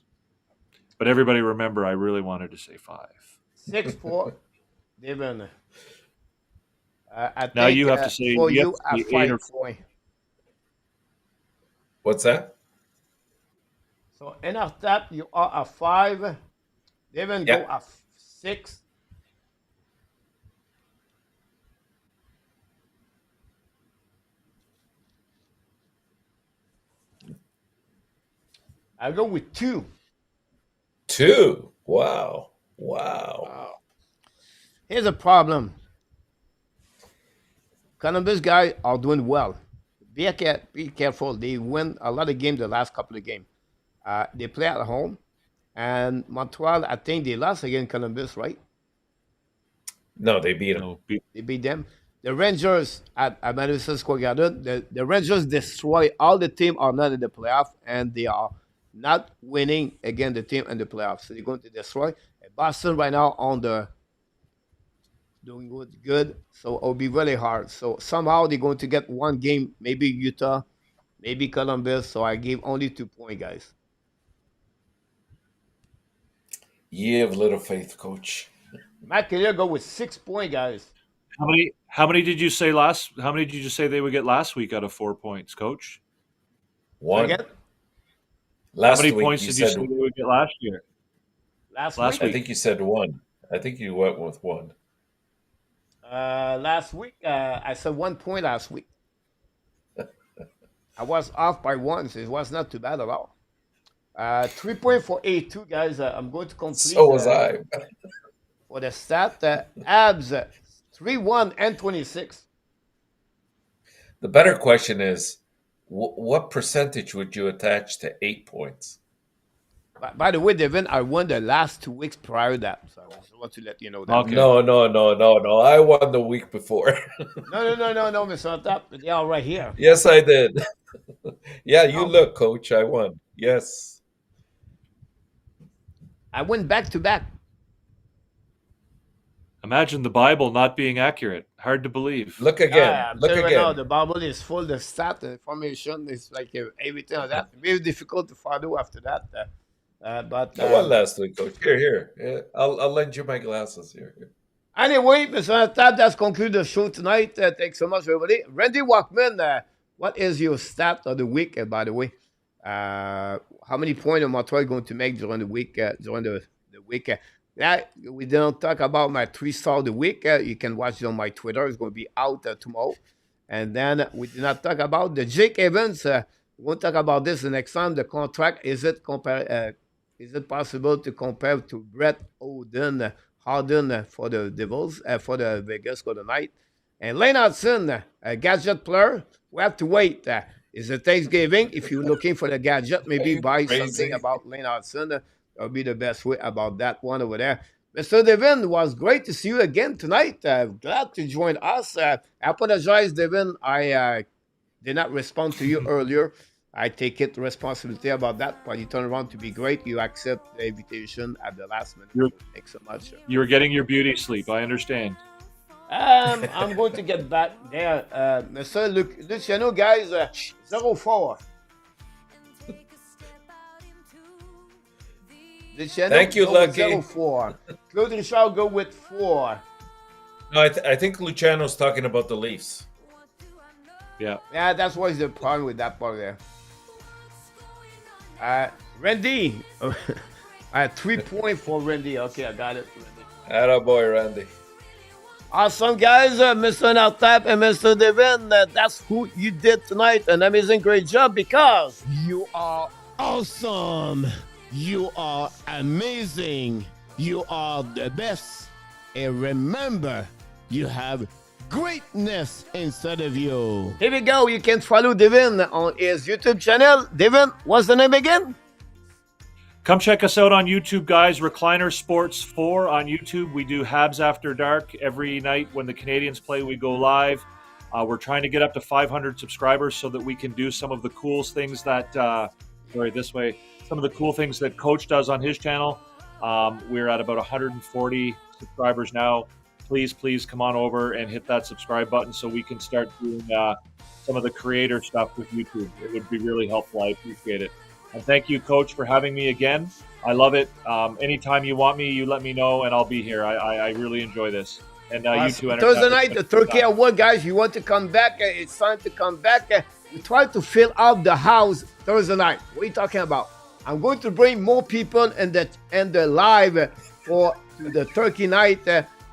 But everybody remember, I really wanted to say 5. 6-4. Devin. Now you have to say for you you have to at say 8 or 5 points. What's that? So in our tap, you are at 5. Devin go at 6. I'll go with 2. 2. Wow. Here's a problem. Columbus guys are doing well. Be careful. They win a lot of games the last couple of games. They play at home. And Montreal, I think they lost against Columbus, right? No, they beat them. No, They beat them. The Rangers at Madison Square Garden, the Rangers destroy all the team are not in the playoff, and they are not winning against the team in the playoffs. So they're going to destroy. And Boston right now on the doing good. So it'll be really hard. So somehow they're going to get one game, maybe Utah, maybe Columbus. So I gave only 2 points, guys. You have little faith, coach. Matt Kelly go with 6 points, guys. How many did you say last? How many did you say they would get last week out of 4 points, Coach? One. Again? Last How many week points you did you said, say they would get last year? Last Last week? I think you said one. I think you went with one. Last week, I said 1 point last week. I was off by one, so it was not too bad at all. 3 points for A2, guys. I'm going to complete. So was I. For the stat, Habs 3-1 and 26. The better question is, what percentage would you attach to 8 points? By the way, Devin, I won the last 2 weeks prior to that, so I just want to let you know that. Okay. No. I won the week before. No, Mr. Enortap. They are right here. Yes, I did. Yeah, you Oh. look, coach. I won. Yes. I went back to back. Imagine the Bible not being accurate. Hard to believe. Look again. I'm Look telling you right now, again. the Bible is full. The stat, the information is like everything of that. Very difficult to follow after that. But I won last week, coach. Here. Yeah, I'll lend you my glasses here. anyway, Mr. Enortap, that's conclude the show tonight. Thanks so much, everybody. Randy Walkman, what is your stat of the week, by the way? How many points are Montreal going to make during the week? During the week? Yeah, we didn't talk about my 3-star of the week. You can watch it on my Twitter. It's going to be out tomorrow. And then we did not talk about the Jake Evans. We'll talk about this the next time. The contract, is it possible to compare to Brett Harden for the Devils, for the Vegas Golden Knights? And Lane Hudson, a gadget player, we have to wait. Is it Thanksgiving? If you're looking for the gadget, maybe buy something about Lane Hudson. That'll be the best way about that one over there. Mr. Devin, it was great to see you again tonight. Glad to join us. I apologize, Devin. I did not respond to you earlier. I take it responsibility about that, but you turn around to be great. You accept the invitation at the last minute. Thanks so much. You were getting your beauty sleep. I understand. I'm going to get back there. Mr. Luciano, guys, 0-4. Luciano, Thank you, go with Lucky. 0-4. Claude Richard, go with 4. No, I think Luciano's talking about the Leafs. Yeah. Yeah, that's what's the problem with that part there. Randy. 3 points for Randy. Okay, I got it. Randy. Attaboy, Randy. Awesome, guys. Mr. Enortap and Mr. Devin, that's who you did tonight. An amazing, great job because you are awesome. You are amazing. You are the best. And remember, you have greatness inside of you. Here we go. You can follow Devin on his YouTube channel. Devin, what's the name again? Come check us out on YouTube, guys. Recliner Sports 4 on YouTube. We do Habs After Dark every night when the Canadiens play. We go live. We're trying to get up to 500 subscribers so that we can do some of the cool things that, some of the cool things that Coach does on his channel. We're at about 140 subscribers now. Please come on over and hit that subscribe button so we can start doing some of the creator stuff with YouTube. It would be really helpful. I appreciate it. And thank you, Coach, for having me again. I love it. Anytime you want me, you let me know, and I'll be here. I really enjoy this. And you too. Thursday night, the Turkey Award, guys. You want to come back? It's time to come back. We try to fill out the house Thursday night. What are you talking about? I'm going to bring more people in the live for the Turkey night.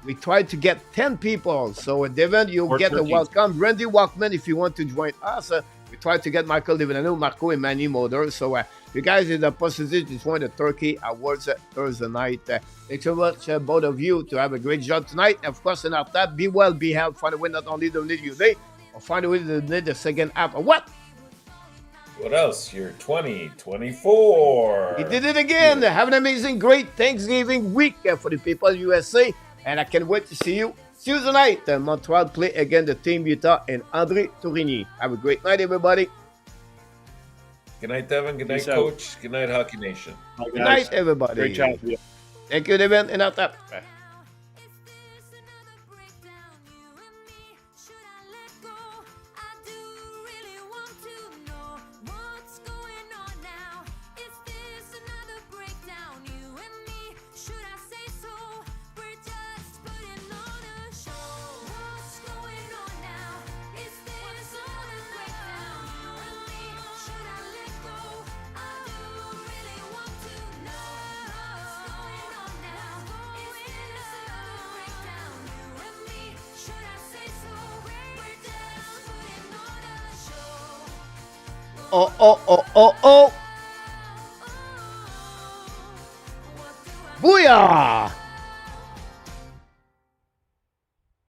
We try to get 10 people. So, Devin, you'll get a welcome. Randy Walkman, if you want to join us. We try to get Michael Divinano, Marco, and Manny Moder. So, you guys in the possibility to join the Turkey Awards Thursday night. Thanks so much, both of you, to have a great job tonight. And of course, after that, be well, be healthy. Find a way not only to lead your day, or find a way to lead the second half. Or what? What else? You're 2024. We did it again. Have an amazing, great Thanksgiving week for the people of USA. And I can't wait to see you Tuesday night. Montreal play against the Team Utah and Andre Tourigny. Have a great night, everybody. Good night, Devin. Good night, Peace out. Coach. Good night, Hockey Nation. Good night, everybody. Great chat with you. Thank you, Devin. Enortap. Oh. Booyah!